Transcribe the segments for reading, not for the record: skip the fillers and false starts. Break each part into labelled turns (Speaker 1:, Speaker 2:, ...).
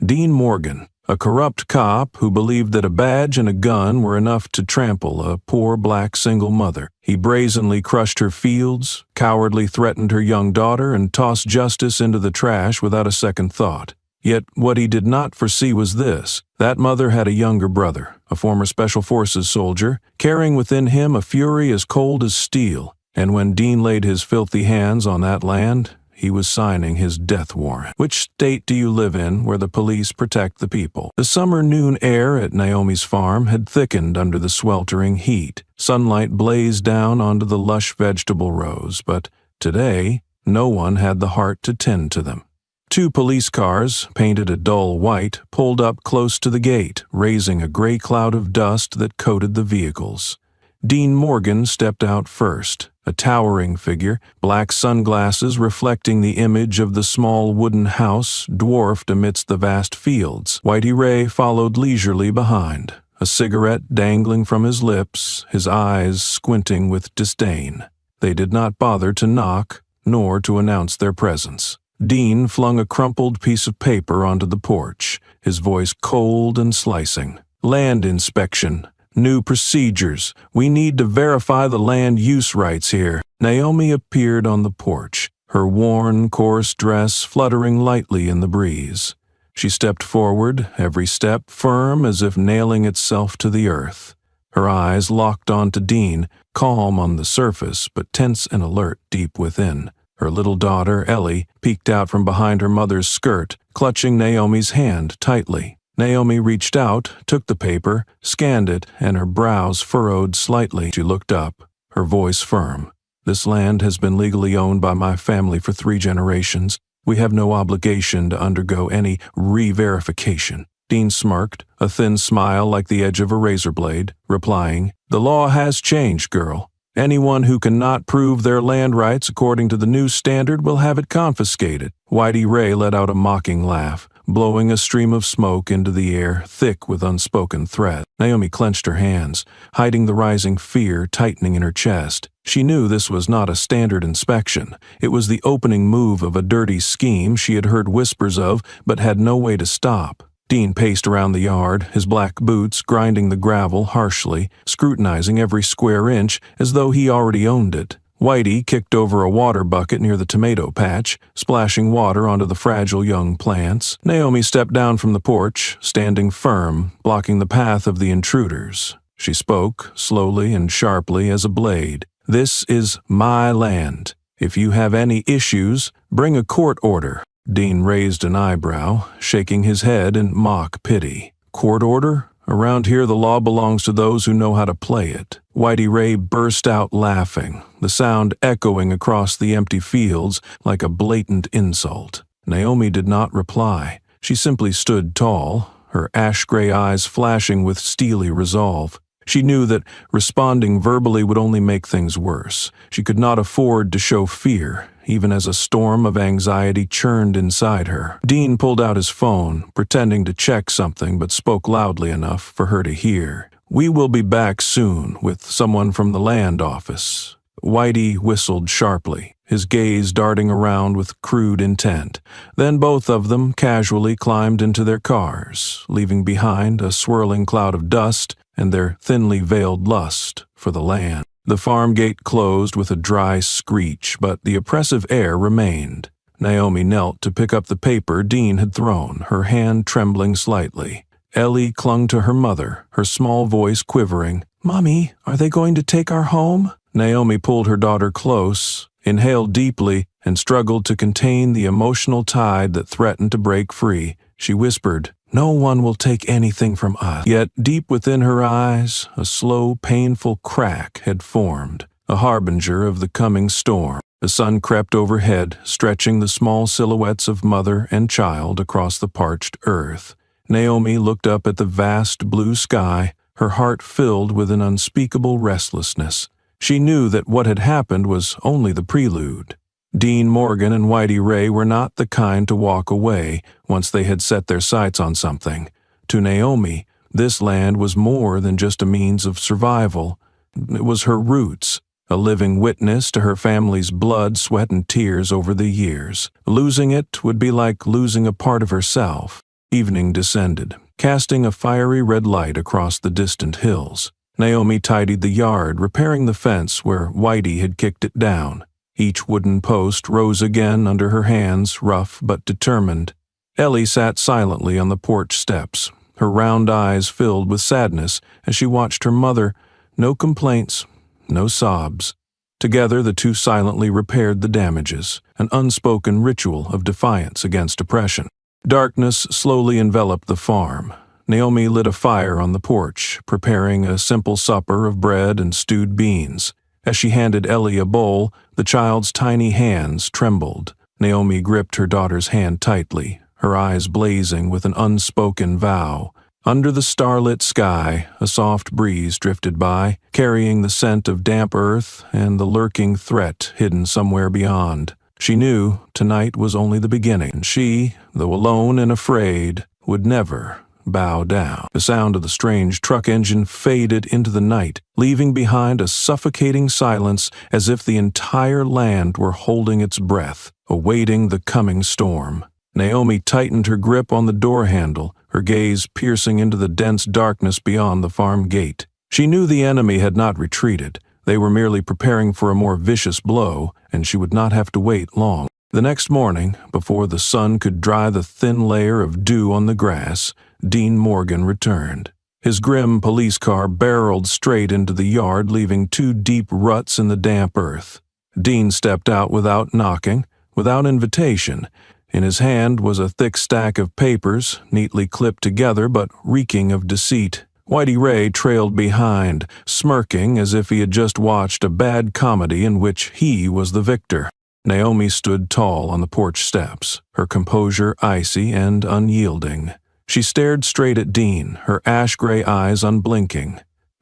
Speaker 1: Dean Morgan, a corrupt cop who believed that a badge and a gun were enough to trample a poor black single mother. He brazenly crushed her fields, cowardly threatened her young daughter, and tossed justice into the trash without a second thought. Yet what he did not foresee was this: that mother had a younger brother, a former Special Forces soldier, carrying within him a fury as cold as steel, and when Dean laid his filthy hands on that land, he was signing his death warrant. Which state do you live in where the police protect the people? The summer noon air at Naomi's farm had thickened under the sweltering heat. Sunlight blazed down onto the lush vegetable rows, but today no one had the heart to tend to them. 2 police cars, painted a dull white, pulled up close to the gate, raising a gray cloud of dust that coated the vehicles. Dean Morgan stepped out first, a towering figure, black sunglasses reflecting the image of the small wooden house dwarfed amidst the vast fields. Whitey Ray followed leisurely behind, a cigarette dangling from his lips, his eyes squinting with disdain. They did not bother to knock, nor to announce their presence. Dean flung a crumpled piece of paper onto the porch, his voice cold and slicing. "Land inspection. New procedures. We need to verify the land use rights here." Naomi appeared on the porch, her worn, coarse dress fluttering lightly in the breeze. She stepped forward, every step firm as if nailing itself to the earth. Her eyes locked onto Dean, calm on the surface but tense and alert deep within. Her little daughter, Ellie, peeked out from behind her mother's skirt, clutching Naomi's hand tightly. Naomi reached out, took the paper, scanned it, and her brows furrowed slightly. She looked up, her voice firm. "This land has been legally owned by my family for 3 generations. We have no obligation to undergo any re-verification." Dean smirked, a thin smile like the edge of a razor blade, replying, "The law has changed, girl. Anyone who cannot prove their land rights according to the new standard will have it confiscated." Whitey Ray let out a mocking laugh, blowing a stream of smoke into the air, thick with unspoken threat. Naomi clenched her hands, hiding the rising fear tightening in her chest. She knew this was not a standard inspection. It was the opening move of a dirty scheme she had heard whispers of but had no way to stop. Dean paced around the yard, his black boots grinding the gravel harshly, scrutinizing every square inch as though he already owned it. Whitey kicked over a water bucket near the tomato patch, splashing water onto the fragile young plants. Naomi stepped down from the porch, standing firm, blocking the path of the intruders. She spoke, slowly and sharply as a blade. "This is my land. If you have any issues, bring a court order." Dean raised an eyebrow, shaking his head in mock pity. "Court order? Around here the law belongs to those who know how to play it." Whitey Ray burst out laughing, the sound echoing across the empty fields like a blatant insult. Naomi did not reply. She simply stood tall, her ash-gray eyes flashing with steely resolve. She knew that responding verbally would only make things worse. She could not afford to show fear, even as a storm of anxiety churned inside her. Dean pulled out his phone, pretending to check something but spoke loudly enough for her to hear. "We will be back soon with someone from the land office." Whitey whistled sharply, his gaze darting around with crude intent. Then both of them casually climbed into their cars, leaving behind a swirling cloud of dust and their thinly veiled lust for the land. The farm gate closed with a dry screech, but the oppressive air remained. Naomi knelt to pick up the paper Dean had thrown, her hand trembling slightly. Ellie clung to her mother, her small voice quivering. "Mommy, are they going to take our home?" Naomi pulled her daughter close, inhaled deeply, and struggled to contain the emotional tide that threatened to break free. She whispered, "No one will take anything from us." Yet deep within her eyes, a slow, painful crack had formed, a harbinger of the coming storm. The sun crept overhead, stretching the small silhouettes of mother and child across the parched earth. Naomi looked up at the vast blue sky, her heart filled with an unspeakable restlessness. She knew that what had happened was only the prelude. Dean Morgan and Whitey Ray were not the kind to walk away once they had set their sights on something. To Naomi, this land was more than just a means of survival. It was her roots, a living witness to her family's blood, sweat, and tears over the years. Losing it would be like losing a part of herself. Evening descended, casting a fiery red light across the distant hills. Naomi tidied the yard, repairing the fence where Whitey had kicked it down. Each wooden post rose again under her hands, rough but determined. Ellie sat silently on the porch steps, her round eyes filled with sadness as she watched her mother. No complaints, no sobs. Together the two silently repaired the damages, an unspoken ritual of defiance against oppression. Darkness slowly enveloped the farm. Naomi lit a fire on the porch, preparing a simple supper of bread and stewed beans. As she handed Ellie a bowl, the child's tiny hands trembled. Naomi gripped her daughter's hand tightly, her eyes blazing with an unspoken vow. Under the starlit sky, a soft breeze drifted by, carrying the scent of damp earth and the lurking threat hidden somewhere beyond. She knew tonight was only the beginning, and she, though alone and afraid, would never bow down. The sound of the strange truck engine faded into the night, leaving behind a suffocating silence as if the entire land were holding its breath, awaiting the coming storm. Naomi tightened her grip on the door handle, her gaze piercing into the dense darkness beyond the farm gate. She knew the enemy had not retreated. They were merely preparing for a more vicious blow, and she would not have to wait long. The next morning, before the sun could dry the thin layer of dew on the grass, Dean Morgan returned. His grim police car barreled straight into the yard, leaving 2 deep ruts in the damp earth. Dean stepped out without knocking, without invitation. In his hand was a thick stack of papers, neatly clipped together but reeking of deceit. Whitey Ray trailed behind, smirking as if he had just watched a bad comedy in which he was the victor. Naomi stood tall on the porch steps, her composure icy and unyielding. She stared straight at Dean, her ash-gray eyes unblinking.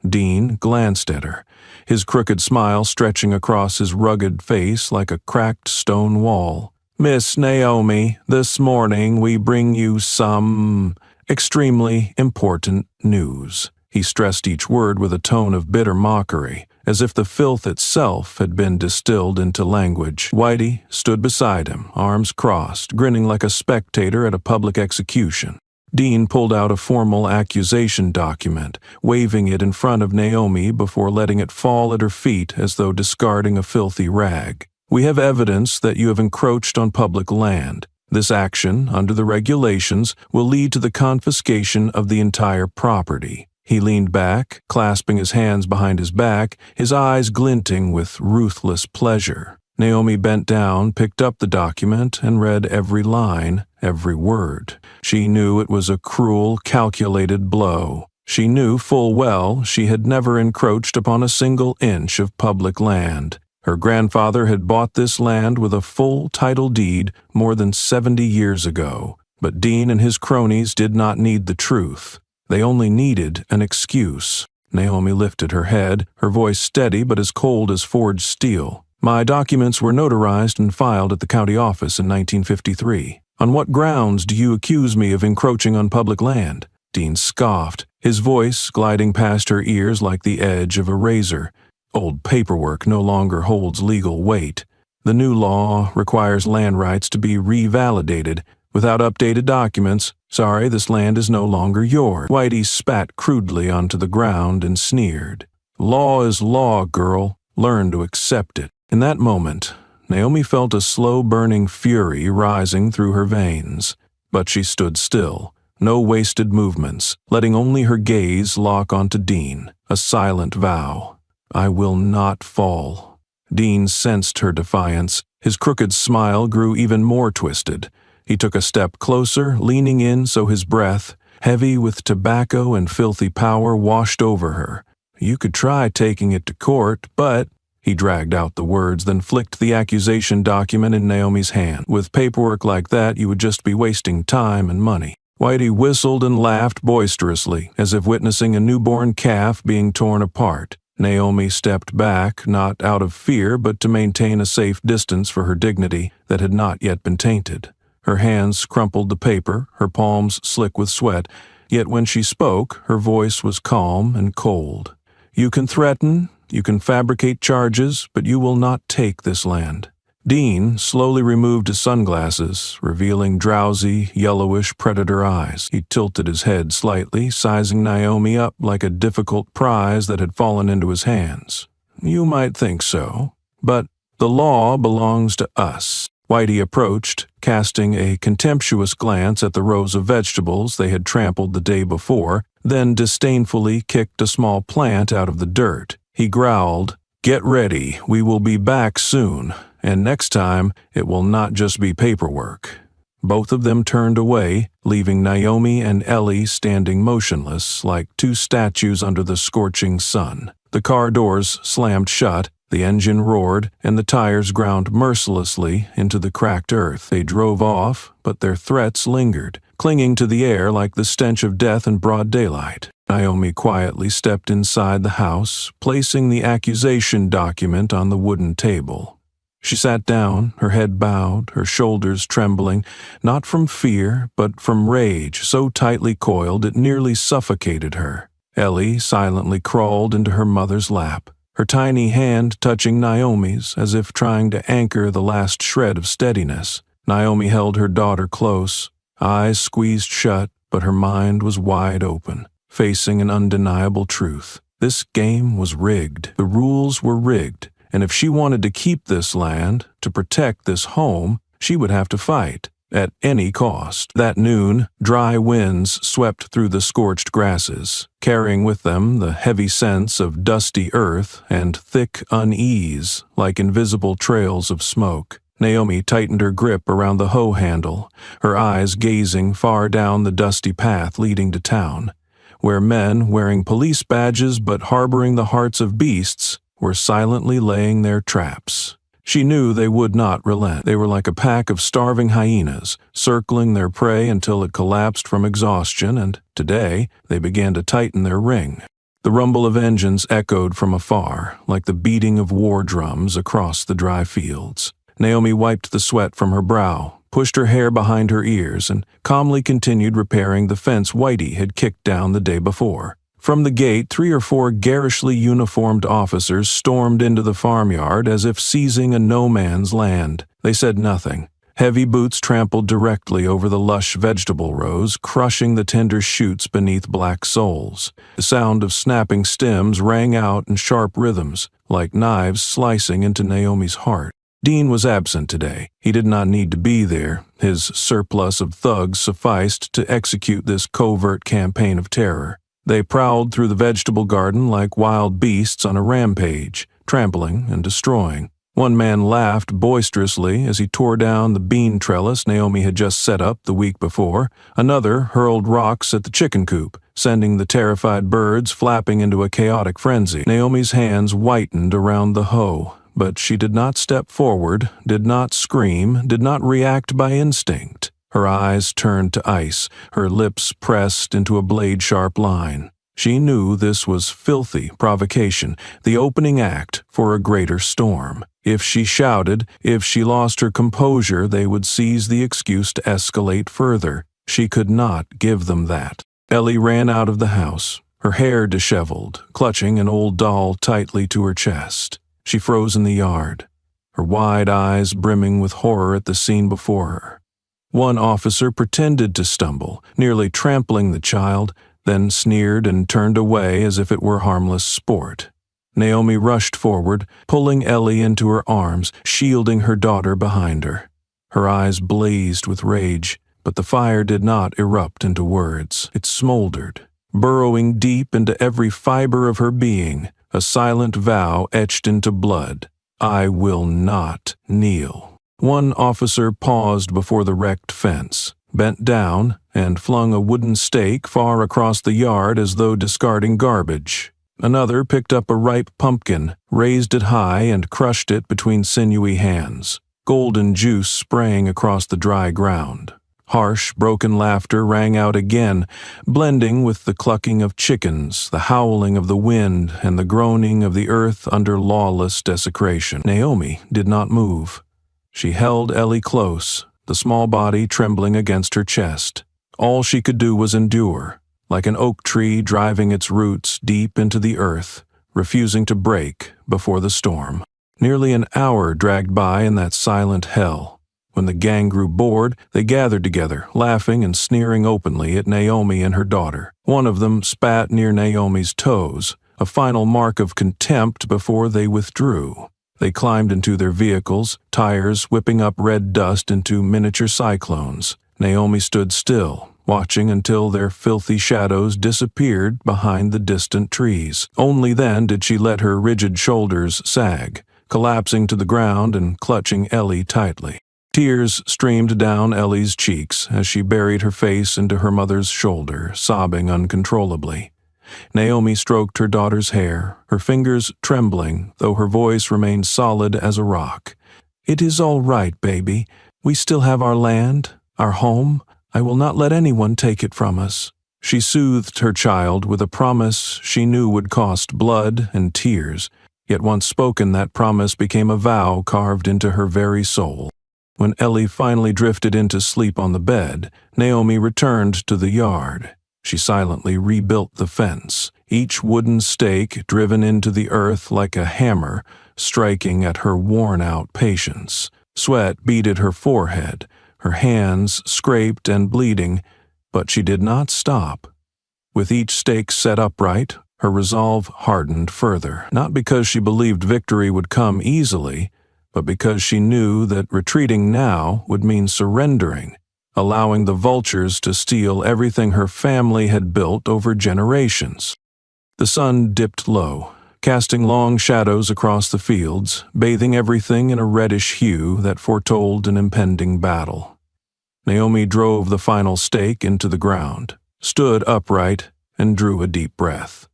Speaker 1: Dean glanced at her, his crooked smile stretching across his rugged face like a cracked stone wall. "Miss Naomi, this morning we bring you some extremely important news." He stressed each word with a tone of bitter mockery, as if the filth itself had been distilled into language. Whitey stood beside him, arms crossed, grinning like a spectator at a public execution. Dean pulled out a formal accusation document, waving it in front of Naomi before letting it fall at her feet as though discarding a filthy rag. "We have evidence that you have encroached on public land. This action, under the regulations, will lead to the confiscation of the entire property." He leaned back, clasping his hands behind his back, his eyes glinting with ruthless pleasure. Naomi bent down, picked up the document, and read every line, every word. She knew it was a cruel, calculated blow. She knew full well she had never encroached upon a single inch of public land. Her grandfather had bought this land with a full title deed more than 70 years ago. But Dean and his cronies did not need the truth. They only needed an excuse. Naomi lifted her head, her voice steady but as cold as forged steel. "My documents were notarized and filed at the county office in 1953. On what grounds do you accuse me of encroaching on public land?" Dean scoffed, his voice gliding past her ears like the edge of a razor. "Old paperwork no longer holds legal weight. The new law requires land rights to be revalidated. Without updated documents, sorry, this land is no longer yours." Whitey spat crudely onto the ground and sneered. "Law is law, girl. Learn to accept it." In that moment, Naomi felt a slow-burning fury rising through her veins. But she stood still, no wasted movements, letting only her gaze lock onto Dean, a silent vow. "I will not fall." Dean sensed her defiance. His crooked smile grew even more twisted. He took a step closer, leaning in so his breath, heavy with tobacco and filthy power, washed over her. "You could try taking it to court, but—" He dragged out the words, then flicked the accusation document in Naomi's hand. "With paperwork like that, you would just be wasting time and money." Whitey whistled and laughed boisterously, as if witnessing a newborn calf being torn apart. Naomi stepped back, not out of fear, but to maintain a safe distance for her dignity that had not yet been tainted. Her hands crumpled the paper, her palms slick with sweat, yet when she spoke, her voice was calm and cold. "You can threaten, you can fabricate charges, but you will not take this land. Dean slowly removed his sunglasses, revealing drowsy, yellowish predator eyes. He tilted his head slightly, sizing Naomi up like a difficult prize that had fallen into his hands. "You might think so, but the law belongs to us." Whitey approached, casting a contemptuous glance at the rows of vegetables they had trampled the day before, then disdainfully kicked a small plant out of the dirt. He growled, "Get ready, we will be back soon, and next time it will not just be paperwork." Both of them turned away, leaving Naomi and Ellie standing motionless like two statues under the scorching sun. The car doors slammed shut, the engine roared, and the tires ground mercilessly into the cracked earth. They drove off, but their threats lingered, clinging to the air like the stench of death in broad daylight. Naomi quietly stepped inside the house, placing the accusation document on the wooden table. She sat down, her head bowed, her shoulders trembling, not from fear, but from rage so tightly coiled it nearly suffocated her. Ellie silently crawled into her mother's lap, her tiny hand touching Naomi's as if trying to anchor the last shred of steadiness. Naomi held her daughter close, eyes squeezed shut, but her mind was wide open, facing an undeniable truth. This game was rigged. The rules were rigged, and if she wanted to keep this land, to protect this home, she would have to fight, at any cost. That noon, dry winds swept through the scorched grasses, carrying with them the heavy scents of dusty earth and thick unease like invisible trails of smoke. Naomi tightened her grip around the hoe handle, her eyes gazing far down the dusty path leading to town, where men wearing police badges but harboring the hearts of beasts were silently laying their traps. She knew they would not relent. They were like a pack of starving hyenas, circling their prey until it collapsed from exhaustion, and today they began to tighten their ring. The rumble of engines echoed from afar, like the beating of war drums across the dry fields. Naomi wiped the sweat from her brow, pushed her hair behind her ears, and calmly continued repairing the fence Whitey had kicked down the day before. From the gate, 3 or 4 garishly uniformed officers stormed into the farmyard as if seizing a no-man's land. They said nothing. Heavy boots trampled directly over the lush vegetable rows, crushing the tender shoots beneath black soles. The sound of snapping stems rang out in sharp rhythms, like knives slicing into Naomi's heart. Dean was absent today. He did not need to be there. His surplus of thugs sufficed to execute this covert campaign of terror. They prowled through the vegetable garden like wild beasts on a rampage, trampling and destroying. One man laughed boisterously as he tore down the bean trellis Naomi had just set up the week before. Another hurled rocks at the chicken coop, sending the terrified birds flapping into a chaotic frenzy. Naomi's hands whitened around the hoe, but she did not step forward, did not scream, did not react by instinct. Her eyes turned to ice, her lips pressed into a blade-sharp line. She knew this was filthy provocation, the opening act for a greater storm. If she shouted, if she lost her composure, they would seize the excuse to escalate further. She could not give them that. Ellie ran out of the house, her hair disheveled, clutching an old doll tightly to her chest. She froze in the yard, her wide eyes brimming with horror at the scene before her. One officer pretended to stumble, nearly trampling the child, then sneered and turned away as if it were harmless sport. Naomi rushed forward, pulling Ellie into her arms, shielding her daughter behind her. Her eyes blazed with rage, but the fire did not erupt into words. It smoldered, burrowing deep into every fiber of her being, a silent vow etched into blood. I will not kneel. One officer paused before the wrecked fence, bent down, and flung a wooden stake far across the yard as though discarding garbage. Another picked up a ripe pumpkin, raised it high, and crushed it between sinewy hands, golden juice spraying across the dry ground. Harsh, broken laughter rang out again, blending with the clucking of chickens, the howling of the wind, and the groaning of the earth under lawless desecration. Naomi did not move. She held Ellie close, the small body trembling against her chest. All she could do was endure, like an oak tree driving its roots deep into the earth, refusing to break before the storm. Nearly an hour dragged by in that silent hell. When the gang grew bored, they gathered together, laughing and sneering openly at Naomi and her daughter. One of them spat near Naomi's toes, a final mark of contempt before they withdrew. They climbed into their vehicles, tires whipping up red dust into miniature cyclones. Naomi stood still, watching until their filthy shadows disappeared behind the distant trees. Only then did she let her rigid shoulders sag, collapsing to the ground and clutching Ellie tightly. Tears streamed down Ellie's cheeks as she buried her face into her mother's shoulder, sobbing uncontrollably. Naomi stroked her daughter's hair, her fingers trembling, though her voice remained solid as a rock. "It is all right, baby. We still have our land, our home. I will not let anyone take it from us." She soothed her child with a promise she knew would cost blood and tears, yet once spoken that promise became a vow carved into her very soul. When Ellie finally drifted into sleep on the bed, Naomi returned to the yard. She silently rebuilt the fence, each wooden stake driven into the earth like a hammer, striking at her worn-out patience. Sweat beaded her forehead, her hands scraped and bleeding, but she did not stop. With each stake set upright, her resolve hardened further, not because she believed victory would come easily, but because she knew that retreating now would mean surrendering, allowing the vultures to steal everything her family had built over generations. The sun dipped low, casting long shadows across the fields, bathing everything in a reddish hue that foretold an impending battle. Naomi drove the final stake into the ground, stood upright, and drew a deep breath.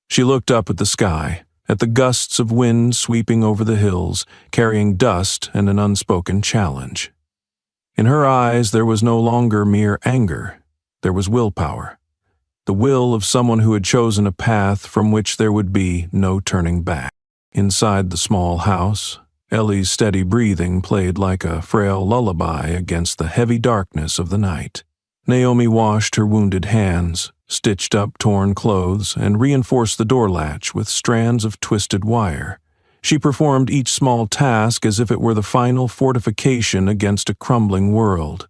Speaker 1: She looked up at the sky, at the gusts of wind sweeping over the hills, carrying dust and an unspoken challenge. In her eyes there was no longer mere anger, there was willpower, the will of someone who had chosen a path from which there would be no turning back. Inside the small house, Ellie's steady breathing played like a frail lullaby against the heavy darkness of the night. Naomi washed her wounded hands, stitched up torn clothes, and reinforced the door latch with strands of twisted wire. She performed each small task as if it were the final fortification against a crumbling world.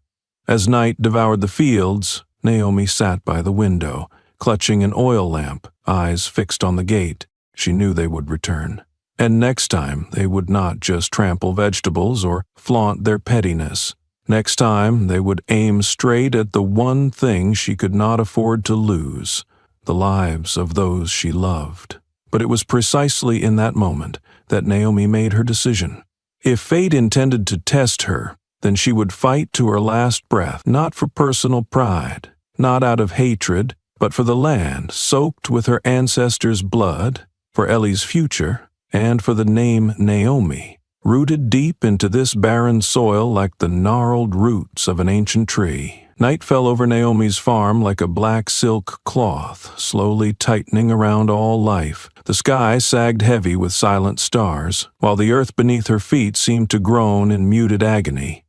Speaker 1: As night devoured the fields, Naomi sat by the window, clutching an oil lamp, eyes fixed on the gate. She knew they would return. And next time, they would not just trample vegetables or flaunt their pettiness. Next time, they would aim straight at the one thing she could not afford to lose, the lives of those she loved. But it was precisely in that moment that Naomi made her decision. If fate intended to test her, then she would fight to her last breath, not for personal pride, not out of hatred, but for the land soaked with her ancestors' blood, for Ellie's future, and for the name Naomi, rooted deep into this barren soil like the gnarled roots of an ancient tree. Night fell over Naomi's farm like a black silk cloth, slowly tightening around all life. The sky sagged heavy with silent stars, while the earth beneath her feet seemed to groan in muted agony.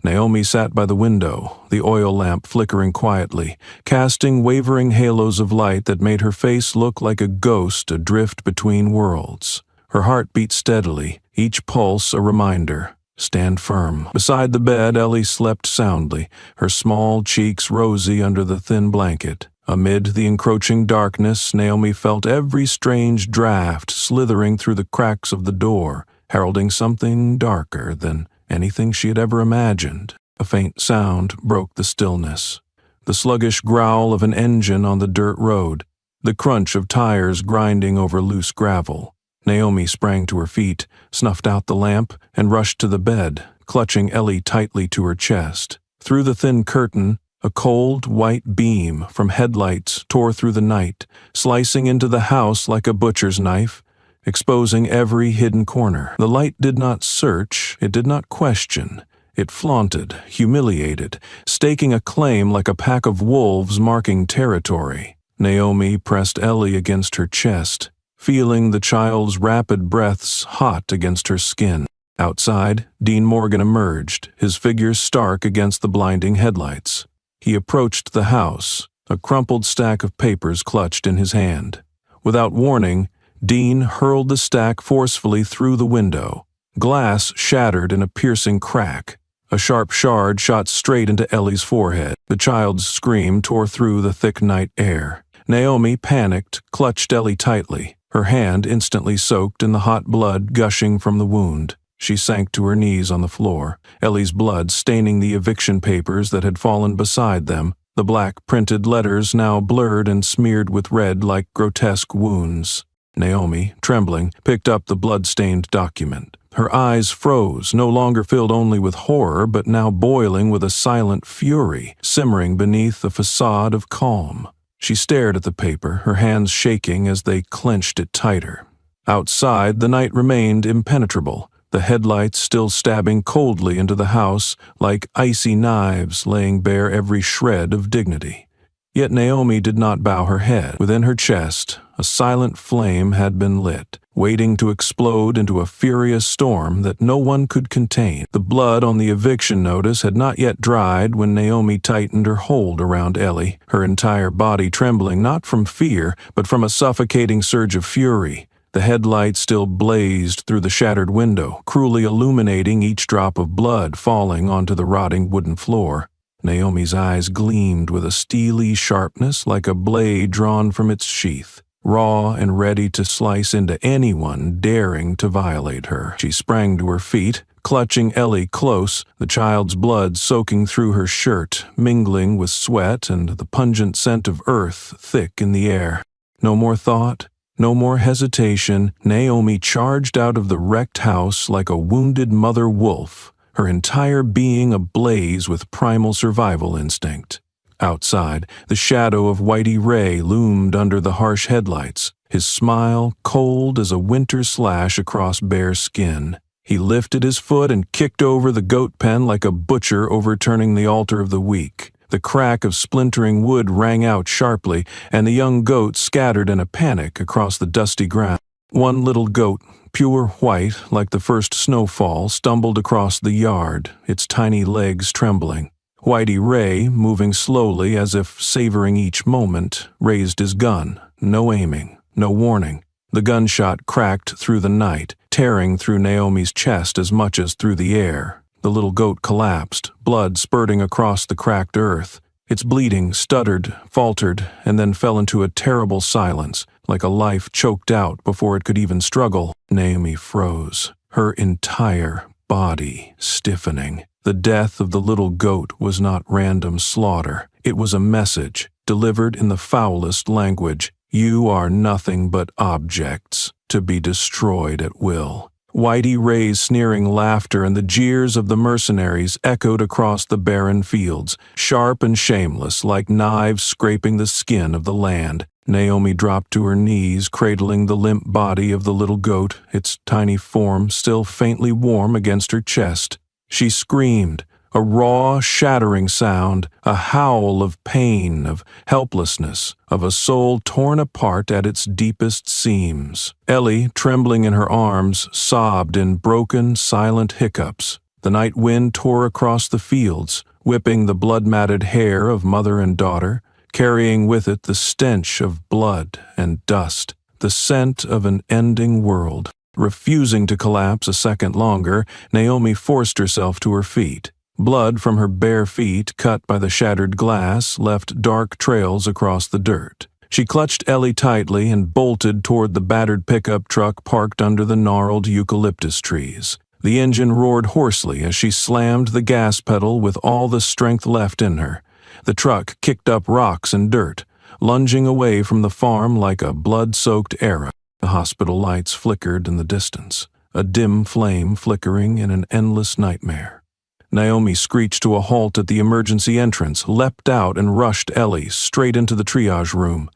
Speaker 1: Naomi sat by the window, the oil lamp flickering quietly, casting wavering halos of light that made her face look like a ghost adrift between worlds. Her heart beat steadily, each pulse a reminder. Stand firm. Beside the bed, Ellie slept soundly, her small cheeks rosy under the thin blanket. Amid the encroaching darkness, Naomi felt every strange draft slithering through the cracks of the door, heralding something darker than anything she had ever imagined. A faint sound broke the stillness. The sluggish growl of an engine on the dirt road, the crunch of tires grinding over loose gravel. Naomi sprang to her feet, snuffed out the lamp, and rushed to the bed, clutching Ellie tightly to her chest. Through the thin curtain, a cold, white beam from headlights tore through the night, slicing into the house like a butcher's knife, exposing every hidden corner. The light did not search, it did not question. It flaunted, humiliated, staking a claim like a pack of wolves marking territory. Naomi pressed Ellie against her chest, feeling the child's rapid breaths hot against her skin. Outside, Dean Morgan emerged, his figure stark against the blinding headlights. He approached the house, a crumpled stack of papers clutched in his hand. Without warning, Dean hurled the stack forcefully through the window. Glass shattered in a piercing crack. A sharp shard shot straight into Ellie's forehead. The child's scream tore through the thick night air. Naomi, panicked, clutched Ellie tightly, her hand instantly soaked in the hot blood gushing from the wound. She sank to her knees on the floor, Ellie's blood staining the eviction papers that had fallen beside them, the black printed letters now blurred and smeared with red like grotesque wounds. Naomi, trembling, picked up the blood-stained document. Her eyes froze, no longer filled only with horror, but now boiling with a silent fury, simmering beneath a facade of calm. She stared at the paper, her hands shaking as they clenched it tighter. Outside, the night remained impenetrable, the headlights still stabbing coldly into the house like icy knives, laying bare every shred of dignity. Yet Naomi did not bow her head. Within her chest, a silent flame had been lit, waiting to explode into a furious storm that no one could contain. The blood on the eviction notice had not yet dried when Naomi tightened her hold around Ellie, her entire body trembling not from fear, but from a suffocating surge of fury. The headlight still blazed through the shattered window, cruelly illuminating each drop of blood falling onto the rotting wooden floor. Naomi's eyes gleamed with a steely sharpness like a blade drawn from its sheath, raw and ready to slice into anyone daring to violate her. She sprang to her feet, clutching Ellie close, the child's blood soaking through her shirt, mingling with sweat and the pungent scent of earth thick in the air. No more thought, no more hesitation. Naomi charged out of the wrecked house like a wounded mother wolf, her entire being ablaze with primal survival instinct. Outside, the shadow of Whitey Ray loomed under the harsh headlights, his smile cold as a winter slash across bare skin. He lifted his foot and kicked over the goat pen like a butcher overturning the altar of the weak. The crack of splintering wood rang out sharply, and the young goat scattered in a panic across the dusty ground. One little goat, pure white like the first snowfall, stumbled across the yard, its tiny legs trembling. Whitey Ray, moving slowly as if savoring each moment, raised his gun. No aiming, no warning. The gunshot cracked through the night, tearing through Naomi's chest as much as through the air. The little goat collapsed, blood spurting across the cracked earth. Its bleating stuttered, faltered, and then fell into a terrible silence, like a life choked out before it could even struggle. Naomi froze, her entire body stiffening. The death of the little goat was not random slaughter. It was a message, delivered in the foulest language. You are nothing but objects, to be destroyed at will. Whitey Ray's sneering laughter and the jeers of the mercenaries echoed across the barren fields, sharp and shameless, like knives scraping the skin of the land. Naomi dropped to her knees, cradling the limp body of the little goat, its tiny form still faintly warm against her chest. She screamed, a raw, shattering sound, a howl of pain, of helplessness, of a soul torn apart at its deepest seams. Ellie, trembling in her arms, sobbed in broken, silent hiccups. The night wind tore across the fields, whipping the blood-matted hair of mother and daughter, carrying with it the stench of blood and dust, the scent of an ending world. Refusing to collapse a second longer, Naomi forced herself to her feet. Blood from her bare feet, cut by the shattered glass, left dark trails across the dirt. She clutched Ellie tightly and bolted toward the battered pickup truck parked under the gnarled eucalyptus trees. The engine roared hoarsely as she slammed the gas pedal with all the strength left in her. The truck kicked up rocks and dirt, lunging away from the farm like a blood-soaked arrow. The hospital lights flickered in the distance, a dim flame flickering in an endless nightmare. Naomi screeched to a halt at the emergency entrance, leapt out and rushed Ellie straight into the triage room.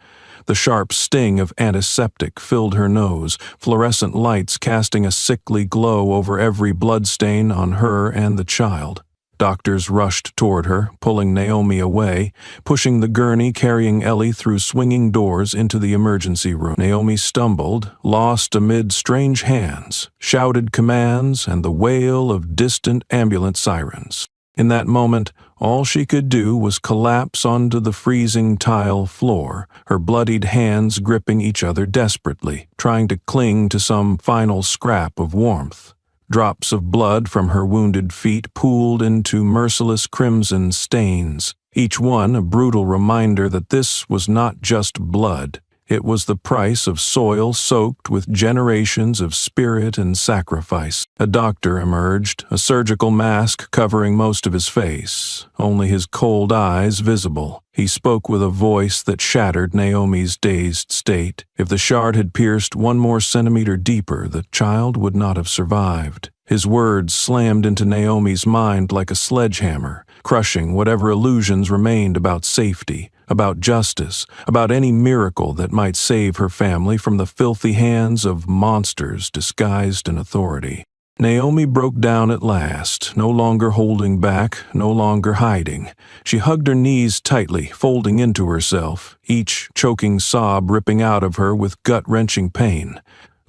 Speaker 1: The sharp sting of antiseptic filled her nose, fluorescent lights casting a sickly glow over every bloodstain on her and the child. Doctors rushed toward her, pulling Naomi away, pushing the gurney carrying Ellie through swinging doors into the emergency room. Naomi stumbled, lost amid strange hands, shouted commands, and the wail of distant ambulance sirens. In that moment, all she could do was collapse onto the freezing tile floor, her bloodied hands gripping each other desperately, trying to cling to some final scrap of warmth. Drops of blood from her wounded feet pooled into merciless crimson stains, each one a brutal reminder that this was not just blood. It was the price of soil soaked with generations of spirit and sacrifice. A doctor emerged, a surgical mask covering most of his face, only his cold eyes visible. He spoke with a voice that shattered Naomi's dazed state. If the shard had pierced 1 more centimeter deeper, the child would not have survived. His words slammed into Naomi's mind like a sledgehammer, crushing whatever illusions remained about safety, about justice, about any miracle that might save her family from the filthy hands of monsters disguised in authority. Naomi broke down at last, no longer holding back, no longer hiding. She hugged her knees tightly, folding into herself, each choking sob ripping out of her with gut-wrenching pain.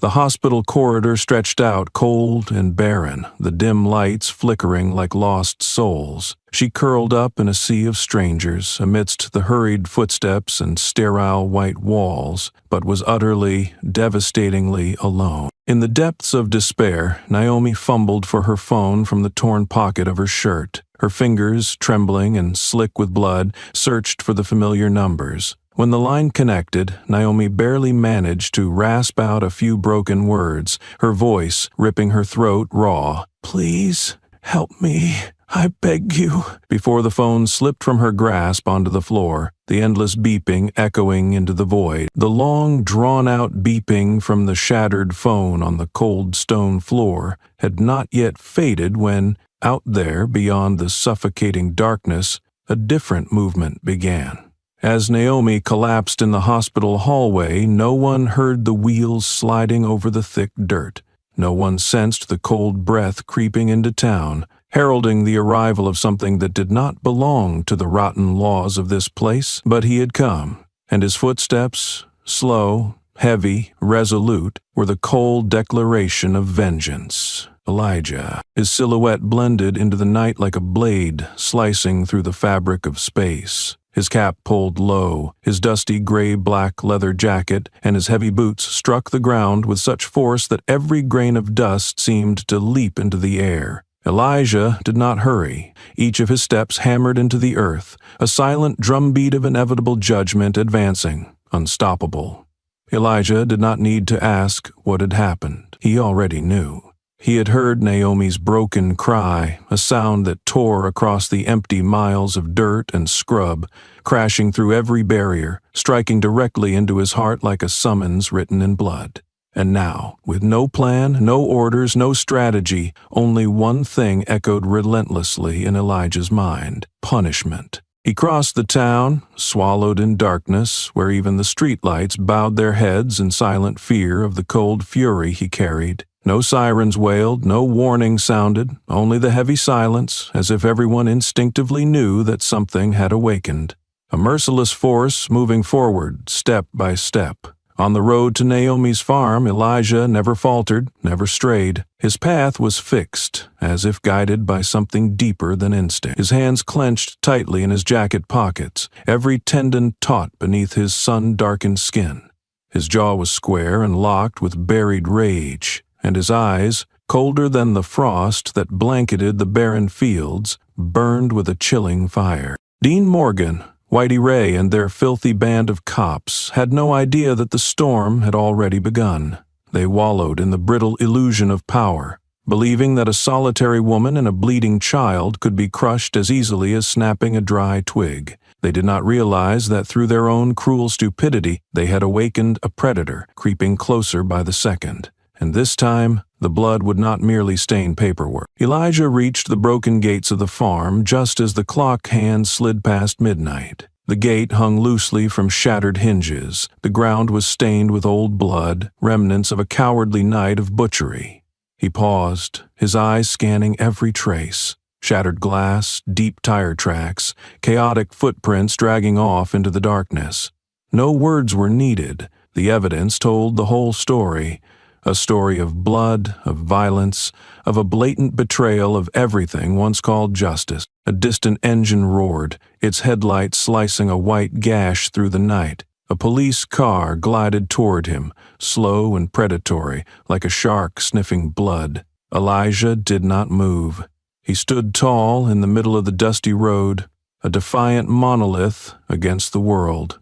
Speaker 1: The hospital corridor stretched out cold and barren, the dim lights flickering like lost souls. She curled up in a sea of strangers, amidst the hurried footsteps and sterile white walls, but was utterly, devastatingly alone. In the depths of despair, Naomi fumbled for her phone from the torn pocket of her shirt. Her fingers, trembling and slick with blood, searched for the familiar numbers. When the line connected, Naomi barely managed to rasp out a few broken words, her voice ripping her throat raw. "Please, help me, I beg you." Before the phone slipped from her grasp onto the floor, the endless beeping echoing into the void. The long, drawn-out beeping from the shattered phone on the cold stone floor had not yet faded when, out there beyond the suffocating darkness, a different movement began. As Naomi collapsed in the hospital hallway, no one heard the wheels sliding over the thick dirt. No one sensed the cold breath creeping into town, heralding the arrival of something that did not belong to the rotten laws of this place. But he had come, and his footsteps, slow, heavy, resolute, were the cold declaration of vengeance. Elijah. His silhouette blended into the night like a blade slicing through the fabric of space. His cap pulled low, his dusty gray-black leather jacket and his heavy boots struck the ground with such force that every grain of dust seemed to leap into the air. Elijah did not hurry. Each of his steps hammered into the earth, a silent drumbeat of inevitable judgment advancing, unstoppable. Elijah did not need to ask what had happened. He already knew. He had heard Naomi's broken cry, a sound that tore across the empty miles of dirt and scrub, crashing through every barrier, striking directly into his heart like a summons written in blood. And now, with no plan, no orders, no strategy, only one thing echoed relentlessly in Elijah's mind: punishment. He crossed the town, swallowed in darkness, where even the streetlights bowed their heads in silent fear of the cold fury he carried. No sirens wailed, no warning sounded, only the heavy silence, as if everyone instinctively knew that something had awakened. A merciless force moving forward, step by step. On the road to Naomi's farm, Elijah never faltered, never strayed. His path was fixed, as if guided by something deeper than instinct. His hands clenched tightly in his jacket pockets, every tendon taut beneath his sun-darkened skin. His jaw was square and locked with buried rage, and his eyes, colder than the frost that blanketed the barren fields, burned with a chilling fire. Dean Morgan, Whitey Ray, and their filthy band of cops had no idea that the storm had already begun. They wallowed in the brittle illusion of power, believing that a solitary woman and a bleeding child could be crushed as easily as snapping a dry twig. They did not realize that through their own cruel stupidity they had awakened a predator, creeping closer by the second. And this time, the blood would not merely stain paperwork. Elijah reached the broken gates of the farm just as the clock hands slid past midnight. The gate hung loosely from shattered hinges. The ground was stained with old blood, remnants of a cowardly night of butchery. He paused, his eyes scanning every trace. Shattered glass, deep tire tracks, chaotic footprints dragging off into the darkness. No words were needed. The evidence told the whole story. A story of blood, of violence, of a blatant betrayal of everything once called justice. A distant engine roared, its headlights slicing a white gash through the night. A police car glided toward him, slow and predatory, like a shark sniffing blood. Elijah did not move. He stood tall in the middle of the dusty road, a defiant monolith against the world.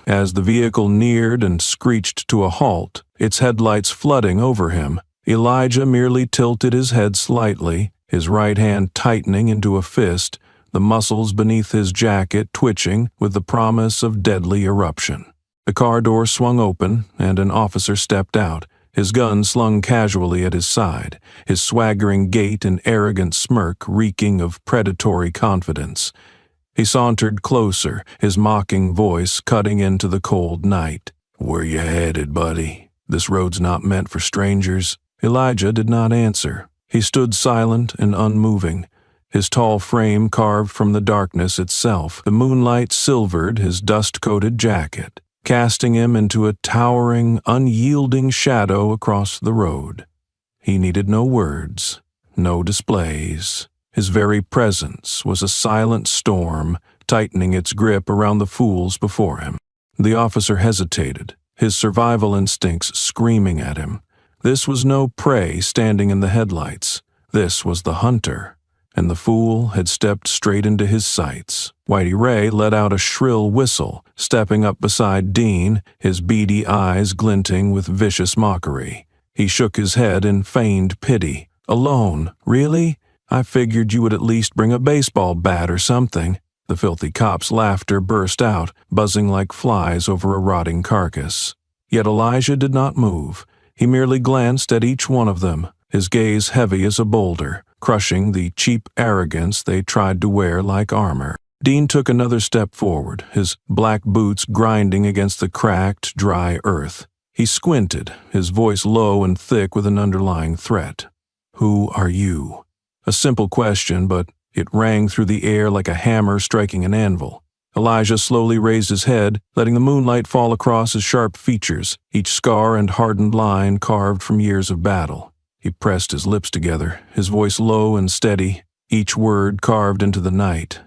Speaker 1: As the vehicle neared and screeched to a halt, its headlights flooding over him, Elijah merely tilted his head slightly, his right hand tightening into a fist, the muscles beneath his jacket twitching with the promise of deadly eruption. The car door swung open, and an officer stepped out, his gun slung casually at his side, his swaggering gait and arrogant smirk reeking of predatory confidence. He sauntered closer, his mocking voice cutting into the cold night. "Where you headed, buddy? This road's not meant for strangers." Elijah did not answer. He stood silent and unmoving, his tall frame carved from the darkness itself. The moonlight silvered his dust-coated jacket, casting him into a towering, unyielding shadow across the road. He needed no words, no displays. His very presence was a silent storm, tightening its grip around the fools before him. The officer hesitated, his survival instincts screaming at him. This was no prey standing in the headlights. This was the hunter, and the fool had stepped straight into his sights. Whitey Ray let out a shrill whistle, stepping up beside Dean, his beady eyes glinting with vicious mockery. He shook his head in feigned pity. "Alone? Really? I figured you would at least bring a baseball bat or something." The filthy cop's laughter burst out, buzzing like flies over a rotting carcass. Yet Elijah did not move. He merely glanced at each one of them, his gaze heavy as a boulder, crushing the cheap arrogance they tried to wear like armor. Dean took another step forward, his black boots grinding against the cracked, dry earth. He squinted, his voice low and thick with an underlying threat. "Who are you?" A simple question, but it rang through the air like a hammer striking an anvil. Elijah slowly raised his head, letting the moonlight fall across his sharp features, each scar and hardened line carved from years of battle. He pressed his lips together, his voice low and steady, each word carved into the night.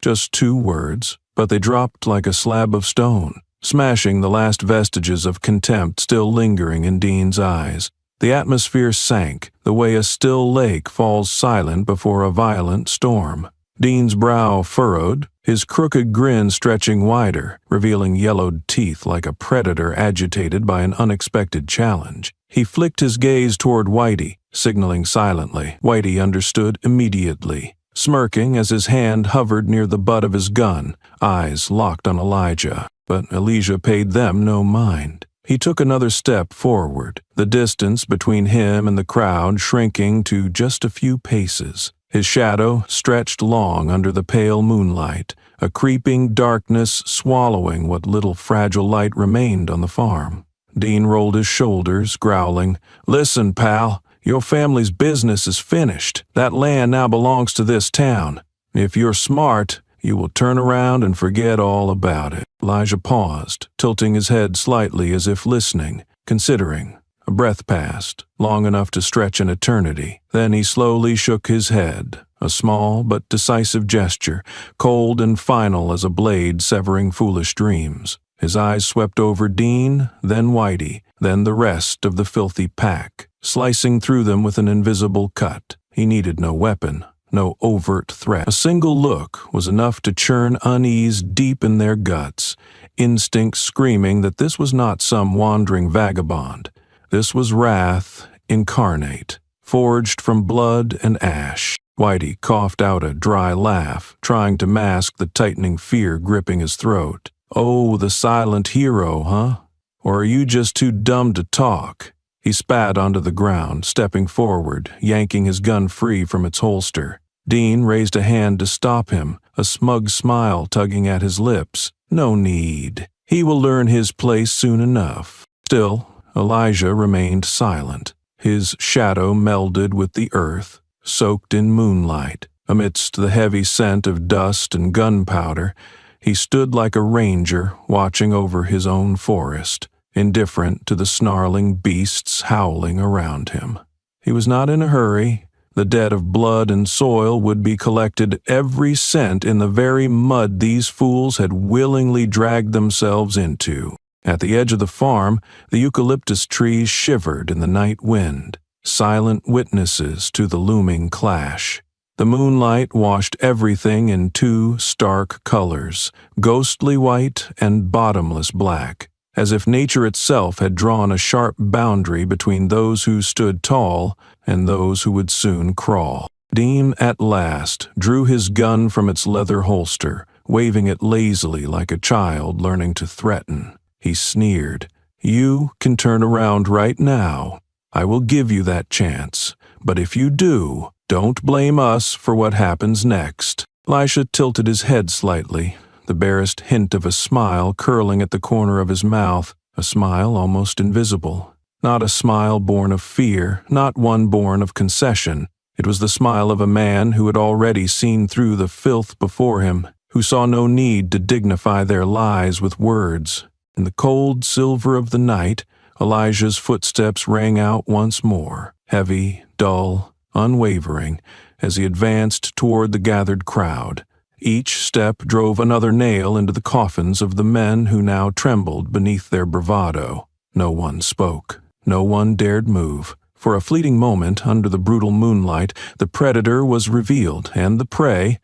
Speaker 1: Just 2 words, but they dropped like a slab of stone, smashing the last vestiges of contempt still lingering in Dean's eyes. The atmosphere sank, the way a still lake falls silent before a violent storm. Dean's brow furrowed, his crooked grin stretching wider, revealing yellowed teeth like a predator agitated by an unexpected challenge. He flicked his gaze toward Whitey, signaling silently. Whitey understood immediately, smirking as his hand hovered near the butt of his gun, eyes locked on Elijah. But Elijah paid them no mind. He took another step forward, the distance between him and the crowd shrinking to just a few paces. His shadow stretched long under the pale moonlight, a creeping darkness swallowing what little fragile light remained on the farm. Dean rolled his shoulders, growling, "Listen, pal, your family's business is finished. That land now belongs to this town. If you're smart, you will turn around and forget all about it." Elijah paused, tilting his head slightly as if listening, considering. A breath passed, long enough to stretch an eternity. Then he slowly shook his head, a small but decisive gesture, cold and final as a blade severing foolish dreams. His eyes swept over Dean, then Whitey, then the rest of the filthy pack, slicing through them with an invisible cut. He needed no weapon, no overt threat. A single look was enough to churn unease deep in their guts, instinct screaming that this was not some wandering vagabond. This was wrath incarnate, forged from blood and ash. Whitey coughed out a dry laugh, trying to mask the tightening fear gripping his throat. "Oh, the silent hero, huh? Or are you just too dumb to talk?" He spat onto the ground, stepping forward, yanking his gun free from its holster. Dean raised a hand to stop him, a smug smile tugging at his lips. "No need. He will learn his place soon enough." Still, Elijah remained silent, his shadow melded with the earth, soaked in moonlight. Amidst the heavy scent of dust and gunpowder, he stood like a ranger watching over his own forest. indifferent to the snarling beasts howling around him. He was not in a hurry. The debt of blood and soil would be collected every cent in the very mud these fools had willingly dragged themselves into. At the edge of the farm, the eucalyptus trees shivered in the night wind, silent witnesses to the looming clash. The moonlight washed everything in two stark colors, ghostly white and bottomless black, as if nature itself had drawn a sharp boundary between those who stood tall and those who would soon crawl. Dean at last drew his gun from its leather holster, waving it lazily like a child learning to threaten. He sneered, "You can turn around right now. I will give you that chance. But if you do, don't blame us for what happens next." Elisha tilted his head slightly, the barest hint of a smile curling at the corner of his mouth, a smile almost invisible. Not a smile born of fear, not one born of concession. It was the smile of a man who had already seen through the filth before him, who saw no need to dignify their lies with words. In the cold silver of the night, Elijah's footsteps rang out once more, heavy, dull, unwavering, as he advanced toward the gathered crowd. Each step drove another nail into the coffins of the men who now trembled beneath their bravado. No one spoke. No one dared move. For a fleeting moment, under the brutal moonlight, the predator was revealed, and the prey,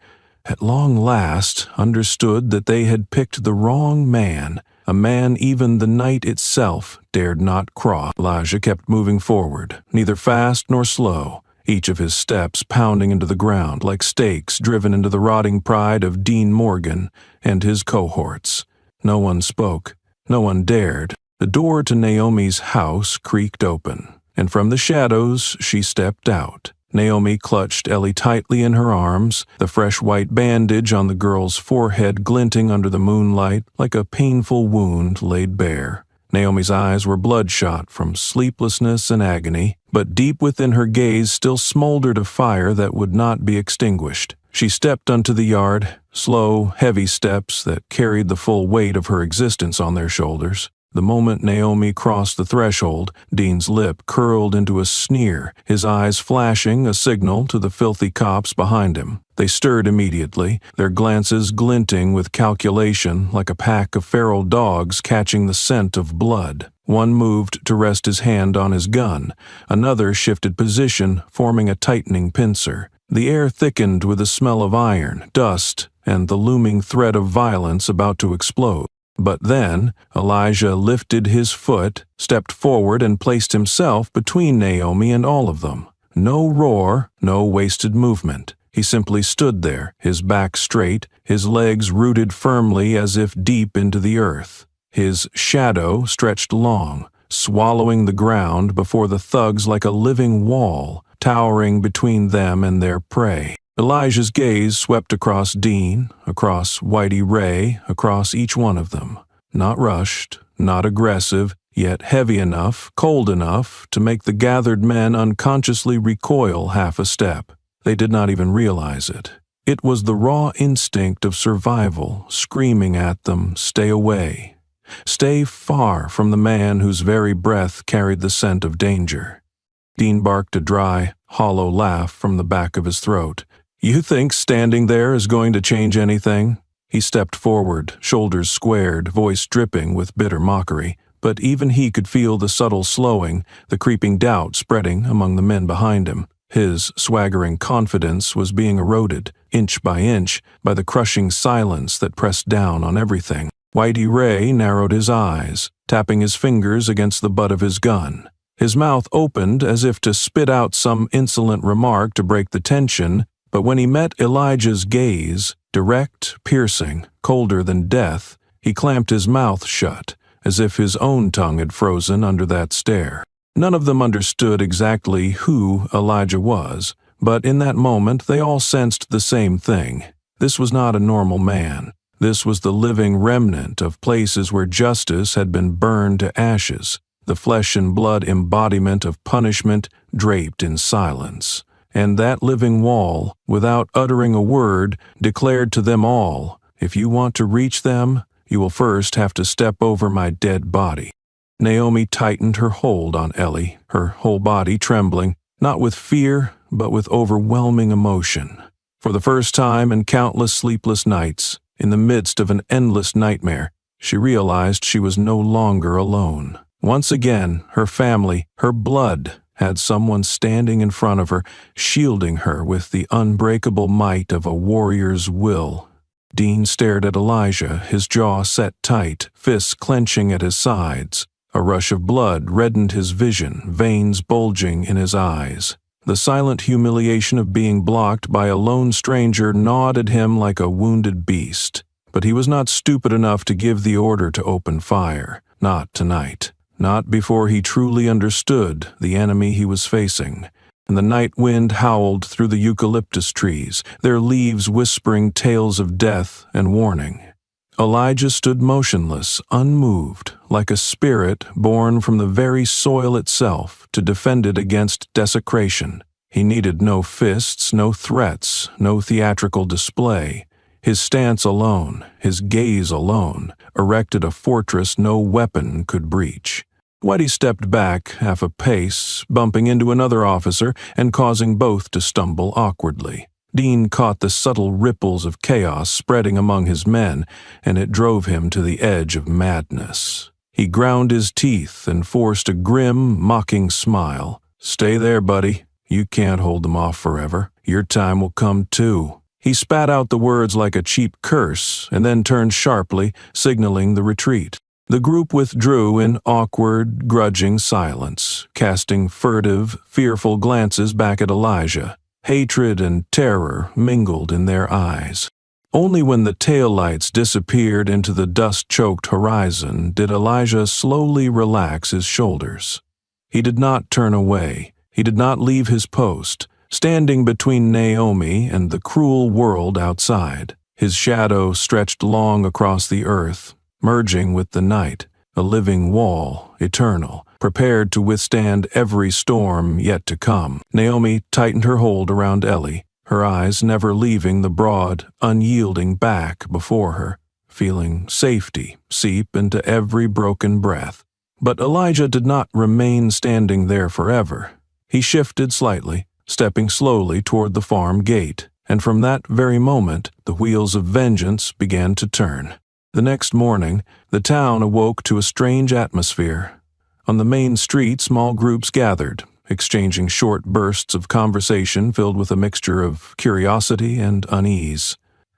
Speaker 1: at long last, understood that they had picked the wrong man, a man even the night itself dared not cross. Elijah kept moving forward, neither fast nor slow, each of his steps pounding into the ground like stakes driven into the rotting pride of Dean Morgan and his cohorts. No one spoke. No one dared. The door to Naomi's house creaked open, and from the shadows she stepped out. Naomi clutched Ellie tightly in her arms, the fresh white bandage on the girl's forehead glinting under the moonlight like a painful wound laid bare. Naomi's eyes were bloodshot from sleeplessness and agony, but deep within her gaze still smoldered a fire that would not be extinguished. She stepped onto the yard, slow, heavy steps that carried the full weight of her existence on their shoulders. The moment Naomi crossed the threshold, Dean's lip curled into a sneer, his eyes flashing a signal to the filthy cops behind him. They stirred immediately, their glances glinting with calculation like a pack of feral dogs catching the scent of blood. One moved to rest his hand on his gun. Another shifted position, forming a tightening pincer. The air thickened with the smell of iron, dust, and the looming threat of violence about to explode. But then, Elijah lifted his foot, stepped forward, and placed himself between Naomi and all of them. No roar, no wasted movement. He simply stood there, his back straight, his legs rooted firmly as if deep into the earth. His shadow stretched long, swallowing the ground before the thugs like a living wall, towering between them and their prey. Elijah's gaze swept across Dean, across Whitey Ray, across each one of them. Not rushed, not aggressive, yet heavy enough, cold enough to make the gathered men unconsciously recoil half a step. They did not even realize it. It was the raw instinct of survival screaming at them, "Stay away. Stay far from the man whose very breath carried the scent of danger." Dean barked a dry, hollow laugh from the back of his throat. "You think standing there is going to change anything?" He stepped forward, shoulders squared, voice dripping with bitter mockery, but even he could feel the subtle slowing, the creeping doubt spreading among the men behind him. His swaggering confidence was being eroded, inch by inch, by the crushing silence that pressed down on everything. Whitey Ray narrowed his eyes, tapping his fingers against the butt of his gun. His mouth opened as if to spit out some insolent remark to break the tension, but when he met Elijah's gaze, direct, piercing, colder than death, he clamped his mouth shut, as if his own tongue had frozen under that stare. None of them understood exactly who Elijah was, but in that moment they all sensed the same thing. This was not a normal man. This was the living remnant of places where justice had been burned to ashes, the flesh and blood embodiment of punishment draped in silence. And that living wall, without uttering a word, declared to them all, "If you want to reach them, you will first have to step over my dead body." Naomi tightened her hold on Ellie, her whole body trembling, not with fear, but with overwhelming emotion. For the first time in countless sleepless nights, in the midst of an endless nightmare, she realized she was no longer alone. Once again, her family, her blood, had someone standing in front of her, shielding her with the unbreakable might of a warrior's will. Dean stared at Elijah, his jaw set tight, fists clenching at his sides. A rush of blood reddened his vision, veins bulging in his eyes. The silent humiliation of being blocked by a lone stranger gnawed at him like a wounded beast. But he was not stupid enough to give the order to open fire. Not tonight. Not before he truly understood the enemy he was facing. And the night wind howled through the eucalyptus trees, their leaves whispering tales of death and warning. Elijah stood motionless, unmoved, like a spirit born from the very soil itself to defend it against desecration. He needed no fists, no threats, no theatrical display. His stance alone, his gaze alone, erected a fortress no weapon could breach. Whitey stepped back half a pace, bumping into another officer and causing both to stumble awkwardly. Dean caught the subtle ripples of chaos spreading among his men, and it drove him to the edge of madness. He ground his teeth and forced a grim, mocking smile. "Stay there, buddy. You can't hold them off forever. Your time will come too." He spat out the words like a cheap curse and then turned sharply, signaling the retreat. The group withdrew in awkward, grudging silence, casting furtive, fearful glances back at Elijah. Hatred and terror mingled in their eyes. Only when the taillights disappeared into the dust-choked horizon did Elijah slowly relax his shoulders. He did not turn away. He did not leave his post, standing between Naomi and the cruel world outside. His shadow stretched long across the earth, merging with the night, a living wall, eternal, prepared to withstand every storm yet to come. Naomi tightened her hold around Ellie, her eyes never leaving the broad, unyielding back before her, feeling safety seep into every broken breath. But Elijah did not remain standing there forever. He shifted slightly, stepping slowly toward the farm gate, and from that very moment the wheels of vengeance began to turn. The next morning, the town awoke to a strange atmosphere. On the main street, small groups gathered, exchanging short bursts of conversation filled with a mixture of curiosity and unease.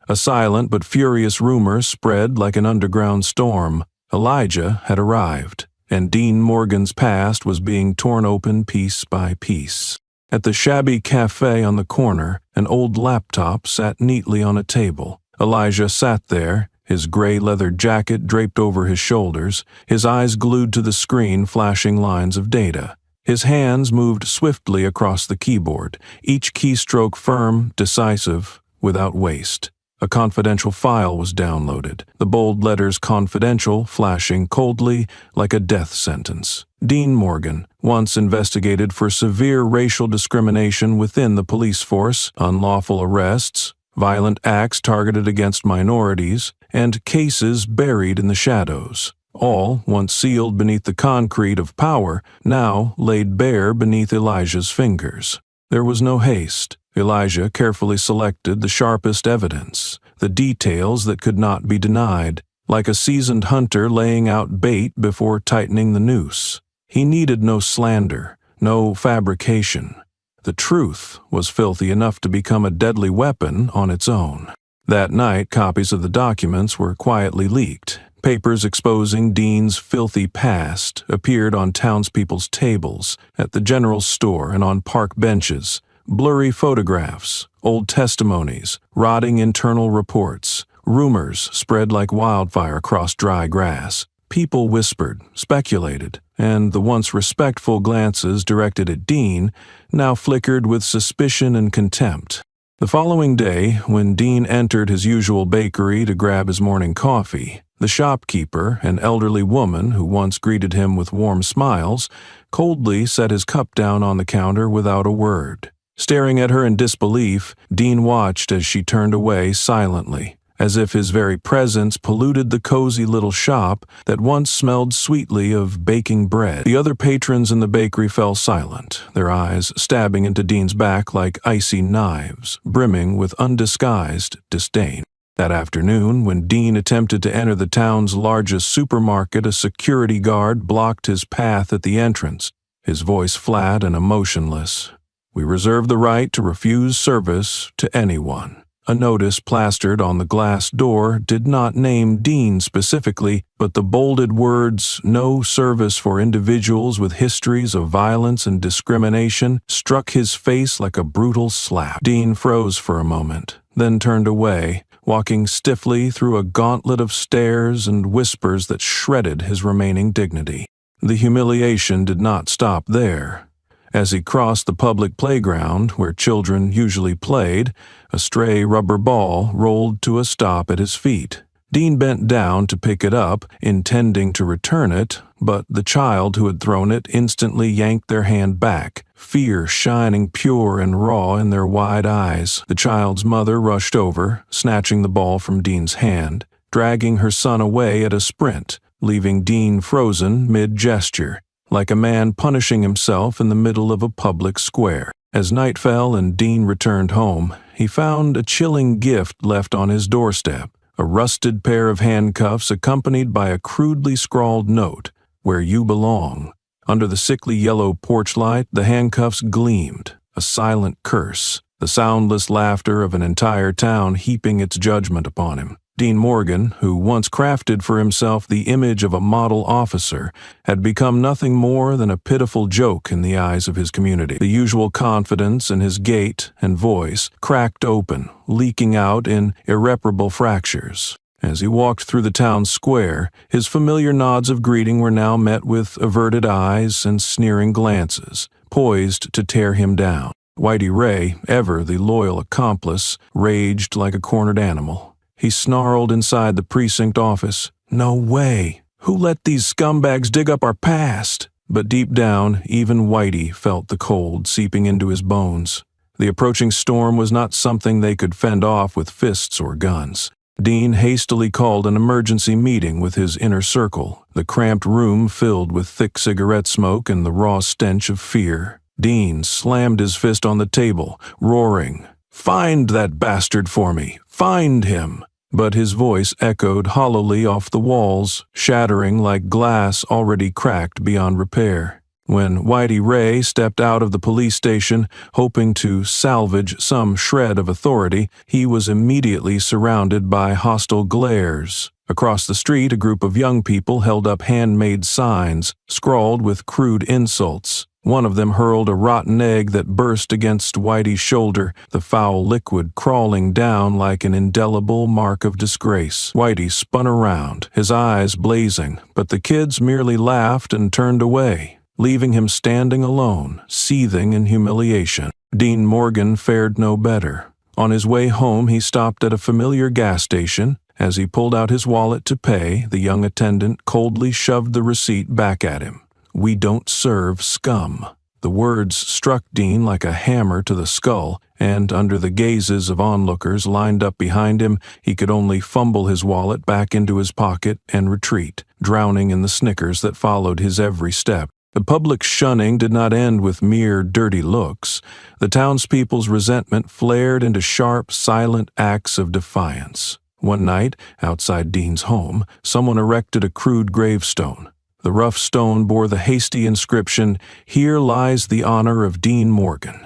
Speaker 1: A silent but furious rumor spread like an underground storm. Elijah had arrived, and Dean Morgan's past was being torn open piece by piece. At the shabby cafe on the corner, an old laptop sat neatly on a table. Elijah sat there, his gray leather jacket draped over his shoulders, his eyes glued to the screen flashing lines of data. His hands moved swiftly across the keyboard, each keystroke firm, decisive, without waste. A confidential file was downloaded, the bold letters "confidential" flashing coldly like a death sentence. Dean Morgan, once investigated for severe racial discrimination within the police force, unlawful arrests, violent acts targeted against minorities, and cases buried in the shadows. All, once sealed beneath the concrete of power, now laid bare beneath Elijah's fingers. There was no haste. Elijah carefully selected the sharpest evidence, the details that could not be denied, like a seasoned hunter laying out bait before tightening the noose. He needed no slander, no fabrication. The truth was filthy enough to become a deadly weapon on its own. That night, copies of the documents were quietly leaked. Papers exposing Dean's filthy past appeared on townspeople's tables, at the general store, and on park benches. Blurry photographs, old testimonies, rotting internal reports, rumors spread like wildfire across dry grass. People whispered, speculated, and the once respectful glances directed at Dean now flickered with suspicion and contempt. The following day, when Dean entered his usual bakery to grab his morning coffee, the shopkeeper, an elderly woman who once greeted him with warm smiles, coldly set his cup down on the counter without a word. Staring at her in disbelief, Dean watched as she turned away silently, as if his very presence polluted the cozy little shop that once smelled sweetly of baking bread. The other patrons in the bakery fell silent, their eyes stabbing into Dean's back like icy knives, brimming with undisguised disdain. That afternoon, when Dean attempted to enter the town's largest supermarket, a security guard blocked his path at the entrance, his voice flat and emotionless. "We reserve the right to refuse service to anyone." A notice plastered on the glass door did not name Dean specifically, but the bolded words, "No service for individuals with histories of violence and discrimination," struck his face like a brutal slap. Dean froze for a moment, then turned away, walking stiffly through a gauntlet of stares and whispers that shredded his remaining dignity. The humiliation did not stop there. As he crossed the public playground, where children usually played, a stray rubber ball rolled to a stop at his feet. Dean bent down to pick it up, intending to return it, but the child who had thrown it instantly yanked their hand back, fear shining pure and raw in their wide eyes. The child's mother rushed over, snatching the ball from Dean's hand, dragging her son away at a sprint, leaving Dean frozen mid-gesture, like a man punishing himself in the middle of a public square. As night fell and Dean returned home, he found a chilling gift left on his doorstep, a rusted pair of handcuffs accompanied by a crudely scrawled note, "Where you belong." Under the sickly yellow porch light, the handcuffs gleamed, a silent curse, the soundless laughter of an entire town heaping its judgment upon him. Dean Morgan, who once crafted for himself the image of a model officer, had become nothing more than a pitiful joke in the eyes of his community. The usual confidence in his gait and voice cracked open, leaking out in irreparable fractures. As he walked through the town square, his familiar nods of greeting were now met with averted eyes and sneering glances, poised to tear him down. Whitey Ray, ever the loyal accomplice, raged like a cornered animal. He snarled inside the precinct office, "No way! Who let these scumbags dig up our past?" But deep down, even Whitey felt the cold seeping into his bones. The approaching storm was not something they could fend off with fists or guns. Dean hastily called an emergency meeting with his inner circle, the cramped room filled with thick cigarette smoke and the raw stench of fear. Dean slammed his fist on the table, roaring, "Find that bastard for me! Find him!" But his voice echoed hollowly off the walls, shattering like glass already cracked beyond repair. When Whitey Ray stepped out of the police station, hoping to salvage some shred of authority, he was immediately surrounded by hostile glares. Across the street, a group of young people held up handmade signs, scrawled with crude insults. One of them hurled a rotten egg that burst against Whitey's shoulder, the foul liquid crawling down like an indelible mark of disgrace. Whitey spun around, his eyes blazing, but the kids merely laughed and turned away, leaving him standing alone, seething in humiliation. Dean Morgan fared no better. On his way home, he stopped at a familiar gas station. As he pulled out his wallet to pay, the young attendant coldly shoved the receipt back at him. "We don't serve scum." The words struck Dean like a hammer to the skull, and under the gazes of onlookers lined up behind him, he could only fumble his wallet back into his pocket and retreat, drowning in the snickers that followed his every step. The public shunning did not end with mere dirty looks. The townspeople's resentment flared into sharp, silent acts of defiance. One night, outside Dean's home, someone erected a crude gravestone. The rough stone bore the hasty inscription, "Here lies the honor of Dean Morgan."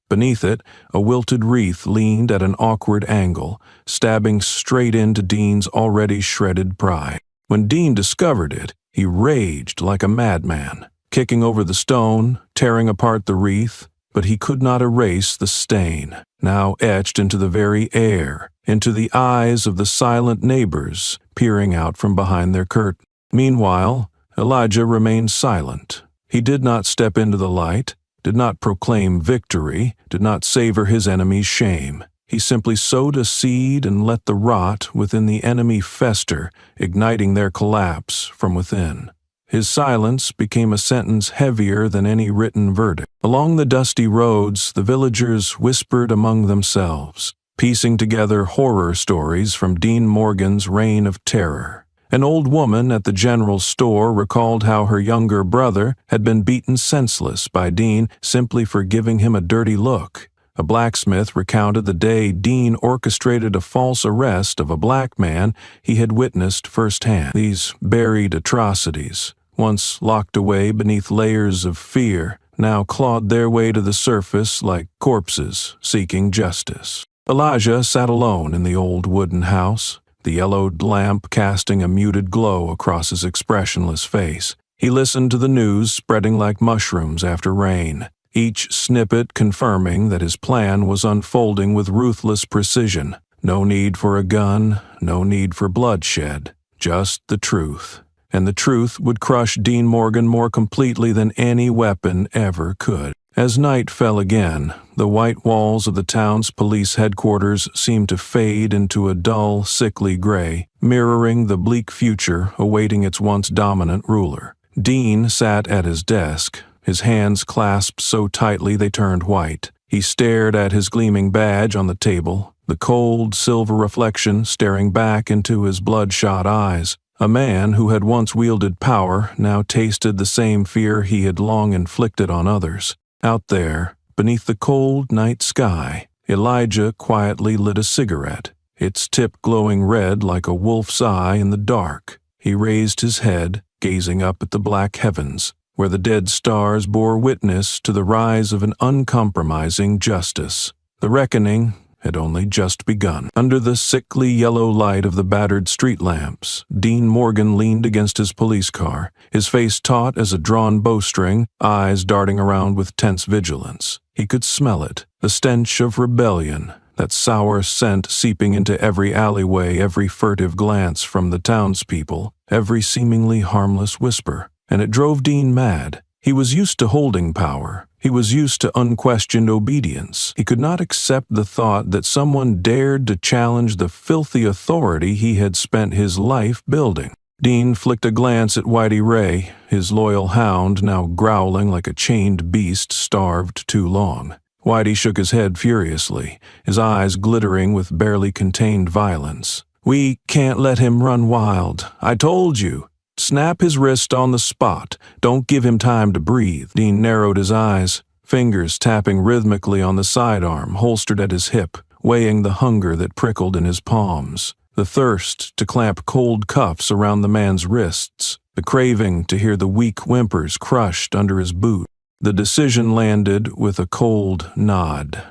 Speaker 1: Beneath it, a wilted wreath leaned at an awkward angle, stabbing straight into Dean's already shredded pride. When Dean discovered it, he raged like a madman, kicking over the stone, tearing apart the wreath, but he could not erase the stain, now etched into the very air, into the eyes of the silent neighbors peering out from behind their curtain. Meanwhile, Elijah remained silent. He did not step into the light, did not proclaim victory, did not savor his enemy's shame. He simply sowed a seed and let the rot within the enemy fester, igniting their collapse from within. His silence became a sentence heavier than any written verdict. Along the dusty roads, the villagers whispered among themselves. piecing together horror stories from Dean Morgan's reign of terror. An old woman at the general store recalled how her younger brother had been beaten senseless by Dean simply for giving him a dirty look. A blacksmith recounted the day Dean orchestrated a false arrest of a black man he had witnessed firsthand. These buried atrocities, once locked away beneath layers of fear, now clawed their way to the surface like corpses seeking justice. Elijah sat alone in the old wooden house, the yellowed lamp casting a muted glow across his expressionless face. He listened to the news spreading like mushrooms after rain, each snippet confirming that his plan was unfolding with ruthless precision. No need for a gun, no need for bloodshed, just the truth. And the truth would crush Dean Morgan more completely than any weapon ever could. As night fell again, the white walls of the town's police headquarters seemed to fade into a dull, sickly gray, mirroring the bleak future awaiting its once dominant ruler. Dean sat at his desk, his hands clasped so tightly they turned white. He stared at his gleaming badge on the table, the cold, silver reflection staring back into his bloodshot eyes. A man who had once wielded power now tasted the same fear he had long inflicted on others. Out there, beneath the cold night sky, Elijah quietly lit a cigarette, its tip glowing red like a wolf's eye in the dark. He raised his head, gazing up at the black heavens, where the dead stars bore witness to the rise of an uncompromising justice. The reckoning had only just begun. Under the sickly yellow light of the battered street lamps, Dean Morgan leaned against his police car, his face taut as a drawn bowstring, eyes darting around with tense vigilance. He could smell it, the stench of rebellion, that sour scent seeping into every alleyway, every furtive glance from the townspeople, every seemingly harmless whisper. And it drove Dean mad. He was used to holding power. He was used to unquestioned obedience. He could not accept the thought that someone dared to challenge the filthy authority he had spent his life building. Dean flicked a glance at Whitey Ray, his loyal hound now growling like a chained beast starved too long. Whitey shook his head furiously, his eyes glittering with barely contained violence. "We can't let him run wild. I told you. Snap his wrist on the spot. Don't give him time to breathe." Dean narrowed his eyes, fingers tapping rhythmically on the sidearm holstered at his hip, weighing the hunger that prickled in his palms, the thirst to clamp cold cuffs around the man's wrists, the craving to hear the weak whimpers crushed under his boot. The decision landed with a cold nod.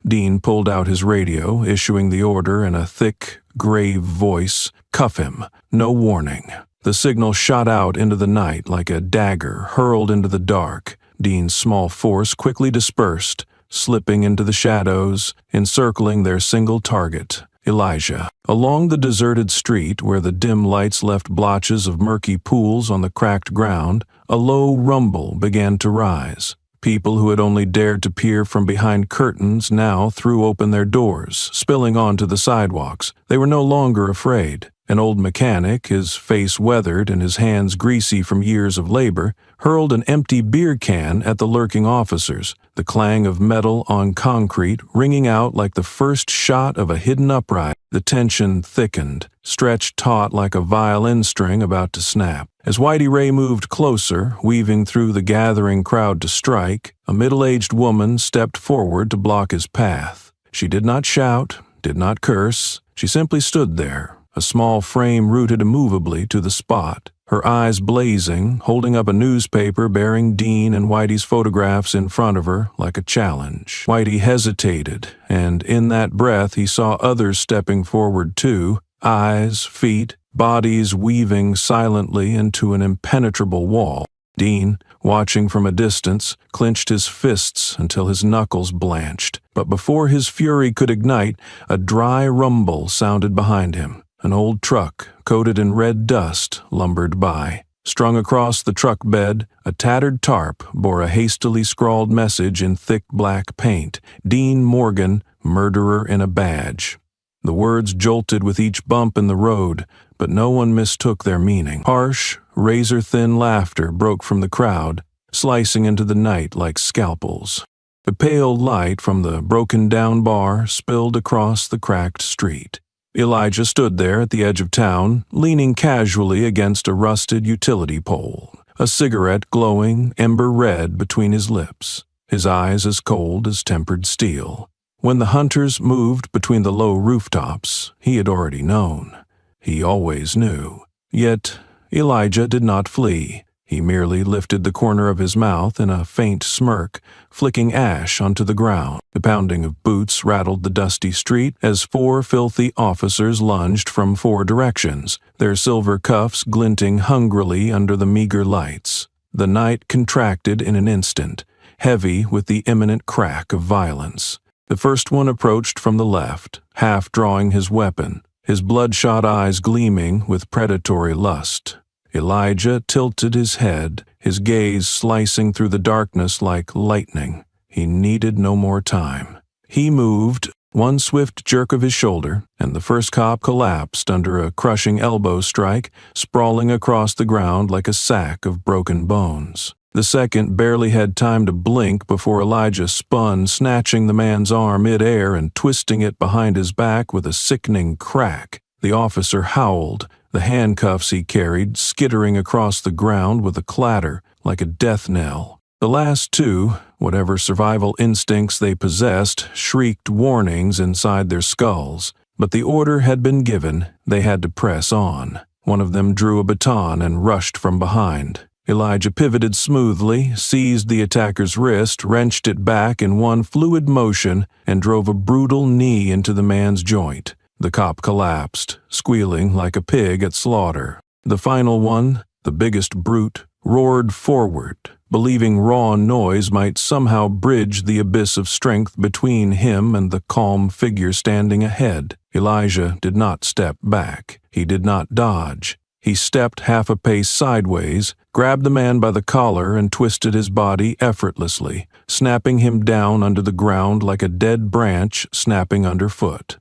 Speaker 1: Dean pulled out his radio, issuing the order in a thick, grave voice, "Cuff him. No warning." The signal shot out into the night like a dagger hurled into the dark. Dean's small force quickly dispersed, slipping into the shadows, encircling their single target, Elijah. Along the deserted street, where the dim lights left blotches of murky pools on the cracked ground, a low rumble began to rise. People who had only dared to peer from behind curtains now threw open their doors, spilling onto the sidewalks. They were no longer afraid. An old mechanic, his face weathered and his hands greasy from years of labor, hurled an empty beer can at the lurking officers, the clang of metal on concrete ringing out like the first shot of a hidden uprising. The tension thickened, stretched taut like a violin string about to snap. As Whitey Ray moved closer, weaving through the gathering crowd to strike, a middle-aged woman stepped forward to block his path. She did not shout, did not curse. She simply stood there, a small frame rooted immovably to the spot, her eyes blazing, holding up a newspaper bearing Dean and Whitey's photographs in front of her like a challenge. Whitey hesitated, and in that breath he saw others stepping forward too, eyes, feet, bodies weaving silently into an impenetrable wall. Dean, watching from a distance, clenched his fists until his knuckles blanched. But before his fury could ignite, a dry rumble sounded behind him. An old truck, coated in red dust, lumbered by. Strung across the truck bed, a tattered tarp bore a hastily scrawled message in thick black paint: "Dean Morgan, murderer in a badge." The words jolted with each bump in the road, but no one mistook their meaning. Harsh, razor-thin laughter broke from the crowd, slicing into the night like scalpels. The pale light from the broken-down bar spilled across the cracked street. Elijah stood there at the edge of town, leaning casually against a rusted utility pole, a cigarette glowing ember-red between his lips, his eyes as cold as tempered steel. When the hunters moved between the low rooftops, he had already known. He always knew. Yet Elijah did not flee. He merely lifted the corner of his mouth in a faint smirk, flicking ash onto the ground. The pounding of boots rattled the dusty street as 4 filthy officers lunged from 4 directions, their silver cuffs glinting hungrily under the meager lights. The night contracted in an instant, heavy with the imminent crack of violence. The first one approached from the left, half drawing his weapon, his bloodshot eyes gleaming with predatory lust. Elijah tilted his head, his gaze slicing through the darkness like lightning. He needed no more time. He moved, one swift jerk of his shoulder, and the first cop collapsed under a crushing elbow strike, sprawling across the ground like a sack of broken bones. The second barely had time to blink before Elijah spun, snatching the man's arm mid-air and twisting it behind his back with a sickening crack. The officer howled, the handcuffs he carried skittering across the ground with a clatter like a death knell. The last 2, whatever survival instincts they possessed, shrieked warnings inside their skulls. But the order had been given, they had to press on. One of them drew a baton and rushed from behind. Elijah pivoted smoothly, seized the attacker's wrist, wrenched it back in one fluid motion, and drove a brutal knee into the man's joint. The cop collapsed, squealing like a pig at slaughter. The final one, the biggest brute, roared forward, believing raw noise might somehow bridge the abyss of strength between him and the calm figure standing ahead. Elijah did not step back. He did not dodge. He stepped half a pace sideways, grabbed the man by the collar and twisted his body effortlessly, snapping him down under the ground like a dead branch snapping underfoot.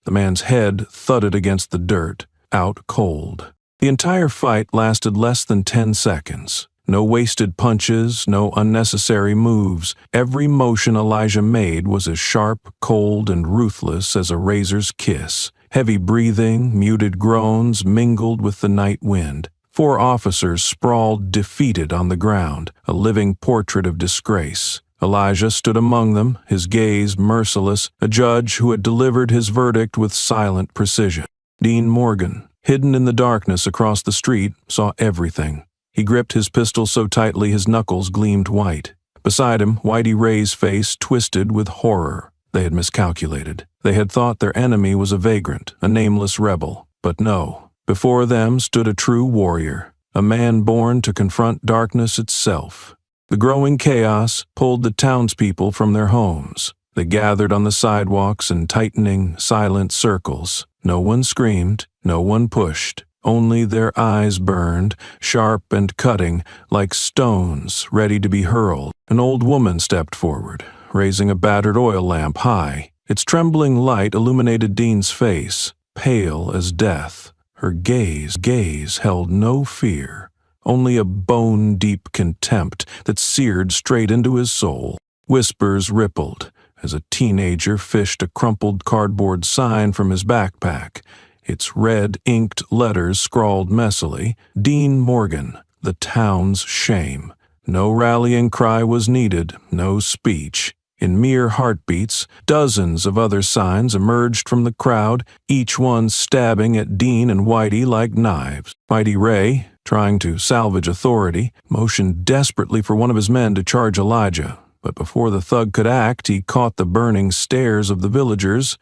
Speaker 1: The man's head thudded against the dirt, out cold. The entire fight lasted less than 10 seconds. No wasted punches, no unnecessary moves. Every motion Elijah made was as sharp, cold, and ruthless as a razor's kiss. Heavy breathing, muted groans mingled with the night wind. 4 officers sprawled defeated on the ground, a living portrait of disgrace. Elijah stood among them, his gaze merciless, a judge who had delivered his verdict with silent precision. Dean Morgan, hidden in the darkness across the street, saw everything. He gripped his pistol so tightly his knuckles gleamed white. Beside him, Whitey Ray's face twisted with horror. They had miscalculated. They had thought their enemy was a vagrant, a nameless rebel. But no. Before them stood a true warrior, a man born to confront darkness itself. The growing chaos pulled the townspeople from their homes. They gathered on the sidewalks in tightening, silent circles. No one screamed, no one pushed. Only their eyes burned, sharp and cutting, like stones ready to be hurled. An old woman stepped forward, raising a battered oil lamp high. Its trembling light illuminated Dean's face, pale as death. Her gaze held no fear, only a bone-deep contempt that seared straight into his soul. Whispers rippled as a teenager fished a crumpled cardboard sign from his backpack. Its red inked letters scrawled messily, Dean Morgan, the town's shame. No rallying cry was needed, no speech. In mere heartbeats, dozens of other signs emerged from the crowd, each one stabbing at Dean and Whitey like knives. Whitey Ray, trying to salvage authority, motioned desperately for one of his men to charge Elijah. But before the thug could act, he caught the burning stares of the villagers,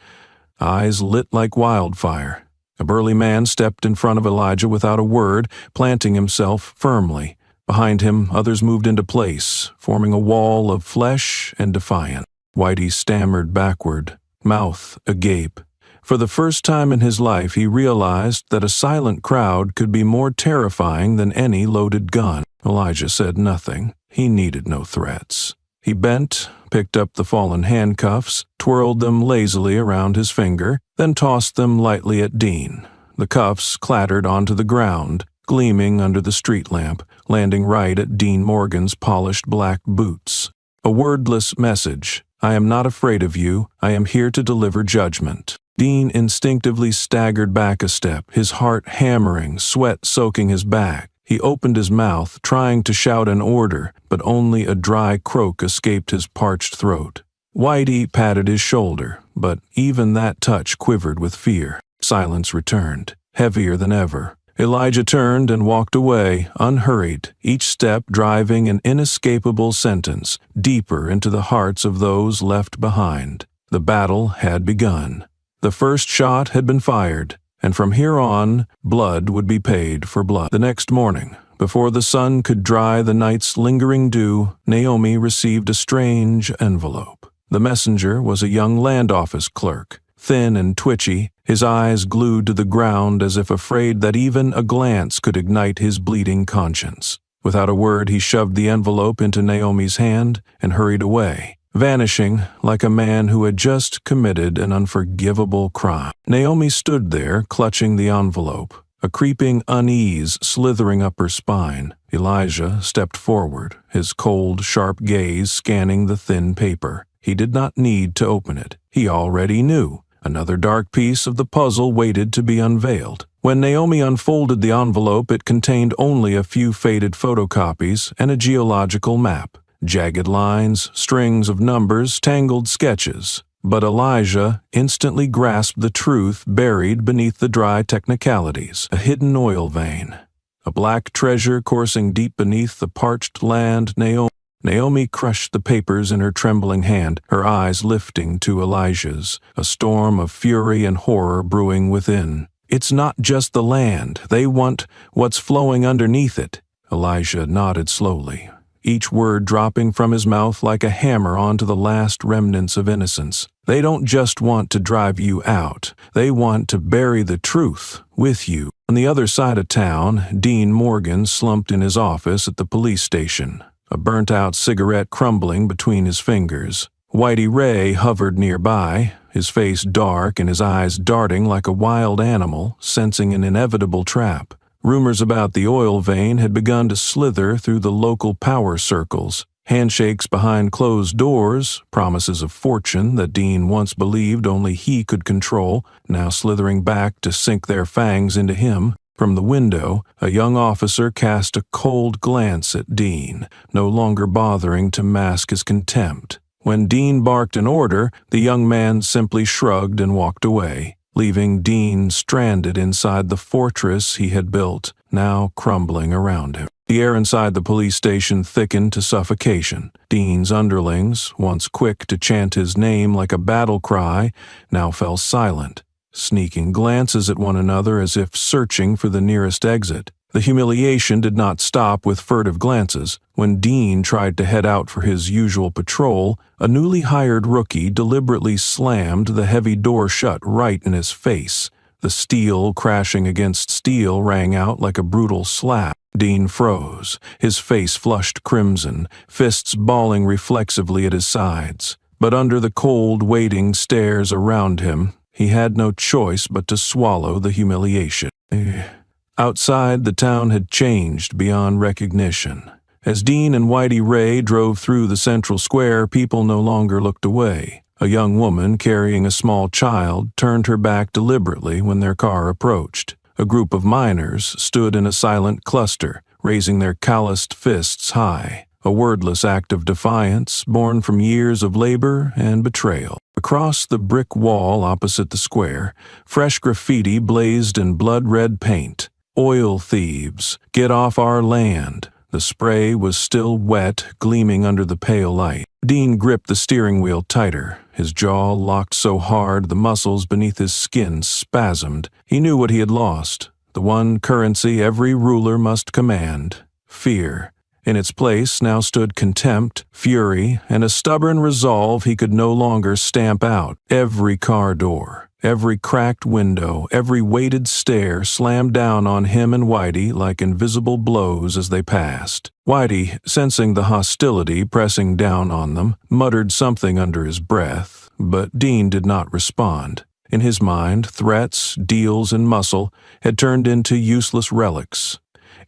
Speaker 1: eyes lit like wildfire. A burly man stepped in front of Elijah without a word, planting himself firmly. Behind him, others moved into place, forming a wall of flesh and defiance. Whitey stammered backward, mouth agape. For the first time in his life, he realized that a silent crowd could be more terrifying than any loaded gun. Elijah said nothing. He needed no threats. He bent, picked up the fallen handcuffs, twirled them lazily around his finger, then tossed them lightly at Dean. The cuffs clattered onto the ground, gleaming under the street lamp, landing right at Dean Morgan's polished black boots. A wordless message. I am not afraid of you. I am here to deliver judgment. Dean instinctively staggered back a step, his heart hammering, sweat soaking his back. He opened his mouth, trying to shout an order, but only a dry croak escaped his parched throat. Whitey patted his shoulder, but even that touch quivered with fear. Silence returned, heavier than ever. Elijah turned and walked away, unhurried, each step driving an inescapable sentence deeper into the hearts of those left behind. The battle had begun. The first shot had been fired, and from here on, blood would be paid for blood. The next morning, before the sun could dry the night's lingering dew, Naomi received a strange envelope. The messenger was a young land office clerk, thin and twitchy, his eyes glued to the ground as if afraid that even a glance could ignite his bleeding conscience. Without a word, he shoved the envelope into Naomi's hand and hurried away, vanishing like a man who had just committed an unforgivable crime. Naomi stood there, clutching the envelope, a creeping unease slithering up her spine. Elijah stepped forward, his cold, sharp gaze scanning the thin paper. He did not need to open it. He already knew. Another dark piece of the puzzle waited to be unveiled. When Naomi unfolded the envelope, it contained only a few faded photocopies and a geological map. Jagged lines, strings of numbers, tangled sketches. But Elijah instantly grasped the truth buried beneath the dry technicalities. A hidden oil vein. A black treasure coursing deep beneath the parched land. Naomi crushed the papers in her trembling hand, her eyes lifting to Elijah's, a storm of fury and horror brewing within. It's not just the land. They want what's flowing underneath it. Elijah nodded slowly, each word dropping from his mouth like a hammer onto the last remnants of innocence. They don't just want to drive you out. They want to bury the truth with you. On the other side of town, Dean Morgan slumped in his office at the police station, a burnt-out cigarette crumbling between his fingers. Whitey Ray hovered nearby, his face dark and his eyes darting like a wild animal, sensing an inevitable trap. Rumors about the oil vein had begun to slither through the local power circles. Handshakes behind closed doors, promises of fortune that Dean once believed only he could control, now slithering back to sink their fangs into him. From the window, a young officer cast a cold glance at Dean, no longer bothering to mask his contempt. When Dean barked an order, the young man simply shrugged and walked away, leaving Dean stranded inside the fortress he had built, now crumbling around him. The air inside the police station thickened to suffocation. Dean's underlings, once quick to chant his name like a battle cry, now fell silent, sneaking glances at one another as if searching for the nearest exit. The humiliation did not stop with furtive glances. When Dean tried to head out for his usual patrol, a newly hired rookie deliberately slammed the heavy door shut right in his face. The steel crashing against steel rang out like a brutal slap. Dean froze, his face flushed crimson, fists balling reflexively at his sides. But under the cold, waiting stares around him, he had no choice but to swallow the humiliation. Outside, the town had changed beyond recognition. As Dean and Whitey Ray drove through the central square, people no longer looked away. A young woman carrying a small child turned her back deliberately when their car approached. A group of miners stood in a silent cluster, raising their calloused fists high, a wordless act of defiance born from years of labor and betrayal. Across the brick wall opposite the square, fresh graffiti blazed in blood-red paint. Oil thieves, get off our land. The spray was still wet, gleaming under the pale light. Dean gripped the steering wheel tighter, his jaw locked so hard the muscles beneath his skin spasmed. He knew what he had lost, the one currency every ruler must command: fear. In its place now stood contempt, fury, and a stubborn resolve he could no longer stamp out. Every car door, every cracked window, every weighted stair slammed down on him and Whitey like invisible blows as they passed. Whitey, sensing the hostility pressing down on them, muttered something under his breath, but Dean did not respond. In his mind, threats, deals, and muscle had turned into useless relics.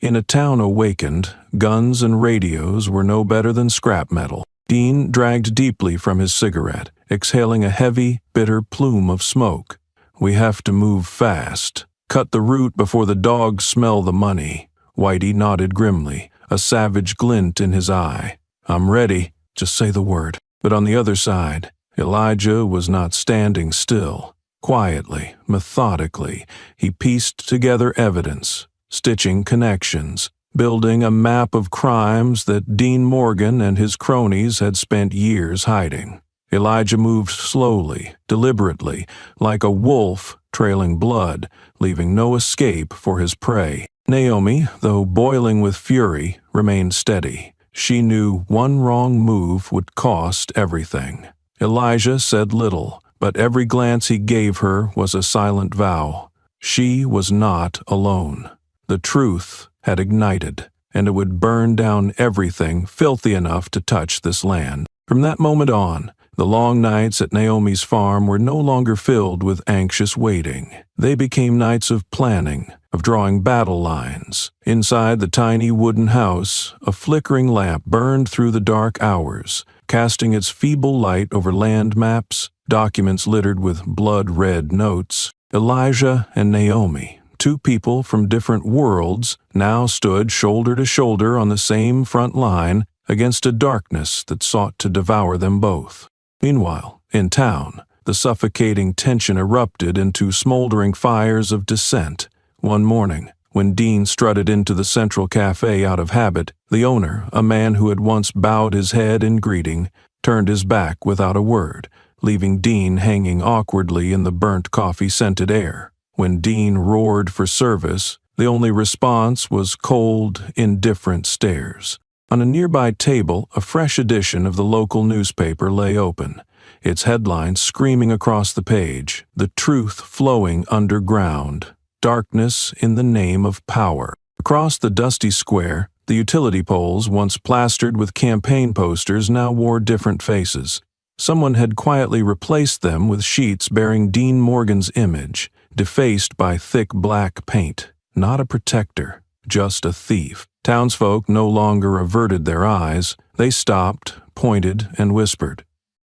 Speaker 1: In a town awakened, guns and radios were no better than scrap metal. Dean dragged deeply from his cigarette, exhaling a heavy, bitter plume of smoke. "We have to move fast. Cut the route before the dogs smell the money." Whitey nodded grimly, a savage glint in his eye. "I'm ready. Just say the word." But on the other side, Elijah was not standing still. Quietly, methodically, he pieced together evidence, stitching connections, building a map of crimes that Dean Morgan and his cronies had spent years hiding. Elijah moved slowly, deliberately, like a wolf trailing blood, leaving no escape for his prey. Naomi, though boiling with fury, remained steady. She knew one wrong move would cost everything. Elijah said little, but every glance he gave her was a silent vow. She was not alone. The truth had ignited, and it would burn down everything filthy enough to touch this land. From that moment on, the long nights at Naomi's farm were no longer filled with anxious waiting. They became nights of planning, of drawing battle lines. Inside the tiny wooden house, a flickering lamp burned through the dark hours, casting its feeble light over land maps, documents littered with blood-red notes. Elijah and Naomi, two people from different worlds, now stood shoulder to shoulder on the same front line against a darkness that sought to devour them both. Meanwhile, in town, the suffocating tension erupted into smoldering fires of dissent. One morning, when Dean strutted into the Central Cafe out of habit, the owner, a man who had once bowed his head in greeting, turned his back without a word, leaving Dean hanging awkwardly in the burnt coffee-scented air. When Dean roared for service, the only response was cold, indifferent stares. On a nearby table, a fresh edition of the local newspaper lay open, its headlines screaming across the page, "The truth flowing underground. Darkness in the name of power." Across the dusty square, the utility poles, once plastered with campaign posters, now wore different faces. Someone had quietly replaced them with sheets bearing Dean Morgan's image, defaced by thick black paint. Not a protector, just a thief. Townsfolk no longer averted their eyes. They stopped, pointed, and whispered.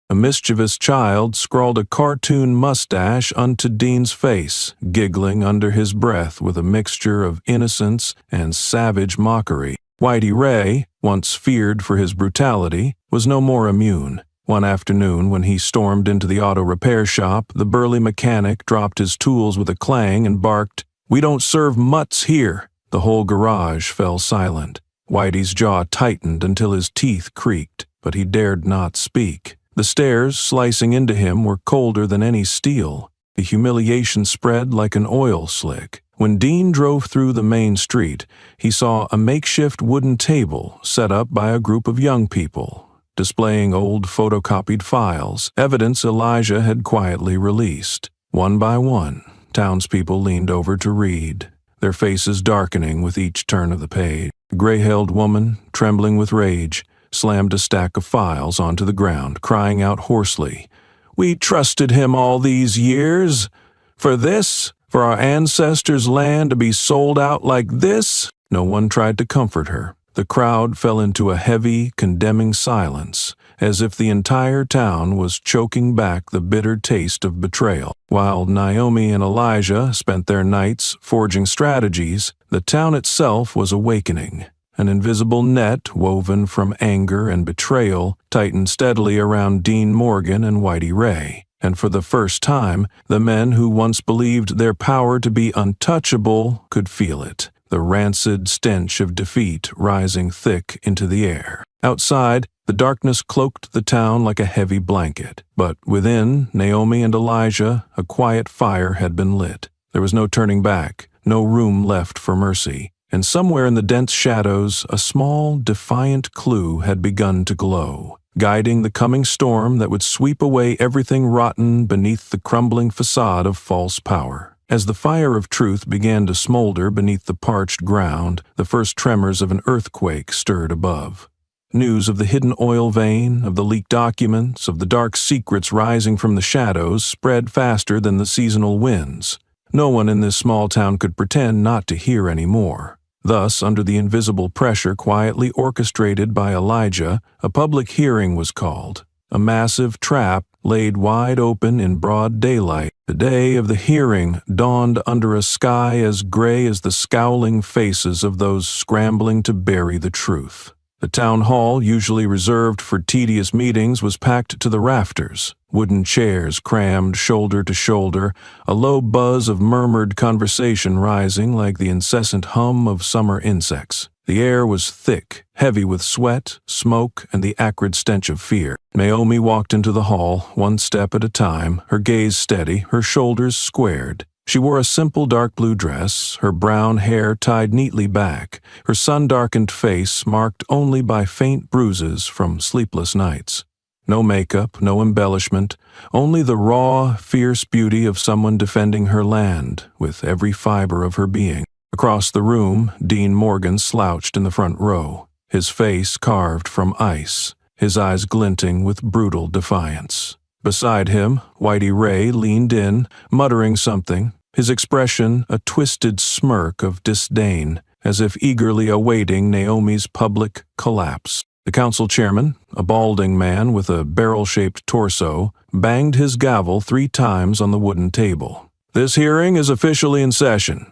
Speaker 1: A mischievous child scrawled a cartoon mustache onto Dean's face, giggling under his breath with a mixture of innocence and savage mockery. Whitey Ray, once feared for his brutality, was no more immune. One afternoon, when he stormed into the auto repair shop, the burly mechanic dropped his tools with a clang and barked, "We don't serve mutts here." The whole garage fell silent. Whitey's jaw tightened until his teeth creaked, but he dared not speak. The stares slicing into him were colder than any steel. The humiliation spread like an oil slick. When Dean drove through the main street, he saw a makeshift wooden table set up by a group of young people, displaying old photocopied files, evidence Elijah had quietly released. One by one, townspeople leaned over to read, their faces darkening with each turn of the page. A gray-haired woman, trembling with rage, slammed a stack of files onto the ground, crying out hoarsely, "We trusted him all these years. For this? For our ancestors' land to be sold out like this?" No one tried to comfort her. The crowd fell into a heavy, condemning silence, as if the entire town was choking back the bitter taste of betrayal. While Naomi and Elijah spent their nights forging strategies, the town itself was awakening. An invisible net woven from anger and betrayal tightened steadily around Dean Morgan and Whitey Ray. And for the first time, the men who once believed their power to be untouchable could feel it, the rancid stench of defeat rising thick into the air. Outside, the darkness cloaked the town like a heavy blanket. But within, Naomi and Elijah, a quiet fire had been lit. There was no turning back, no room left for mercy. And somewhere in the dense shadows, a small, defiant clue had begun to glow, guiding the coming storm that would sweep away everything rotten beneath the crumbling facade of false power. As the fire of truth began to smolder beneath the parched ground, the first tremors of an earthquake stirred above. News of the hidden oil vein, of the leaked documents, of the dark secrets rising from the shadows spread faster than the seasonal winds. No one in this small town could pretend not to hear any more. Thus, under the invisible pressure quietly orchestrated by Elijah, a public hearing was called. A massive trap laid wide open in broad daylight. The day of the hearing dawned under a sky as gray as the scowling faces of those scrambling to bury the truth. The town hall, usually reserved for tedious meetings, was packed to the rafters. Wooden chairs crammed shoulder to shoulder, a low buzz of murmured conversation rising like the incessant hum of summer insects. The air was thick, heavy with sweat, smoke, and the acrid stench of fear. Naomi walked into the hall, one step at a time, her gaze steady, her shoulders squared. She wore a simple dark blue dress, her brown hair tied neatly back, her sun-darkened face marked only by faint bruises from sleepless nights. No makeup, no embellishment, only the raw, fierce beauty of someone defending her land with every fiber of her being. Across the room, Dean Morgan slouched in the front row, his face carved from ice, his eyes glinting with brutal defiance. Beside him, Whitey Ray leaned in, muttering something, his expression a twisted smirk of disdain, as if eagerly awaiting Naomi's public collapse. The council chairman, a balding man with a barrel-shaped torso, banged his gavel 3 times on the wooden table. "This hearing is officially in session."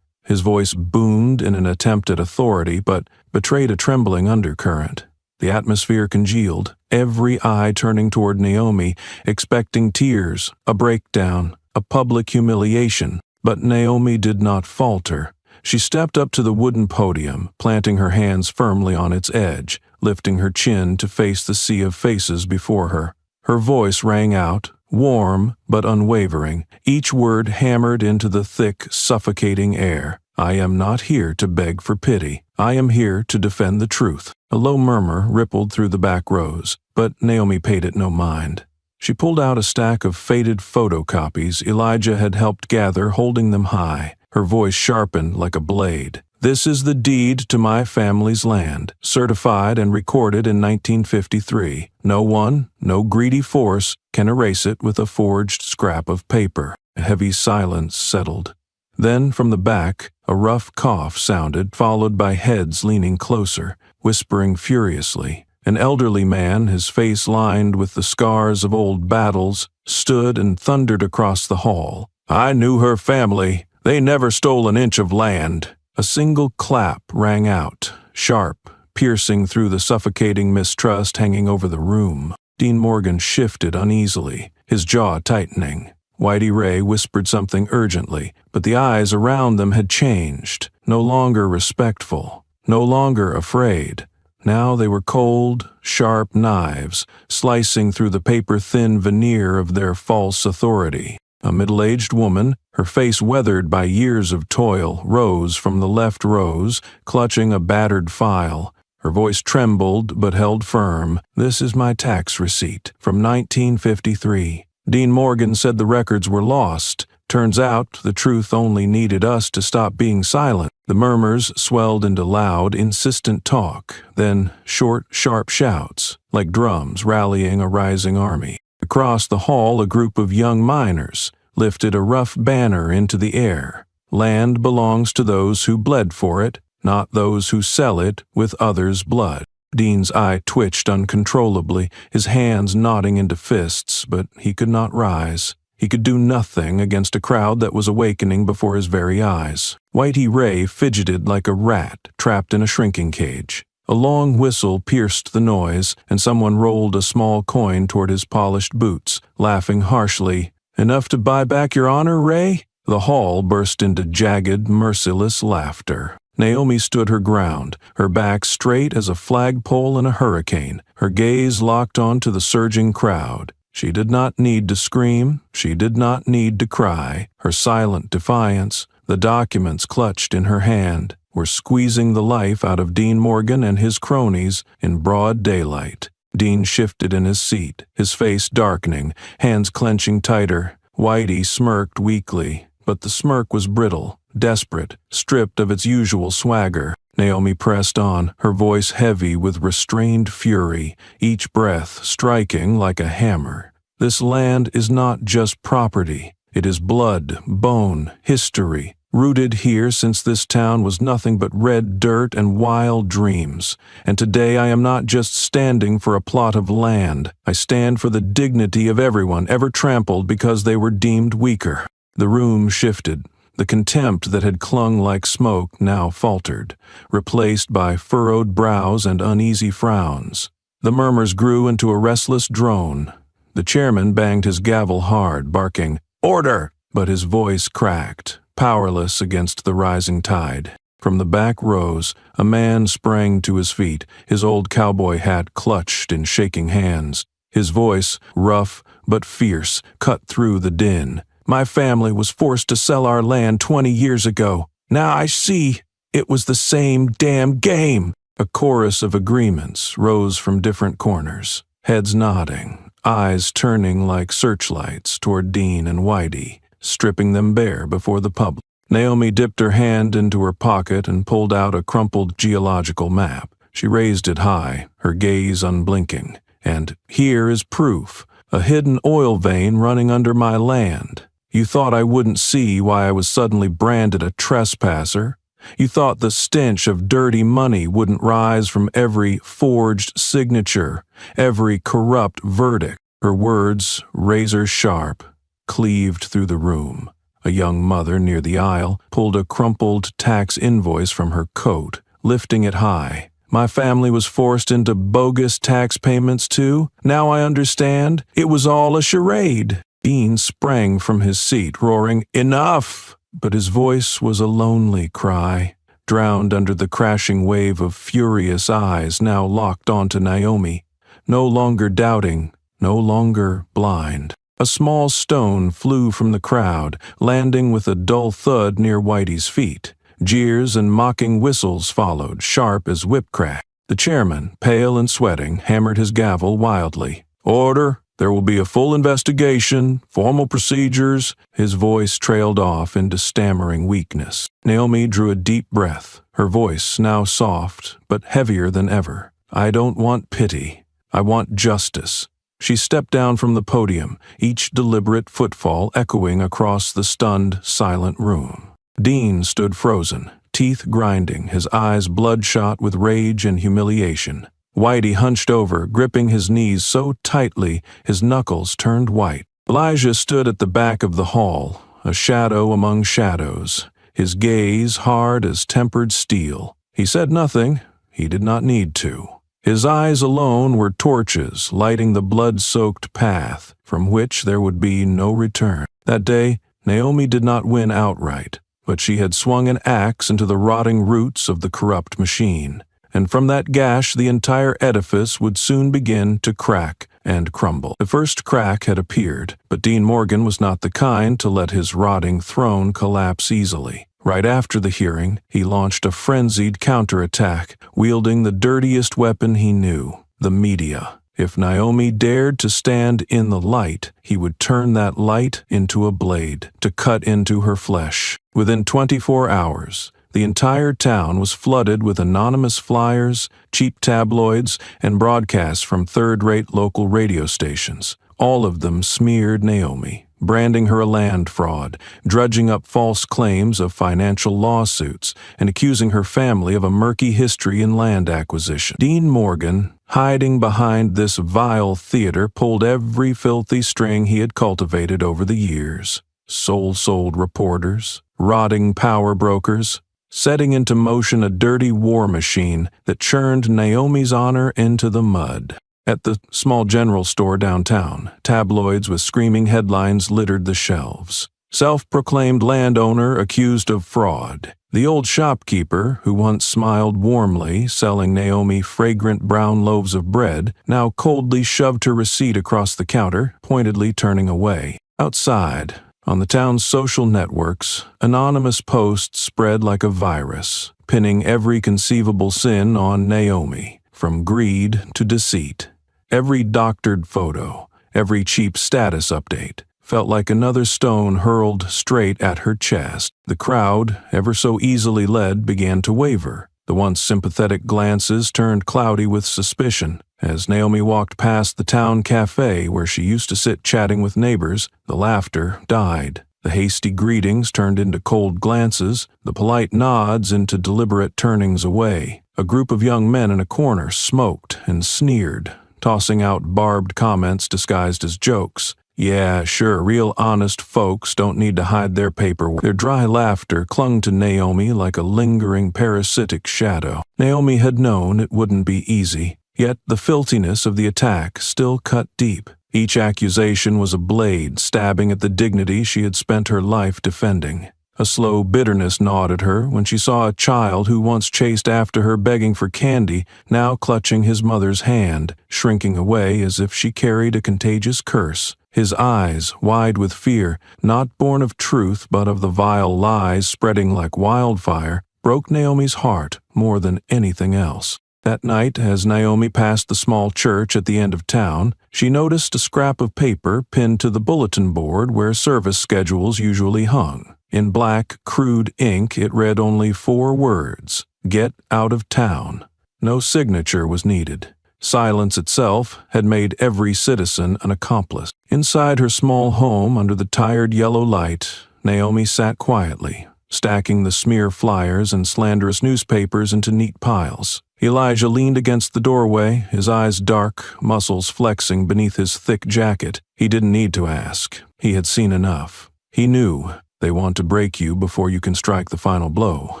Speaker 1: His voice boomed in an attempt at authority, but betrayed a trembling undercurrent. The atmosphere congealed, every eye turning toward Naomi, expecting tears, a breakdown, a public humiliation. But Naomi did not falter. She stepped up to the wooden podium, planting her hands firmly on its edge, lifting her chin to face the sea of faces before her. Her voice rang out, warm but unwavering, each word hammered into the thick, suffocating air. "I am not here to beg for pity. I am here to defend the truth." A low murmur rippled through the back rows, but Naomi paid it no mind. She pulled out a stack of faded photocopies Elijah had helped gather, holding them high. Her voice sharpened like a blade. "This is the deed to my family's land, certified and recorded in 1953. No one, no greedy force, can erase it with a forged scrap of paper." A heavy silence settled. Then, from the back, a rough cough sounded, followed by heads leaning closer, whispering furiously. An elderly man, his face lined with the scars of old battles, stood and thundered across the hall. "I knew her family. They never stole an inch of land." A single clap rang out, sharp, piercing through the suffocating mistrust hanging over the room. Dean Morgan shifted uneasily, his jaw tightening. Whitey Ray whispered something urgently, but the eyes around them had changed, no longer respectful, no longer afraid. Now they were cold, sharp knives, slicing through the paper-thin veneer of their false authority. A middle-aged woman, her face weathered by years of toil, rose from the left rows, clutching a battered file. Her voice trembled but held firm. "This is my tax receipt from 1953. Dean Morgan said the records were lost. Turns out the truth only needed us to stop being silent." The murmurs swelled into loud, insistent talk, then short, sharp shouts, like drums rallying a rising army. Across the hall, a group of young miners lifted a rough banner into the air. "Land belongs to those who bled for it, not those who sell it with others' blood." Dean's eye twitched uncontrollably, his hands knotting into fists, but he could not rise. He could do nothing against a crowd that was awakening before his very eyes. Whitey Ray fidgeted like a rat trapped in a shrinking cage. A long whistle pierced the noise, and someone rolled a small coin toward his polished boots, laughing harshly. "Enough to buy back your honor, Ray?" The hall burst into jagged, merciless laughter. Naomi stood her ground, her back straight as a flagpole in a hurricane, her gaze locked onto the surging crowd. She did not need to scream, she did not need to cry. Her silent defiance, the documents clutched in her hand, were squeezing the life out of Dean Morgan and his cronies in broad daylight. Dean shifted in his seat, his face darkening, hands clenching tighter. Whitey smirked weakly, but the smirk was brittle, desperate, stripped of its usual swagger. Naomi pressed on, her voice heavy with restrained fury, each breath striking like a hammer. "This land is not just property. It is blood, bone, history. rooted here since this town was nothing but red dirt and wild dreams. And today I am not just standing for a plot of land. I stand for the dignity of everyone ever trampled because they were deemed weaker. The room shifted. The contempt that had clung like smoke now faltered, replaced by furrowed brows and uneasy frowns. The murmurs grew into a restless drone. The chairman banged his gavel hard, barking, "Order!" But his voice cracked, powerless against the rising tide. From the back rows, a man sprang to his feet, his old cowboy hat clutched in shaking hands. His voice, rough but fierce, cut through the din. "My family was forced to sell our land 20 years ago. Now I see it was the same damn game." A chorus of agreements rose from different corners, heads nodding, eyes turning like searchlights toward Dean and Whitey, stripping them bare before the public. Naomi dipped her hand into her pocket and pulled out a crumpled geological map. She raised it high, her gaze unblinking. "And here is proof, a hidden oil vein running under my land. You thought I wouldn't see why I was suddenly branded a trespasser? You thought the stench of dirty money wouldn't rise from every forged signature, every corrupt verdict?" Her words, razor sharp, cleaved through the room. A young mother near the aisle pulled a crumpled tax invoice from her coat, lifting it high. "My family was forced into bogus tax payments too? Now I understand. It was all a charade." Dean sprang from his seat, roaring, "Enough!" But his voice was a lonely cry, drowned under the crashing wave of furious eyes now locked onto Naomi, no longer doubting, no longer blind. A small stone flew from the crowd, landing with a dull thud near Whitey's feet. Jeers and mocking whistles followed, sharp as whip crack. The chairman, pale and sweating, hammered his gavel wildly. "Order! There will be a full investigation, formal procedures." His voice trailed off into stammering weakness. Naomi drew a deep breath, her voice now soft but heavier than ever. "I don't want pity. I want justice." She stepped down from the podium, each deliberate footfall echoing across the stunned, silent room. Dean stood frozen, teeth grinding, his eyes bloodshot with rage and humiliation. Whitey hunched over, gripping his knees so tightly his knuckles turned white. Elijah stood at the back of the hall, a shadow among shadows, his gaze hard as tempered steel. He said nothing. He did not need to. His eyes alone were torches lighting the blood-soaked path from which there would be no return. That day, Naomi did not win outright, but she had swung an axe into the rotting roots of the corrupt machine. And from that gash the entire edifice would soon begin to crack and crumble. The first crack had appeared, but Dean Morgan was not the kind to let his rotting throne collapse easily. Right after the hearing, he launched a frenzied counterattack, wielding the dirtiest weapon he knew, the media. If Naomi dared to stand in the light, he would turn that light into a blade to cut into her flesh. Within 24 hours, the entire town was flooded with anonymous flyers, cheap tabloids, and broadcasts from third-rate local radio stations. All of them smeared Naomi, branding her a land fraud, drudging up false claims of financial lawsuits, and accusing her family of a murky history in land acquisition. Dean Morgan, hiding behind this vile theater, pulled every filthy string he had cultivated over the years. Soul-sold reporters, rotting power brokers, setting into motion a dirty war machine that churned Naomi's honor into the mud. At the small general store downtown, tabloids with screaming headlines littered the shelves. Self-proclaimed landowner accused of fraud. The old shopkeeper, who once smiled warmly, selling Naomi fragrant brown loaves of bread, now coldly shoved her receipt across the counter, pointedly turning away. Outside, on the town's social networks, anonymous posts spread like a virus, pinning every conceivable sin on Naomi, from greed to deceit. Every doctored photo, every cheap status update, felt like another stone hurled straight at her chest. The crowd, ever so easily led, began to waver. The once sympathetic glances turned cloudy with suspicion. As Naomi walked past the town cafe where she used to sit chatting with neighbors, the laughter died. The hasty greetings turned into cold glances, the polite nods into deliberate turnings away. A group of young men in a corner smoked and sneered, tossing out barbed comments disguised as jokes. Yeah, sure, real honest folks don't need to hide their paperwork. Their dry laughter clung to Naomi like a lingering parasitic shadow. Naomi had known it wouldn't be easy, yet the filthiness of the attack still cut deep. Each accusation was a blade stabbing at the dignity she had spent her life defending. A slow bitterness gnawed at her when she saw a child who once chased after her begging for candy, now clutching his mother's hand, shrinking away as if she carried a contagious curse. His eyes, wide with fear, not born of truth but of the vile lies spreading like wildfire, broke Naomi's heart more than anything else. That night, as Naomi passed the small church at the end of town, she noticed a scrap of paper pinned to the bulletin board where service schedules usually hung. In black, crude ink, it read only 4 words: "Get out of town." No signature was needed. Silence itself had made every citizen an accomplice. Inside her small home under the tired yellow light, Naomi sat quietly, stacking the smear flyers and slanderous newspapers into neat piles. Elijah leaned against the doorway, his eyes dark, muscles flexing beneath his thick jacket. He didn't need to ask. He had seen enough. He knew they want to break you before you can strike the final blow.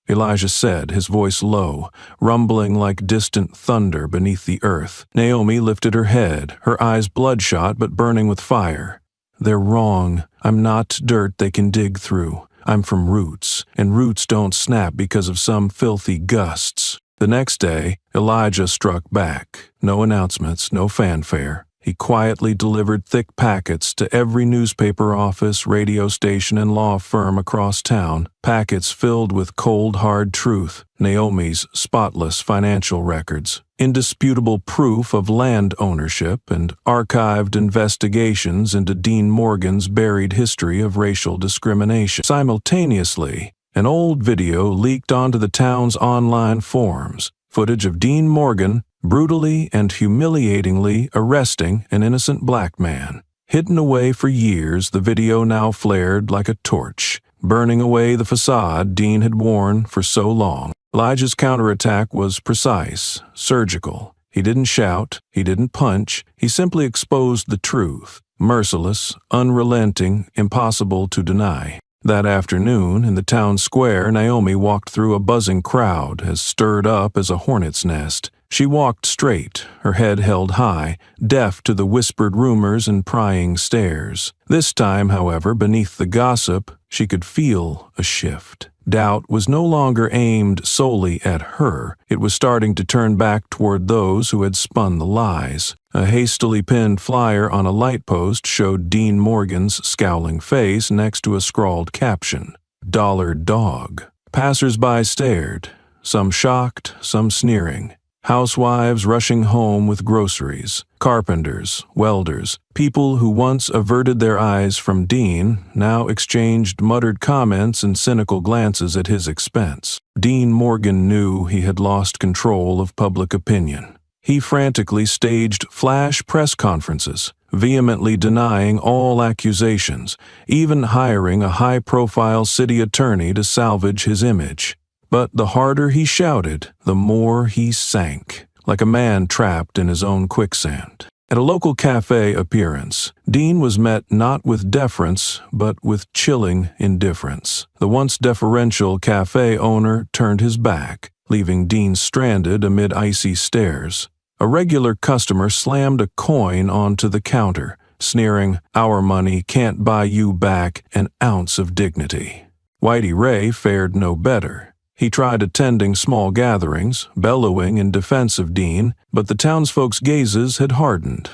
Speaker 1: Elijah said, his voice low, rumbling like distant thunder beneath the earth. Naomi lifted her head, her eyes bloodshot but burning with fire. "They're wrong. I'm not dirt they can dig through. I'm from roots, and roots don't snap because of some filthy gusts." The next day, Elijah struck back. No announcements, no fanfare. He quietly delivered thick packets to every newspaper office, radio station, and law firm across town, packets filled with cold, hard truth, Naomi's spotless financial records, indisputable proof of land ownership, and archived investigations into Dean Morgan's buried history of racial discrimination. Simultaneously, an old video leaked onto the town's online forums, footage of Dean Morgan brutally and humiliatingly arresting an innocent black man. Hidden away for years, the video now flared like a torch, burning away the facade Dean had worn for so long. Elijah's counterattack was precise, surgical. He didn't shout, he didn't punch, he simply exposed the truth, merciless, unrelenting, impossible to deny. That afternoon, in the town square, Naomi walked through a buzzing crowd as stirred up as a hornet's nest. She walked straight, her head held high, deaf to the whispered rumors and prying stares. This time, however, beneath the gossip, she could feel a shift. Doubt was no longer aimed solely at her. It was starting to turn back toward those who had spun the lies. A hastily pinned flyer on a light post showed Dean Morgan's scowling face next to a scrawled caption, "Dollar Dog." Passers-by stared, some shocked, some sneering. Housewives rushing home with groceries, carpenters, welders, people who once averted their eyes from Dean now exchanged muttered comments and cynical glances at his expense. Dean Morgan knew he had lost control of public opinion. He frantically staged flash press conferences, vehemently denying all accusations, even hiring a high-profile city attorney to salvage his image. But the harder he shouted, the more he sank, like a man trapped in his own quicksand. At a local cafe appearance, Dean was met not with deference, but with chilling indifference. The once deferential cafe owner turned his back, leaving Dean stranded amid icy stares. A regular customer slammed a coin onto the counter, sneering, "Our money can't buy you back an ounce of dignity." Whitey Ray fared no better. He tried attending small gatherings, bellowing in defense of Dean, but the townsfolk's gazes had hardened.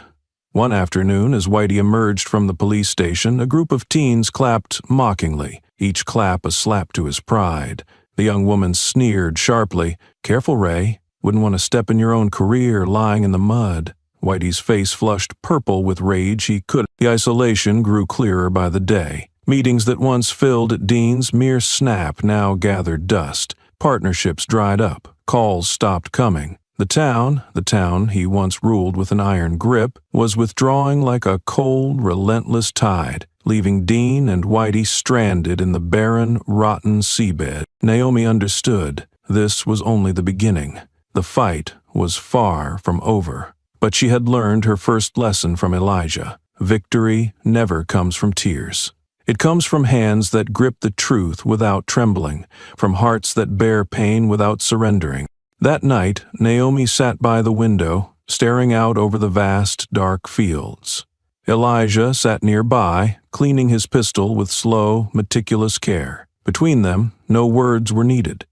Speaker 1: One afternoon, as Whitey emerged from the police station, a group of teens clapped mockingly, each clap a slap to his pride. The young woman sneered sharply, "Careful, Ray. Wouldn't want to step in your own career lying in the mud." Whitey's face flushed purple with rage he couldn't. The isolation grew clearer by the day. Meetings that once filled at Dean's mere snap now gathered dust. Partnerships dried up. Calls stopped coming. The town he once ruled with an iron grip, was withdrawing like a cold, relentless tide, leaving Dean and Whitey stranded in the barren, rotten seabed. Naomi understood this was only the beginning. The fight was far from over. But she had learned her first lesson from Elijah. Victory never comes from tears. It comes from hands that grip the truth without trembling, from hearts that bear pain without surrendering. That night, Naomi sat by the window, staring out over the vast, dark fields. Elijah sat nearby, cleaning his pistol with slow, meticulous care. Between them, no words were needed,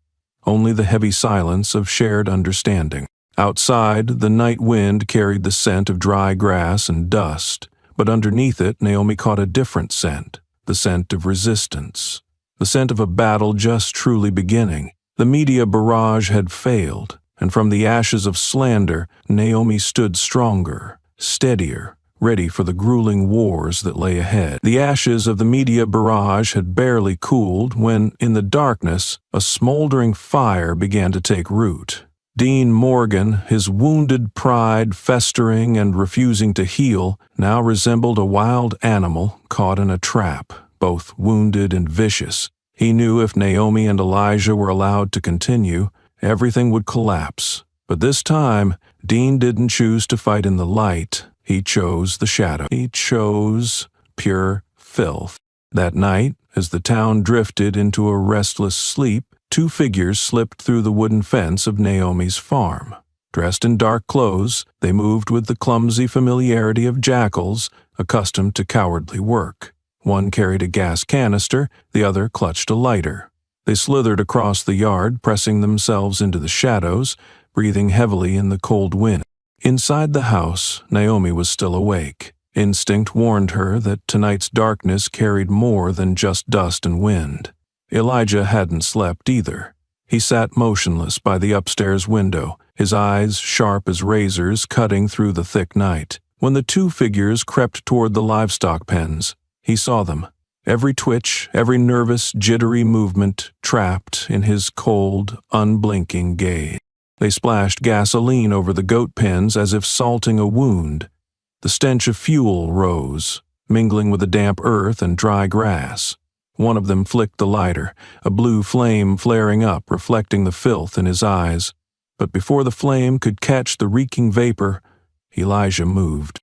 Speaker 1: only the heavy silence of shared understanding. Outside, the night wind carried the scent of dry grass and dust, but underneath it, Naomi caught a different scent, the scent of resistance, the scent of a battle just truly beginning. The media barrage had failed, and from the ashes of slander, Naomi stood stronger, steadier, ready for the grueling wars that lay ahead. The ashes of the media barrage had barely cooled when, in the darkness, a smoldering fire began to take root. Dean Morgan, his wounded pride festering and refusing to heal, now resembled a wild animal caught in a trap, both wounded and vicious. He knew if Naomi and Elijah were allowed to continue, everything would collapse. But this time, Dean didn't choose to fight in the light. He chose the shadow. He chose pure filth. That night, as the town drifted into a restless sleep, two figures slipped through the wooden fence of Naomi's farm. Dressed in dark clothes, they moved with the clumsy familiarity of jackals accustomed to cowardly work. One carried a gas canister, the other clutched a lighter. They slithered across the yard, pressing themselves into the shadows, breathing heavily in the cold wind. Inside the house, Naomi was still awake. Instinct warned her that tonight's darkness carried more than just dust and wind. Elijah hadn't slept either. He sat motionless by the upstairs window, his eyes sharp as razors cutting through the thick night. When the two figures crept toward the livestock pens, he saw them, every twitch, every nervous, jittery movement trapped in his cold, unblinking gaze. They splashed gasoline over the goat pens as if salting a wound. The stench of fuel rose, mingling with the damp earth and dry grass. One of them flicked the lighter, a blue flame flaring up, reflecting the filth in his eyes. But before the flame could catch the reeking vapor, Elijah moved.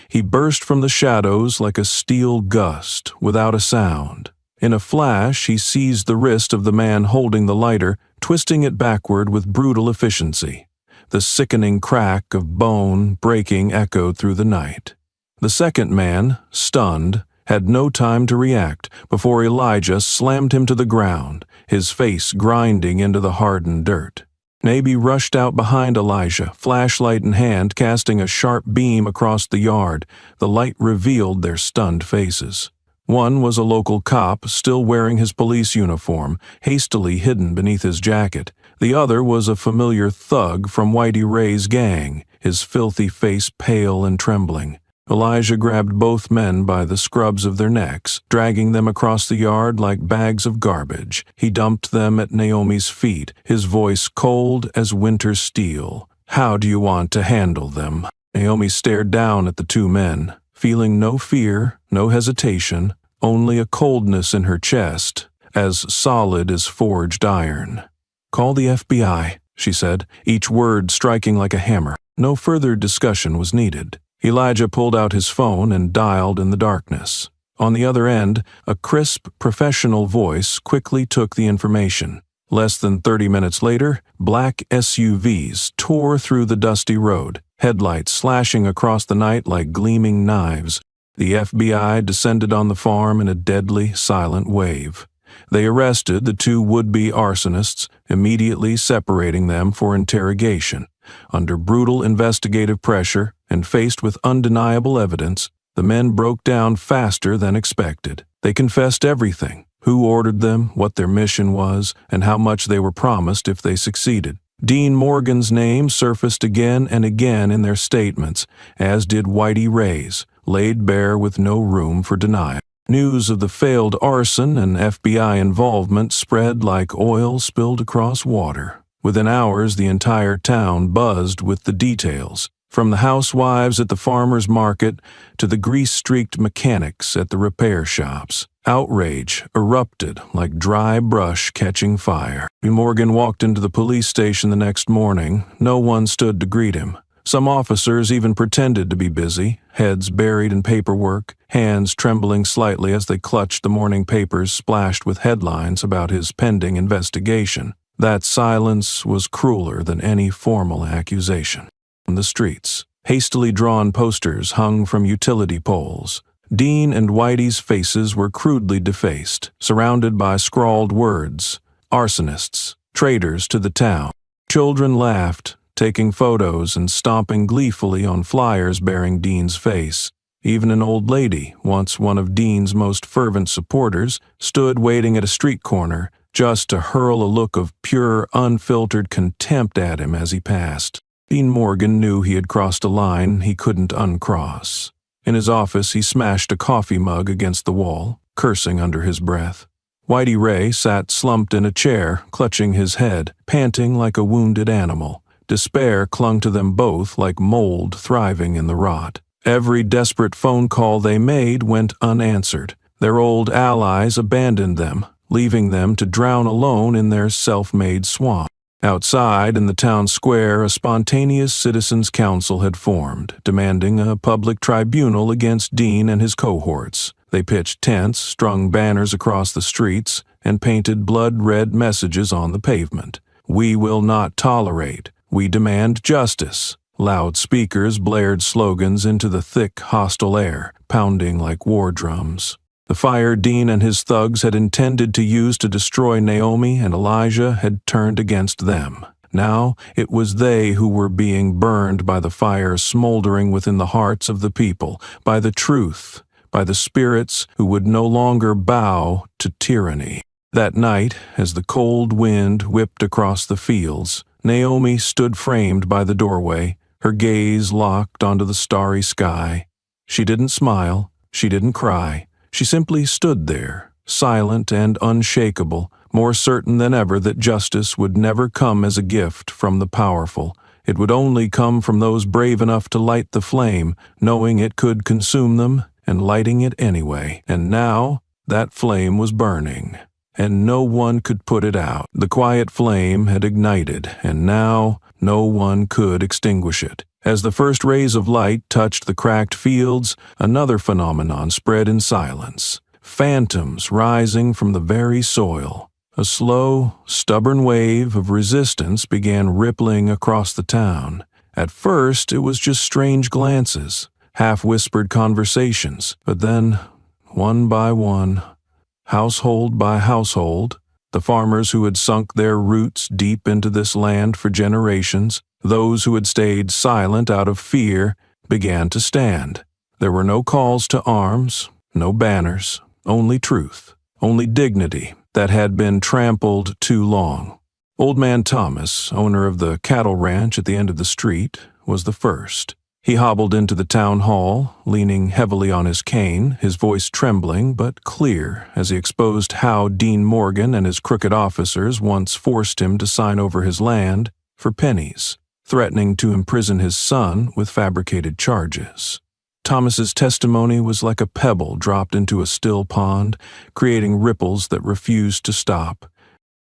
Speaker 1: He burst from the shadows like a steel gust, without a sound. In a flash, he seized the wrist of the man holding the lighter, twisting it backward with brutal efficiency. The sickening crack of bone breaking echoed through the night. The second man, stunned, had no time to react before Elijah slammed him to the ground, his face grinding into the hardened dirt. Naomi rushed out behind Elijah, flashlight in hand, casting a sharp beam across the yard. The light revealed their stunned faces. One was a local cop, still wearing his police uniform, hastily hidden beneath his jacket. The other was a familiar thug from Whitey Ray's gang, his filthy face pale and trembling. Elijah grabbed both men by the scrubs of their necks, dragging them across the yard like bags of garbage. He dumped them at Naomi's feet, his voice cold as winter steel. "How do you want to handle them?" Naomi stared down at the two men, feeling no fear, no hesitation, only a coldness in her chest, as solid as forged iron. "Call the FBI," she said, each word striking like a hammer. No further discussion was needed. Elijah pulled out his phone and dialed in the darkness. On the other end, a crisp, professional voice quickly took the information. Less than 30 minutes later, black SUVs tore through the dusty road, headlights slashing across the night like gleaming knives. The FBI descended on the farm in a deadly, silent wave. They arrested the two would-be arsonists, immediately separating them for interrogation. Under brutal investigative pressure and faced with undeniable evidence, the men broke down faster than expected. They confessed everything: who ordered them, what their mission was, and how much they were promised if they succeeded. Dean Morgan's name surfaced again and again in their statements, as did Whitey Ray's, laid bare with no room for denial. News of the failed arson and FBI involvement spread like oil spilled across water. Within hours, the entire town buzzed with the details, from the housewives at the farmer's market to the grease-streaked mechanics at the repair shops. Outrage erupted like dry brush catching fire. When Morgan walked into the police station the next morning, no one stood to greet him. Some officers even pretended to be busy, heads buried in paperwork, hands trembling slightly as they clutched the morning papers splashed with headlines about his pending investigation. That silence was crueler than any formal accusation. On the streets, hastily drawn posters hung from utility poles. Dean and Whitey's faces were crudely defaced, surrounded by scrawled words: arsonists, traitors to the town. Children laughed, taking photos and stomping gleefully on flyers bearing Dean's face. Even an old lady, once one of Dean's most fervent supporters, stood waiting at a street corner just to hurl a look of pure, unfiltered contempt at him as he passed. Dean Morgan knew he had crossed a line he couldn't uncross. In his office, he smashed a coffee mug against the wall, cursing under his breath. Whitey Ray sat slumped in a chair, clutching his head, panting like a wounded animal. Despair clung to them both like mold thriving in the rot. Every desperate phone call they made went unanswered. Their old allies abandoned them, leaving them to drown alone in their self-made swamp. Outside, in the town square, a spontaneous citizens' council had formed, demanding a public tribunal against Dean and his cohorts. They pitched tents, strung banners across the streets, and painted blood-red messages on the pavement. "We will not tolerate. We demand justice." Loud speakers blared slogans into the thick, hostile air, pounding like war drums. The fire Dean and his thugs had intended to use to destroy Naomi and Elijah had turned against them. Now it was they who were being burned by the fire smoldering within the hearts of the people, by the truth, by the spirits who would no longer bow to tyranny. That night, as the cold wind whipped across the fields, Naomi stood framed by the doorway, her gaze locked onto the starry sky. She didn't smile, she didn't cry. She simply stood there, silent and unshakable, more certain than ever that justice would never come as a gift from the powerful. It would only come from those brave enough to light the flame, knowing it could consume them, and lighting it anyway. And now that flame was burning, and no one could put it out. The quiet flame had ignited, and now no one could extinguish it. As the first rays of light touched the cracked fields, another phenomenon spread in silence. Phantoms rising from the very soil. A slow, stubborn wave of resistance began rippling across the town. At first, it was just strange glances, half-whispered conversations, but then, one by one, household by household, the farmers who had sunk their roots deep into this land for generations, those who had stayed silent out of fear, began to stand. There were no calls to arms, no banners, only truth, only dignity that had been trampled too long. Old Man Thomas, owner of the cattle ranch at the end of the street, was the first. He hobbled into the town hall, leaning heavily on his cane, his voice trembling but clear as he exposed how Dean Morgan and his crooked officers once forced him to sign over his land for pennies, threatening to imprison his son with fabricated charges. Thomas's testimony was like a pebble dropped into a still pond, creating ripples that refused to stop.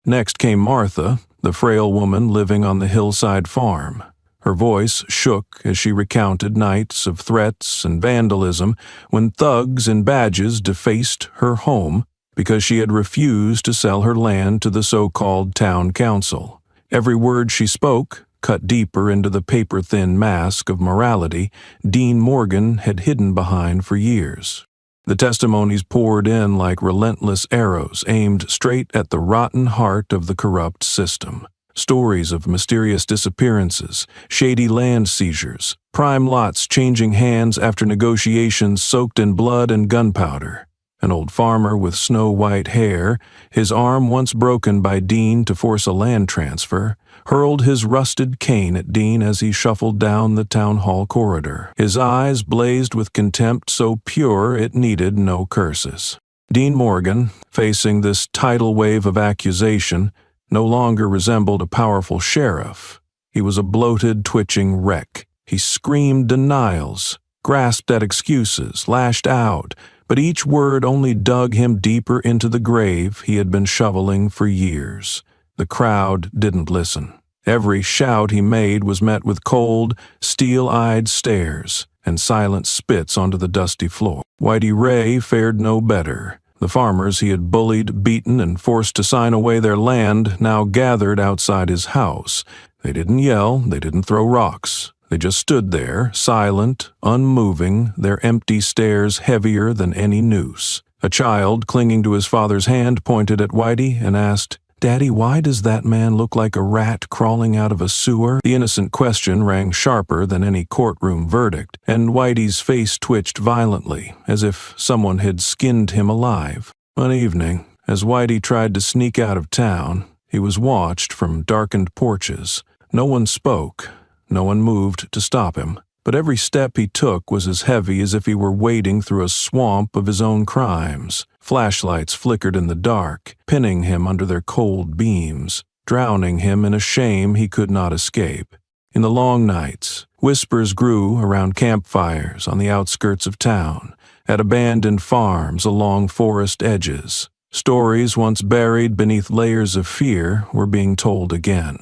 Speaker 1: Next came Martha, the frail woman living on the hillside farm. Her voice shook as she recounted nights of threats and vandalism when thugs in badges defaced her home because she had refused to sell her land to the so-called town council. Every word she spoke cut deeper into the paper-thin mask of morality Dean Morgan had hidden behind for years. The testimonies poured in like relentless arrows aimed straight at the rotten heart of the corrupt system. Stories of mysterious disappearances, shady land seizures, prime lots changing hands after negotiations soaked in blood and gunpowder. An old farmer with snow-white hair, his arm once broken by Dean to force a land transfer, hurled his rusted cane at Dean as he shuffled down the town hall corridor. His eyes blazed with contempt so pure it needed no curses. Dean Morgan, facing this tidal wave of accusation, no longer resembled a powerful sheriff. He was a bloated, twitching wreck. He screamed denials, grasped at excuses, lashed out, but each word only dug him deeper into the grave he had been shoveling for years. The crowd didn't listen. Every shout he made was met with cold, steel-eyed stares and silent spits onto the dusty floor. Whitey Ray fared no better. The farmers he had bullied, beaten, and forced to sign away their land now gathered outside his house. They didn't yell, they didn't throw rocks. They just stood there, silent, unmoving, their empty stares heavier than any noose. A child, clinging to his father's hand, pointed at Whitey and asked, "Daddy, why does that man look like a rat crawling out of a sewer?" The innocent question rang sharper than any courtroom verdict, and Whitey's face twitched violently, as if someone had skinned him alive. One evening, as Whitey tried to sneak out of town, he was watched from darkened porches. No one spoke. No one moved to stop him, but every step he took was as heavy as if he were wading through a swamp of his own crimes. Flashlights flickered in the dark, pinning him under their cold beams, drowning him in a shame he could not escape. In the long nights, whispers grew around campfires on the outskirts of town, at abandoned farms along forest edges. Stories once buried beneath layers of fear were being told again.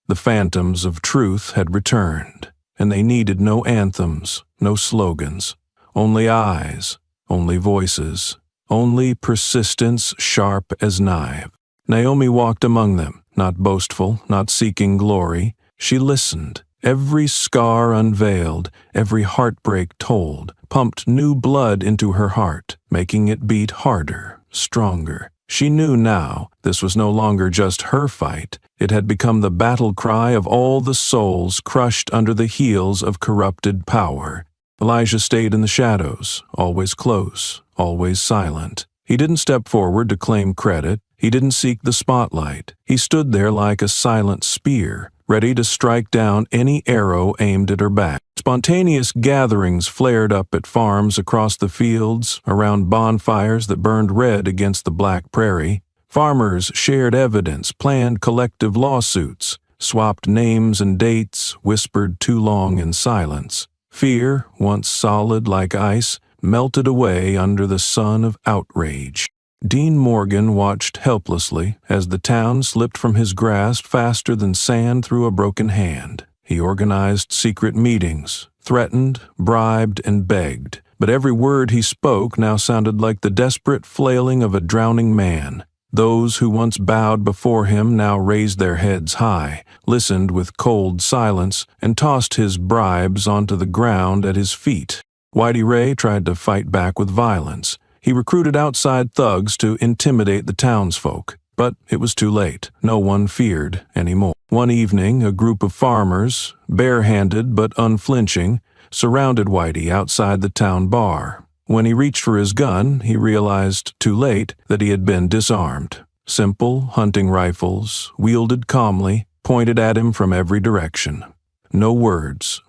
Speaker 1: The phantoms of truth had returned, and they needed no anthems, no slogans, only eyes, only voices, only persistence sharp as knife. Naomi walked among them, not boastful, not seeking glory. She listened. Every scar unveiled, every heartbreak told, pumped new blood into her heart, making it beat harder, stronger. She knew now this was no longer just her fight. It had become the battle cry of all the souls crushed under the heels of corrupted power. Elijah stayed in the shadows, always close, always silent. He didn't step forward to claim credit. He didn't seek the spotlight. He stood there like a silent spear, ready to strike down any arrow aimed at her back. Spontaneous gatherings flared up at farms across the fields, around bonfires that burned red against the black prairie. Farmers shared evidence, planned collective lawsuits, swapped names and dates, whispered too long in silence. Fear, once solid like ice, melted away under the sun of outrage. Dean Morgan watched helplessly as the town slipped from his grasp faster than sand through a broken hand. He organized secret meetings, threatened, bribed, and begged, but every word he spoke now sounded like the desperate flailing of a drowning man. Those who once bowed before him now raised their heads high, listened with cold silence, and tossed his bribes onto the ground at his feet. Whitey Ray tried to fight back with violence. He recruited outside thugs to intimidate the townsfolk, but it was too late. No one feared anymore. One evening, a group of farmers, barehanded but unflinching, surrounded Whitey outside the town bar. When he reached for his gun, he realized, too late, that he had been disarmed. Simple hunting rifles, wielded calmly, pointed at him from every direction. No words,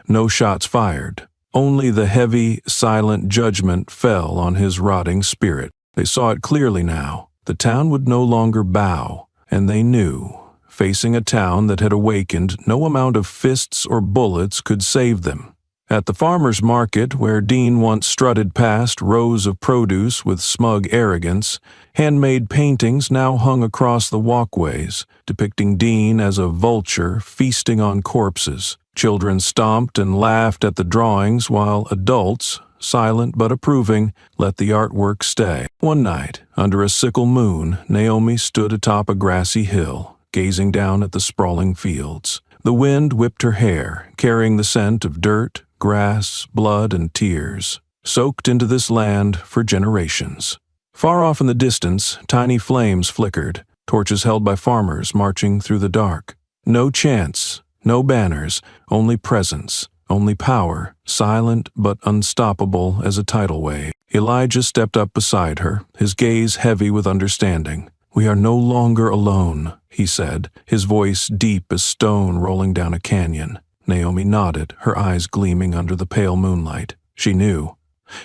Speaker 1: no shots fired. Only the heavy, silent judgment fell on his rotting spirit. They saw it clearly now. The town would no longer bow, and they knew, facing a town that had awakened, no amount of fists or bullets could save them. At the farmer's market, where Dean once strutted past rows of produce with smug arrogance, handmade paintings now hung across the walkways, depicting Dean as a vulture feasting on corpses. Children stomped and laughed at the drawings, while adults, silent but approving, let the artwork stay. One night, under a sickle moon, Naomi stood atop a grassy hill, gazing down at the sprawling fields. The wind whipped her hair, carrying the scent of dirt, grass, blood, and tears, soaked into this land for generations. Far off in the distance, tiny flames flickered, torches held by farmers marching through the dark. No chants, no banners, only presence, only power, silent but unstoppable as a tidal wave. Elijah stepped up beside her, his gaze heavy with understanding. "We are no longer alone," he said, his voice deep as stone rolling down a canyon. Naomi nodded, her eyes gleaming under the pale moonlight. She knew.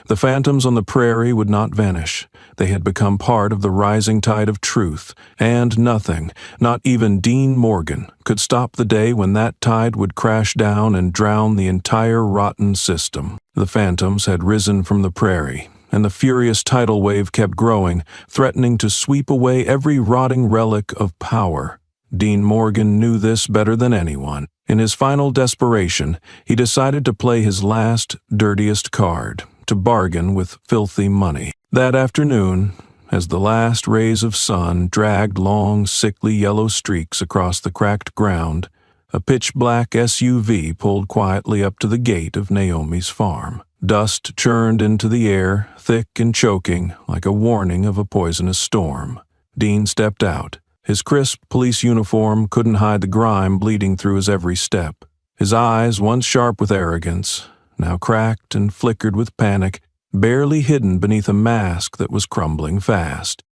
Speaker 1: The phantoms on the prairie would not vanish. They had become part of the rising tide of truth, and nothing, not even Dean Morgan, could stop the day when that tide would crash down and drown the entire rotten system. The phantoms had risen from the prairie, and the furious tidal wave kept growing, threatening to sweep away every rotting relic of power. Dean Morgan knew this better than anyone. In his final desperation, he decided to play his last, dirtiest card, to bargain with filthy money. That afternoon, as the last rays of sun dragged long, sickly yellow streaks across the cracked ground, a pitch-black SUV pulled quietly up to the gate of Naomi's farm. Dust churned into the air, thick and choking, like a warning of a poisonous storm. Dean stepped out. His crisp police uniform couldn't hide the grime bleeding through his every step. His eyes, once sharp with arrogance, now cracked and flickered with panic, barely hidden beneath a mask that was crumbling fast.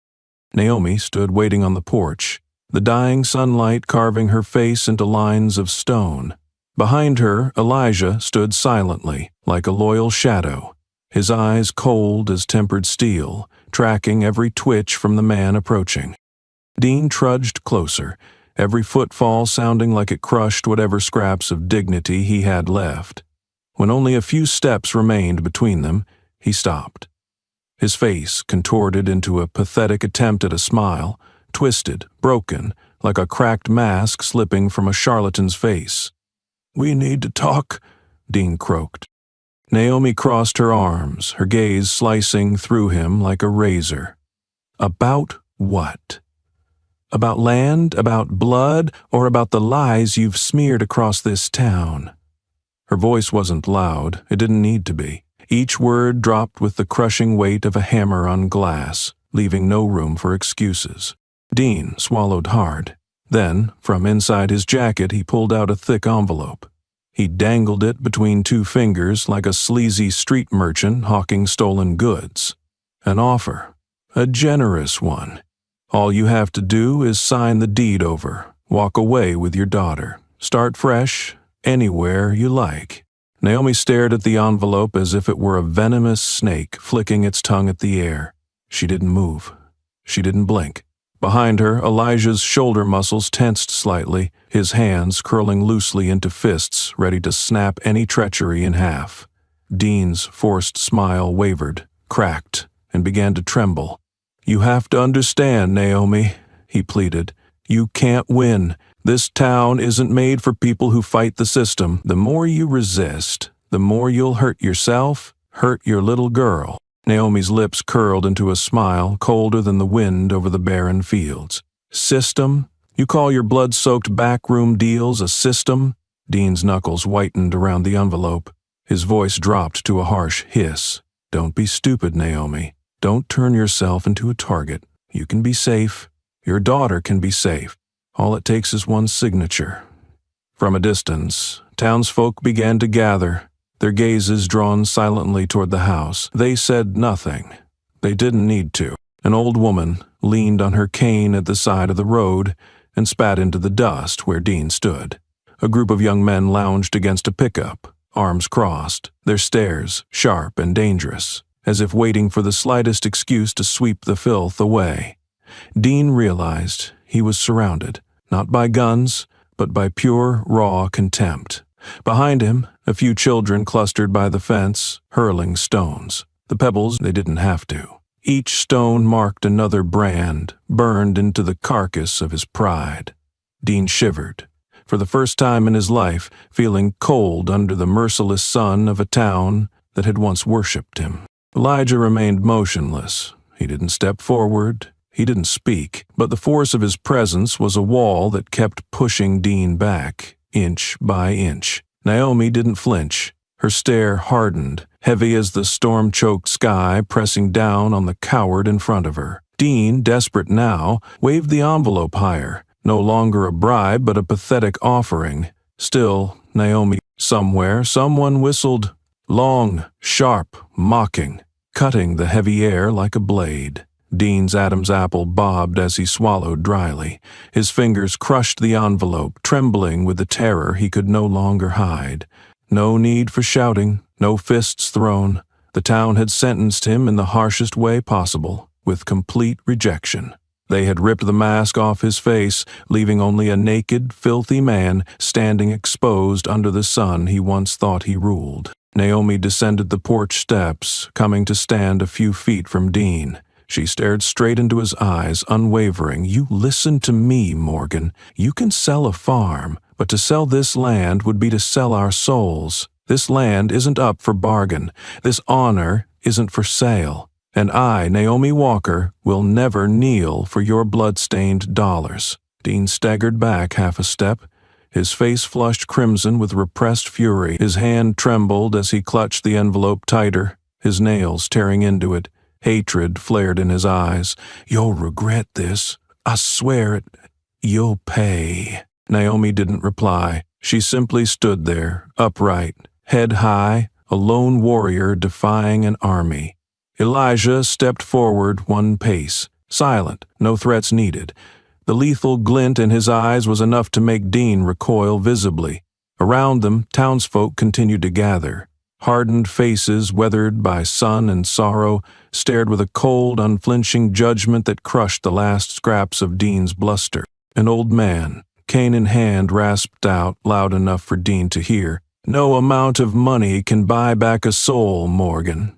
Speaker 1: Naomi stood waiting on the porch, the dying sunlight carving her face into lines of stone. Behind her, Elijah stood silently, like a loyal shadow, his eyes cold as tempered steel, tracking every twitch from the man approaching. Dean trudged closer, every footfall sounding like it crushed whatever scraps of dignity he had left. When only a few steps remained between them, he stopped. His face contorted into a pathetic attempt at a smile, twisted, broken, like a cracked mask slipping from a charlatan's face. "We need to talk," Dean croaked. Naomi crossed her arms, her gaze slicing through him like a razor. "About what? About land, about blood, or about the lies you've smeared across this town?" Her voice wasn't loud, it didn't need to be. Each word dropped with the crushing weight of a hammer on glass, leaving no room for excuses. Dean swallowed hard. Then, from inside his jacket, he pulled out a thick envelope. He dangled it between two fingers like a sleazy street merchant hawking stolen goods. An offer. A generous one. All you have to do is sign the deed over, walk away with your daughter, start fresh, anywhere you like. Naomi stared at the envelope as if it were a venomous snake flicking its tongue at the air. She didn't move. She didn't blink. Behind her, Elijah's shoulder muscles tensed slightly, his hands curling loosely into fists ready to snap any treachery in half. Dean's forced smile wavered, cracked, and began to tremble. "You have to understand, Naomi," he pleaded. "You can't win. This town isn't made for people who fight the system. The more you resist, the more you'll hurt yourself, hurt your little girl." Naomi's lips curled into a smile colder than the wind over the barren fields. "System? You call your blood-soaked backroom deals a system?" Dean's knuckles whitened around the envelope. His voice dropped to a harsh hiss. "Don't be stupid, Naomi. Don't turn yourself into a target. You can be safe. Your daughter can be safe. All it takes is one signature." From a distance, townsfolk began to gather, their gazes drawn silently toward the house. They said nothing. They didn't need to. An old woman leaned on her cane at the side of the road and spat into the dust where Dean stood. A group of young men lounged against a pickup, arms crossed, their stares sharp and dangerous, as if waiting for the slightest excuse to sweep the filth away. Dean realized he was surrounded, not by guns, but by pure, raw contempt. Behind him, a few children clustered by the fence, hurling stones. The pebbles, they didn't have to. Each stone marked another brand, burned into the carcass of his pride. Dean shivered, for the first time in his life, feeling cold under the merciless sun of a town that had once worshipped him. Elijah remained motionless. He didn't step forward. He didn't speak, but the force of his presence was a wall that kept pushing Dean back, inch by inch. Naomi didn't flinch. Her stare hardened, heavy as the storm-choked sky pressing down on the coward in front of her. Dean, desperate now, waved the envelope higher, no longer a bribe but a pathetic offering. Still, Naomi, somewhere, someone whistled, long, sharp, mocking, cutting the heavy air like a blade. Dean's Adam's apple bobbed as he swallowed dryly. His fingers crushed the envelope, trembling with the terror he could no longer hide. No need for shouting, no fists thrown. The town had sentenced him in the harshest way possible, with complete rejection. They had ripped the mask off his face, leaving only a naked, filthy man standing exposed under the sun he once thought he ruled. Naomi descended the porch steps, coming to stand a few feet from Dean. She stared straight into his eyes, unwavering. "You listen to me, Morgan. You can sell a farm, but to sell this land would be to sell our souls. This land isn't up for bargain. This honor isn't for sale. And I, Naomi Walker, will never kneel for your blood-stained dollars." Dean staggered back half a step. His face flushed crimson with repressed fury. His hand trembled as he clutched the envelope tighter, his nails tearing into it. Hatred flared in his eyes. "You'll regret this. I swear it. You'll pay." Naomi didn't reply. She simply stood there, upright, head high, a lone warrior defying an army. Elijah stepped forward one pace, silent, no threats needed. The lethal glint in his eyes was enough to make Dean recoil visibly. Around them, townsfolk continued to gather. Hardened faces, weathered by sun and sorrow, stared with a cold, unflinching judgment that crushed the last scraps of Dean's bluster. An old man, cane in hand, rasped out, loud enough for Dean to hear, "No amount of money can buy back a soul, Morgan."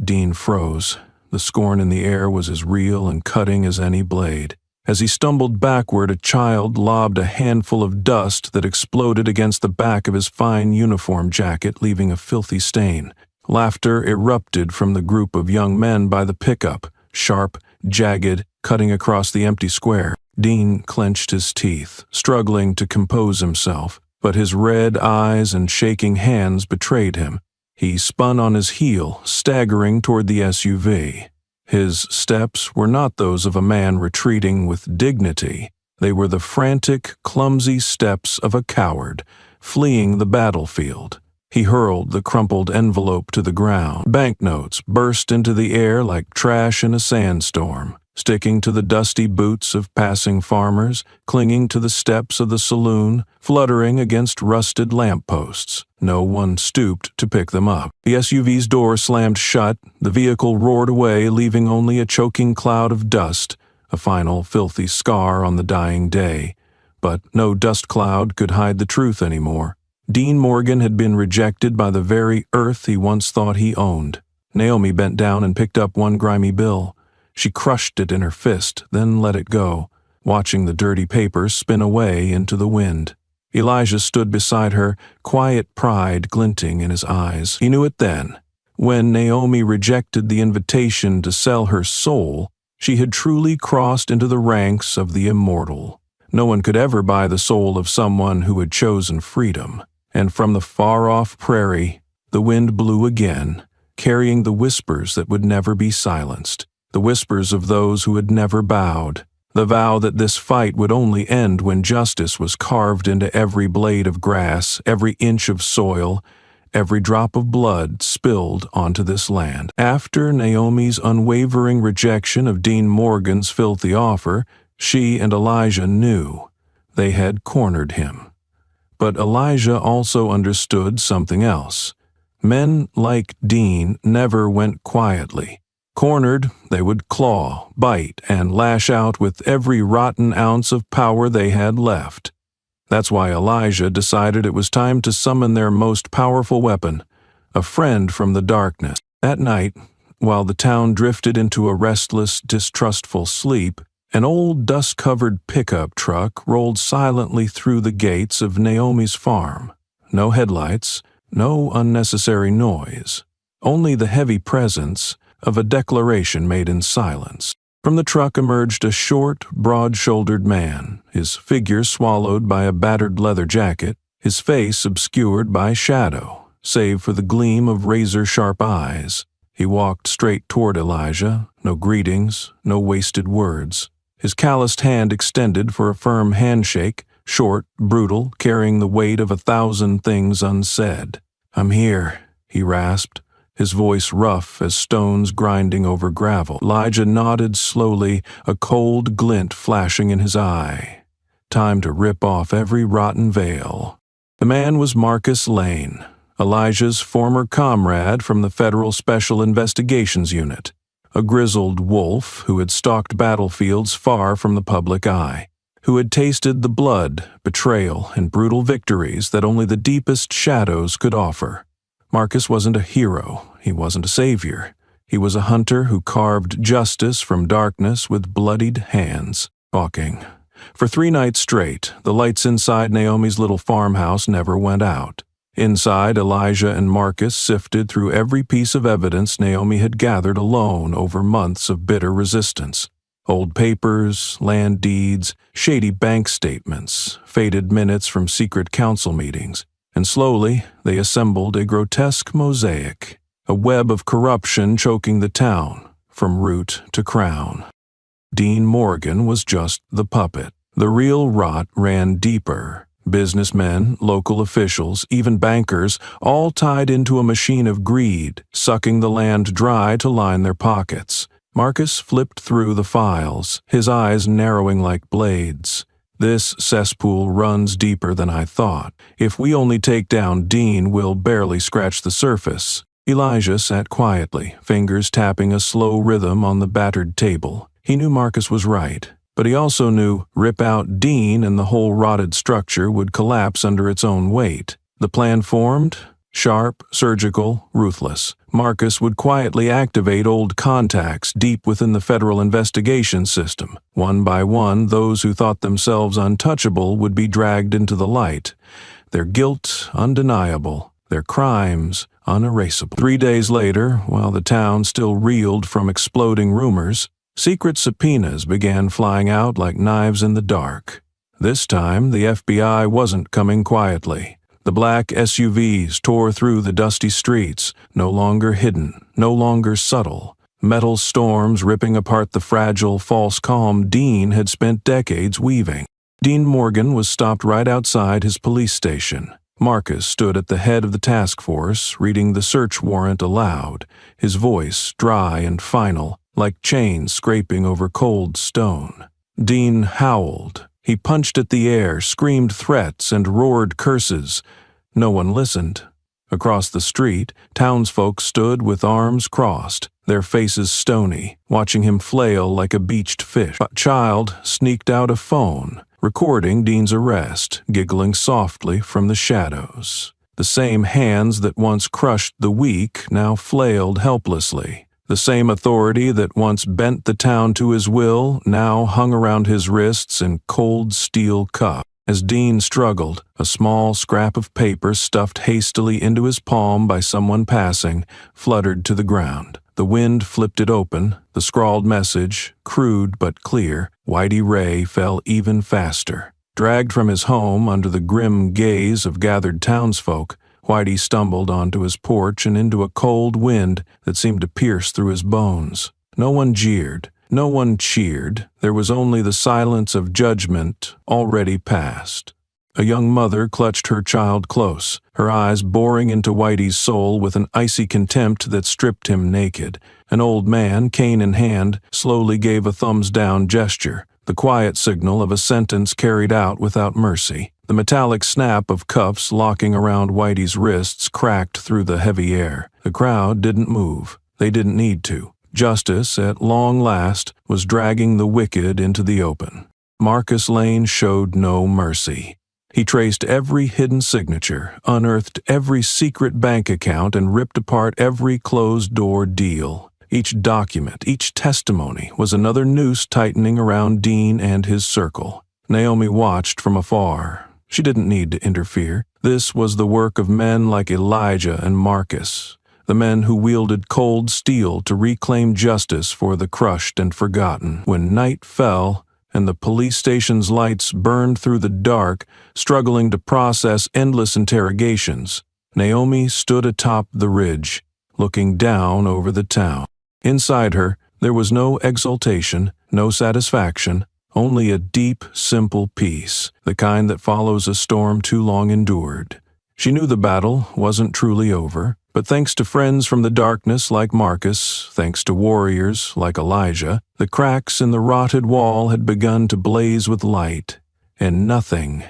Speaker 1: Dean froze. The scorn in the air was as real and cutting as any blade. As he stumbled backward, a child lobbed a handful of dust that exploded against the back of his fine uniform jacket, leaving a filthy stain. Laughter erupted from the group of young men by the pickup, sharp, jagged, cutting across the empty square. Dean clenched his teeth, struggling to compose himself, but his red eyes and shaking hands betrayed him. He spun on his heel, staggering toward the SUV. His steps were not those of a man retreating with dignity. They were the frantic, clumsy steps of a coward, fleeing the battlefield. He hurled the crumpled envelope to the ground. Banknotes burst into the air like trash in a sandstorm, sticking to the dusty boots of passing farmers, clinging to the steps of the saloon, fluttering against rusted lampposts. No one stooped to pick them up. The SUV's door slammed shut, the vehicle roared away, leaving only a choking cloud of dust, a final filthy scar on the dying day. But no dust cloud could hide the truth anymore. Dean Morgan had been rejected by the very earth he once thought he owned. Naomi bent down and picked up one grimy bill. She crushed it in her fist, then let it go, watching the dirty paper spin away into the wind. Elijah stood beside her, quiet pride glinting in his eyes. He knew it then. When Naomi rejected the invitation to sell her soul, she had truly crossed into the ranks of the immortal. No one could ever buy the soul of someone who had chosen freedom. And from the far-off prairie, the wind blew again, carrying the whispers that would never be silenced. The whispers of those who had never bowed, the vow that this fight would only end when justice was carved into every blade of grass, every inch of soil, every drop of blood spilled onto this land. After Naomi's unwavering rejection of Dean Morgan's filthy offer, she and Elijah knew they had cornered him. But Elijah also understood something else. Men like Dean never went quietly. Cornered, they would claw, bite, and lash out with every rotten ounce of power they had left. That's why Elijah decided it was time to summon their most powerful weapon, a friend from the darkness. That night, while the town drifted into a restless, distrustful sleep, an old dust-covered pickup truck rolled silently through the gates of Naomi's farm. No headlights, no unnecessary noise, only the heavy presence of a declaration made in silence. From the truck emerged a short, broad-shouldered man, his figure swallowed by a battered leather jacket, his face obscured by shadow, save for the gleam of razor-sharp eyes. He walked straight toward Elijah, no greetings, no wasted words. His calloused hand extended for a firm handshake, short, brutal, carrying the weight of 1,000 things unsaid. "I'm here," he rasped, his voice rough as stones grinding over gravel. Elijah nodded slowly, a cold glint flashing in his eye. Time to rip off every rotten veil. The man was Marcus Lane, Elijah's former comrade from the Federal Special Investigations Unit, a grizzled wolf who had stalked battlefields far from the public eye, who had tasted the blood, betrayal, and brutal victories that only the deepest shadows could offer. Marcus wasn't a hero, he wasn't a savior. He was a hunter who carved justice from darkness with bloodied hands. Walking. For 3 nights straight, the lights inside Naomi's little farmhouse never went out. Inside, Elijah and Marcus sifted through every piece of evidence Naomi had gathered alone over months of bitter resistance. Old papers, land deeds, shady bank statements, faded minutes from secret council meetings, and slowly they assembled a grotesque mosaic, a web of corruption choking the town, from root to crown. Dean Morgan was just the puppet. The real rot ran deeper. Businessmen, local officials, even bankers, all tied into a machine of greed, sucking the land dry to line their pockets. Marcus flipped through the files, his eyes narrowing like blades. This cesspool runs deeper than I thought. If we only take down Dean, we'll barely scratch the surface. Elijah sat quietly, fingers tapping a slow rhythm on the battered table. He knew Marcus was right, but he also knew rip out Dean and the whole rotted structure would collapse under its own weight. The plan formed? Sharp, surgical, ruthless. Marcus would quietly activate old contacts deep within the federal investigation system. One by one, those who thought themselves untouchable would be dragged into the light. Their guilt undeniable, their crimes unerasable. 3 days later, while the town still reeled from exploding rumors, secret subpoenas began flying out like knives in the dark. This time, the FBI wasn't coming quietly. The black SUVs tore through the dusty streets, no longer hidden, no longer subtle. Metal storms ripping apart the fragile, false calm Dean had spent decades weaving. Dean Morgan was stopped right outside his police station. Marcus stood at the head of the task force, reading the search warrant aloud, his voice dry and final, like chains scraping over cold stone. Dean howled. He punched at the air, screamed threats, and roared curses. No one listened. Across the street, townsfolk stood with arms crossed, their faces stony, watching him flail like a beached fish. A child sneaked out a phone, recording Dean's arrest, giggling softly from the shadows. The same hands that once crushed the weak now flailed helplessly. The same authority that once bent the town to his will now hung around his wrists in cold steel cuffs. As Dean struggled, a small scrap of paper stuffed hastily into his palm by someone passing fluttered to the ground. The wind flipped it open, the scrawled message, crude but clear, Whitey Ray fell even faster. Dragged from his home under the grim gaze of gathered townsfolk, Whitey stumbled onto his porch and into a cold wind that seemed to pierce through his bones. No one jeered. No one cheered. There was only the silence of judgment already past. A young mother clutched her child close, her eyes boring into Whitey's soul with an icy contempt that stripped him naked. An old man, cane in hand, slowly gave a thumbs-down gesture, the quiet signal of a sentence carried out without mercy. The metallic snap of cuffs locking around Whitey's wrists cracked through the heavy air. The crowd didn't move. They didn't need to. Justice, at long last, was dragging the wicked into the open. Marcus Lane showed no mercy. He traced every hidden signature, unearthed every secret bank account, and ripped apart every closed-door deal. Each document, each testimony was another noose tightening around Dean and his circle. Naomi watched from afar. She didn't need to interfere. This was the work of men like Elijah and Marcus, the men who wielded cold steel to reclaim justice for the crushed and forgotten. When night fell and the police station's lights burned through the dark, struggling to process endless interrogations, Naomi stood atop the ridge, looking down over the town. Inside her, there was no exultation, no satisfaction, only a deep, simple peace, the kind that follows a storm too long endured. She knew the battle wasn't truly over, but thanks to friends from the darkness like Marcus, thanks to warriors like Elijah, the cracks in the rotted wall had begun to blaze with light, and nothing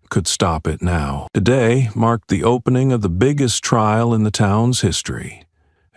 Speaker 1: could stop it now. Today marked the opening of the biggest trial in the town's history,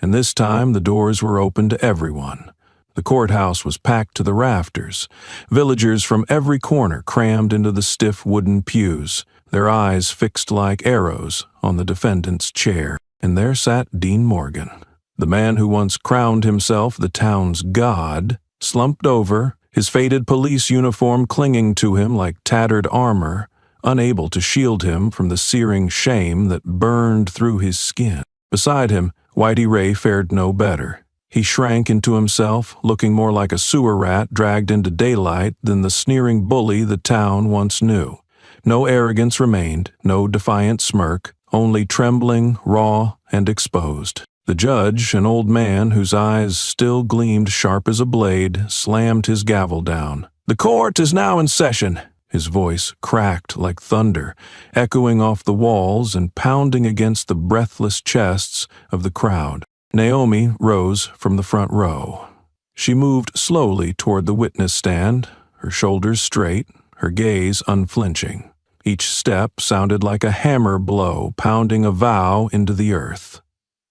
Speaker 1: and this time the doors were open to everyone. The courthouse was packed to the rafters. Villagers from every corner crammed into the stiff wooden pews, their eyes fixed like arrows on the defendant's chair. And there sat Dean Morgan. The man who once crowned himself the town's god, slumped over, his faded police uniform clinging to him like tattered armor, unable to shield him from the searing shame that burned through his skin. Beside him, Whitey Ray fared no better. He shrank into himself, looking more like a sewer rat dragged into daylight than the sneering bully the town once knew. No arrogance remained, no defiant smirk, only trembling, raw, and exposed. The judge, an old man whose eyes still gleamed sharp as a blade, slammed his gavel down. "The court is now in session." His voice cracked like thunder, echoing off the walls and pounding against the breathless chests of the crowd. Naomi rose from the front row. She moved slowly toward the witness stand, her shoulders straight, her gaze unflinching. Each step sounded like a hammer blow pounding a vow into the earth.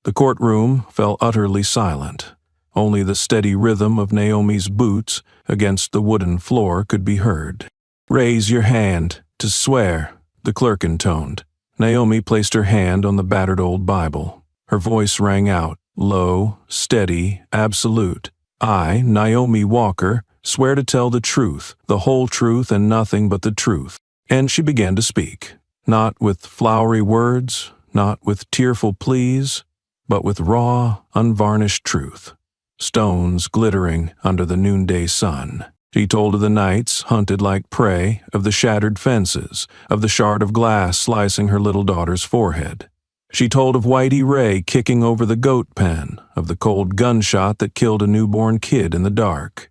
Speaker 1: The courtroom fell utterly silent. Only the steady rhythm of Naomi's boots against the wooden floor could be heard. "Raise your hand to swear," the clerk intoned. Naomi placed her hand on the battered old Bible. Her voice rang out, low, steady, absolute. "I, Naomi Walker, swear to tell the truth, the whole truth and nothing but the truth." And she began to speak, not with flowery words, not with tearful pleas, but with raw, unvarnished truth. Stones glittering under the noonday sun. She told of the nights hunted like prey, of the shattered fences, of the shard of glass slicing her little daughter's forehead. She told of Whitey Ray kicking over the goat pen, of the cold gunshot that killed a newborn kid in the dark.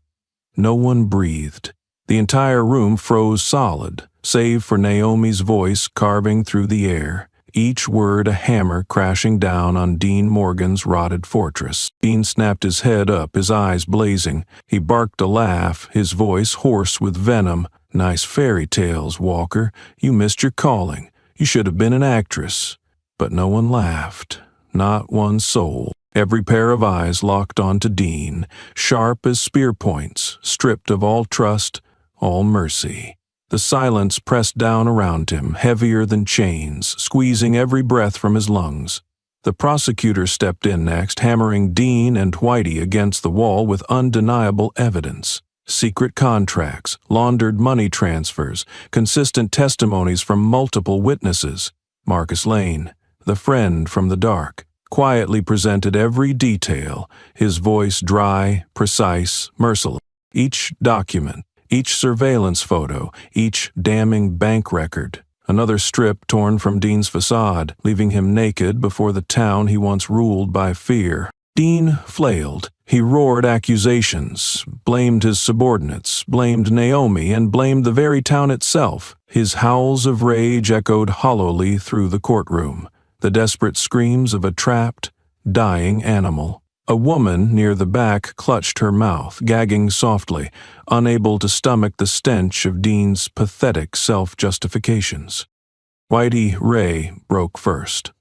Speaker 1: No one breathed. The entire room froze solid, save for Naomi's voice carving through the air, each word a hammer crashing down on Dean Morgan's rotted fortress. Dean snapped his head up, his eyes blazing. He barked a laugh, his voice hoarse with venom. "Nice fairy tales, Walker. You missed your calling. You should have been an actress." But no one laughed, not one soul. Every pair of eyes locked onto Dean, sharp as spear points, stripped of all trust, all mercy. The silence pressed down around him, heavier than chains, squeezing every breath from his lungs. The prosecutor stepped in next, hammering Dean and Whitey against the wall with undeniable evidence. Secret contracts, laundered money transfers, consistent testimonies from multiple witnesses. Marcus Lane, the friend from the dark, quietly presented every detail, his voice dry, precise, merciless. Each document, each surveillance photo, each damning bank record. Another strip torn from Dean's facade, leaving him naked before the town he once ruled by fear. Dean flailed. He roared accusations, blamed his subordinates, blamed Naomi, and blamed the very town itself. His howls of rage echoed hollowly through the courtroom, the desperate screams of a trapped, dying animal. A woman near the back clutched her mouth, gagging softly, unable to stomach the stench of Dean's pathetic self-justifications. Whitey Ray broke first.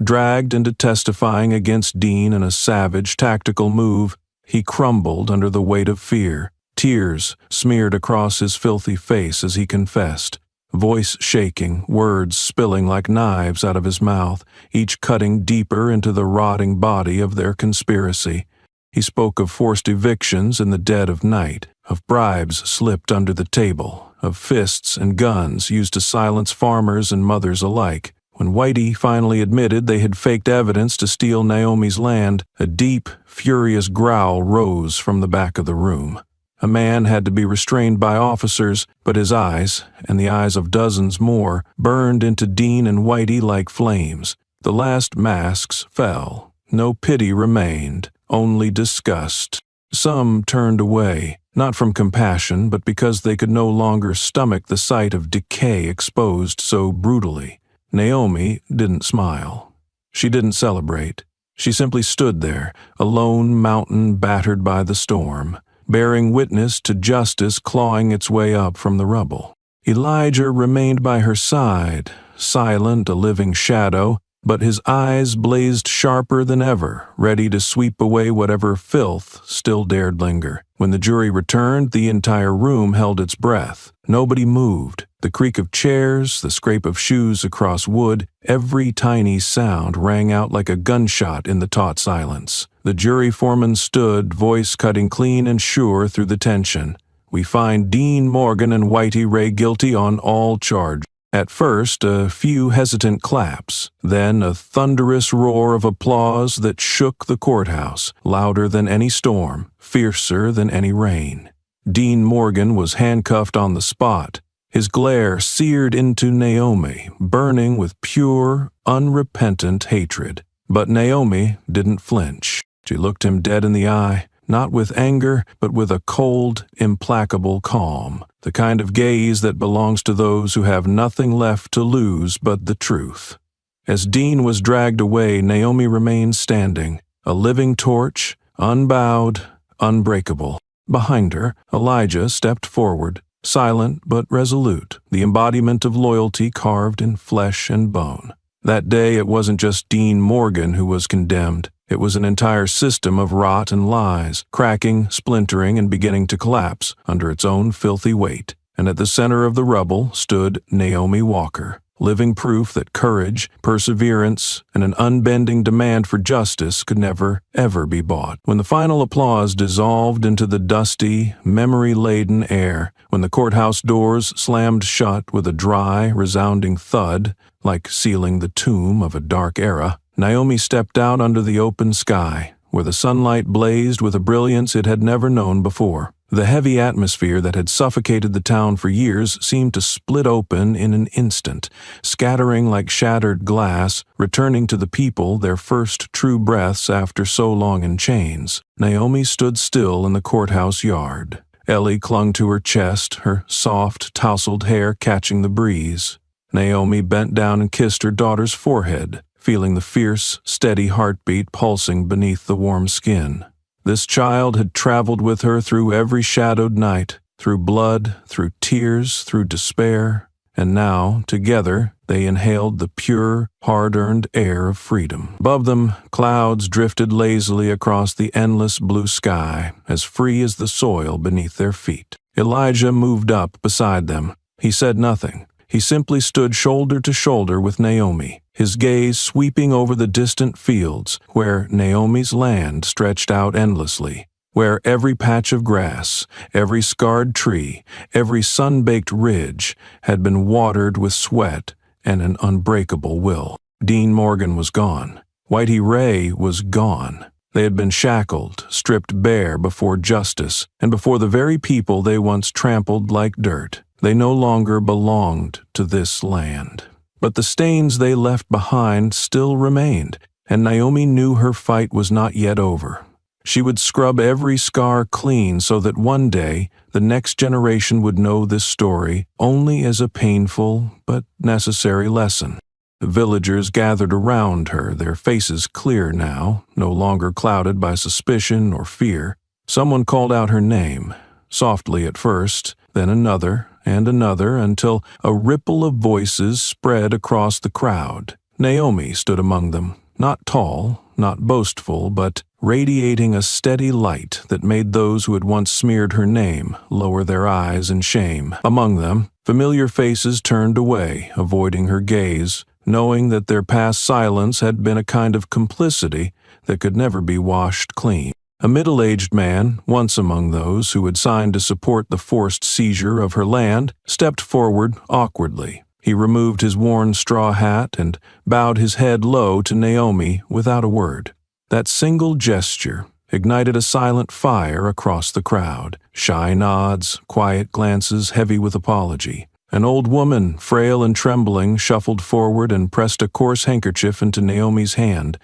Speaker 1: Dragged into testifying against Dean in a savage, tactical move, he crumbled under the weight of fear. Tears smeared across his filthy face as he confessed, voice shaking, words spilling like knives out of his mouth, each cutting deeper into the rotting body of their conspiracy. He spoke of forced evictions in the dead of night, of bribes slipped under the table, of fists and guns used to silence farmers and mothers alike. When Whitey finally admitted they had faked evidence to steal Naomi's land, a deep, furious growl rose from the back of the room. A man had to be restrained by officers, but his eyes, and the eyes of dozens more, burned into Dean and Whitey like flames. The last masks fell. No pity remained, only disgust. Some turned away, not from compassion, but because they could no longer stomach the sight of decay exposed so brutally. Naomi didn't smile. She didn't celebrate. She simply stood there, a lone mountain battered by the storm, bearing witness to justice clawing its way up from the rubble. Elijah remained by her side, silent, a living shadow, but his eyes blazed sharper than ever, ready to sweep away whatever filth still dared linger. When the jury returned, the entire room held its breath. Nobody moved. The creak of chairs, the scrape of shoes across wood, every tiny sound rang out like a gunshot in the taut silence. The jury foreman stood, voice cutting clean and sure through the tension. "We find Dean Morgan and Whitey Ray guilty on all charges." At first, a few hesitant claps, then a thunderous roar of applause that shook the courthouse, louder than any storm, fiercer than any rain. Dean Morgan was handcuffed on the spot, his glare seared into Naomi, burning with pure, unrepentant hatred. But Naomi didn't flinch. She looked him dead in the eye, not with anger, but with a cold, implacable calm, the kind of gaze that belongs to those who have nothing left to lose but the truth. As Dean was dragged away, Naomi remained standing, a living torch, unbowed, unbreakable. Behind her, Elijah stepped forward, silent but resolute, the embodiment of loyalty carved in flesh and bone. That day it wasn't just Dean Morgan who was condemned. It was an entire system of rot and lies, cracking, splintering, and beginning to collapse under its own filthy weight. And at the center of the rubble stood Naomi Walker, living proof that courage, perseverance, and an unbending demand for justice could never, ever be bought. When the final applause dissolved into the dusty, memory-laden air, when the courthouse doors slammed shut with a dry, resounding thud, like sealing the tomb of a dark era, Naomi stepped out under the open sky, where the sunlight blazed with a brilliance it had never known before. The heavy atmosphere that had suffocated the town for years seemed to split open in an instant, scattering like shattered glass, returning to the people their first true breaths after so long in chains. Naomi stood still in the courthouse yard. Ellie clung to her chest, her soft, tousled hair catching the breeze. Naomi bent down and kissed her daughter's forehead, feeling the fierce, steady heartbeat pulsing beneath the warm skin. This child had traveled with her through every shadowed night, through blood, through tears, through despair, and now, together, they inhaled the pure, hard-earned air of freedom. Above them, clouds drifted lazily across the endless blue sky, as free as the soil beneath their feet. Elijah moved up beside them. He said nothing. He simply stood shoulder to shoulder with Naomi, his gaze sweeping over the distant fields where Naomi's land stretched out endlessly, where every patch of grass, every scarred tree, every sun-baked ridge had been watered with sweat and an unbreakable will. Dean Morgan was gone. Whitey Ray was gone. They had been shackled, stripped bare before justice, and before the very people they once trampled like dirt. They no longer belonged to this land. But the stains they left behind still remained, and Naomi knew her fight was not yet over. She would scrub every scar clean so that one day the next generation would know this story only as a painful but necessary lesson. The villagers gathered around her, their faces clear now, no longer clouded by suspicion or fear. Someone called out her name, softly at first, then another and another, until a ripple of voices spread across the crowd. Naomi stood among them, not tall, not boastful, but radiating a steady light that made those who had once smeared her name lower their eyes in shame. Among them, familiar faces turned away, avoiding her gaze, knowing that their past silence had been a kind of complicity that could never be washed clean. A middle-aged man, once among those who had signed to support the forced seizure of her land, stepped forward awkwardly. He removed his worn straw hat and bowed his head low to Naomi without a word. That single gesture ignited a silent fire across the crowd. Shy nods, quiet glances heavy with apology. An old woman, frail and trembling, shuffled forward and pressed a coarse handkerchief into Naomi's hand,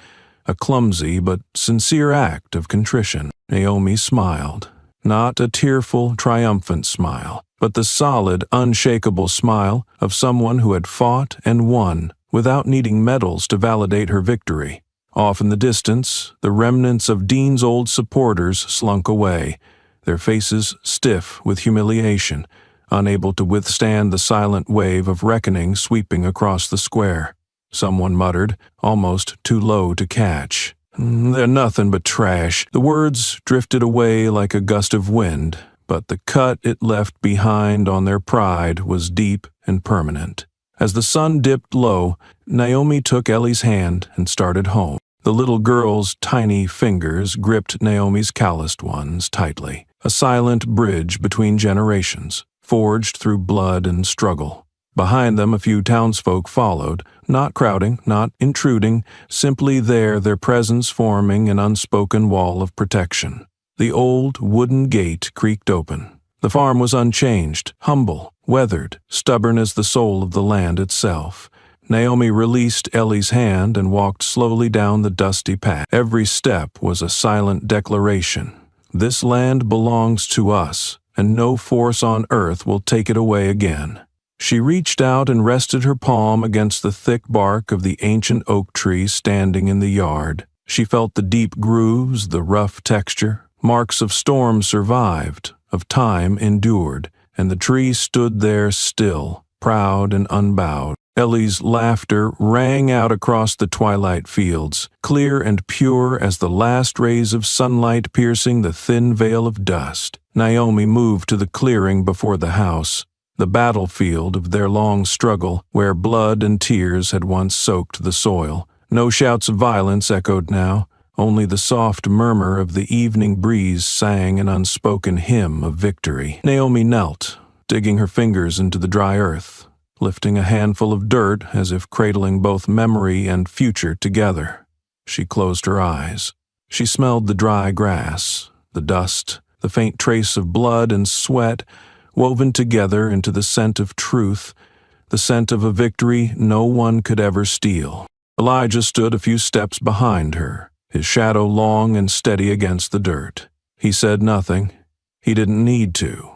Speaker 1: a clumsy but sincere act of contrition. Naomi smiled, not a tearful, triumphant smile, but the solid, unshakable smile of someone who had fought and won without needing medals to validate her victory. Off in the distance, the remnants of Dean's old supporters slunk away, their faces stiff with humiliation, unable to withstand the silent wave of reckoning sweeping across the square. Someone muttered, almost too low to catch, "They're nothing but trash." The words drifted away like a gust of wind, but the cut it left behind on their pride was deep and permanent. As the sun dipped low, Naomi took Ellie's hand and started home. The little girl's tiny fingers gripped Naomi's calloused ones tightly, a silent bridge between generations, forged through blood and struggle. Behind them, a few townsfolk followed, not crowding, not intruding, simply there, their presence forming an unspoken wall of protection. The old wooden gate creaked open. The farm was unchanged, humble, weathered, stubborn as the soul of the land itself. Naomi released Ellie's hand and walked slowly down the dusty path. Every step was a silent declaration. This land belongs to us, and no force on earth will take it away again. She reached out and rested her palm against the thick bark of the ancient oak tree standing in the yard. She felt the deep grooves, the rough texture. Marks of storm survived, of time endured, and the tree stood there still, proud and unbowed. Ellie's laughter rang out across the twilight fields, clear and pure as the last rays of sunlight piercing the thin veil of dust. Naomi moved to the clearing before the house, the battlefield of their long struggle, where blood and tears had once soaked the soil. No shouts of violence echoed now. Only the soft murmur of the evening breeze sang an unspoken hymn of victory. Naomi knelt, digging her fingers into the dry earth, lifting a handful of dirt as if cradling both memory and future together. She closed her eyes. She smelled the dry grass, the dust, the faint trace of blood and sweat woven together into the scent of truth, the scent of a victory no one could ever steal. Elijah stood a few steps behind her, his shadow long and steady against the dirt. He said nothing. He didn't need to.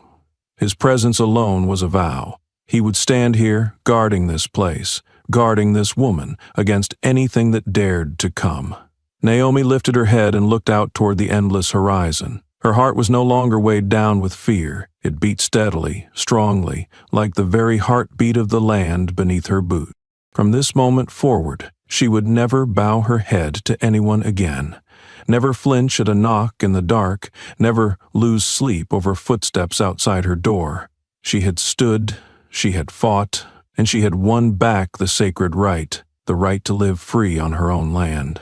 Speaker 1: His presence alone was a vow. He would stand here, guarding this place, guarding this woman, against anything that dared to come. Naomi lifted her head and looked out toward the endless horizon. Her heart was no longer weighed down with fear. It beat steadily, strongly, like the very heartbeat of the land beneath her boot. From this moment forward, she would never bow her head to anyone again, never flinch at a knock in the dark, never lose sleep over footsteps outside her door. She had stood, she had fought, and she had won back the sacred right, the right to live free on her own land.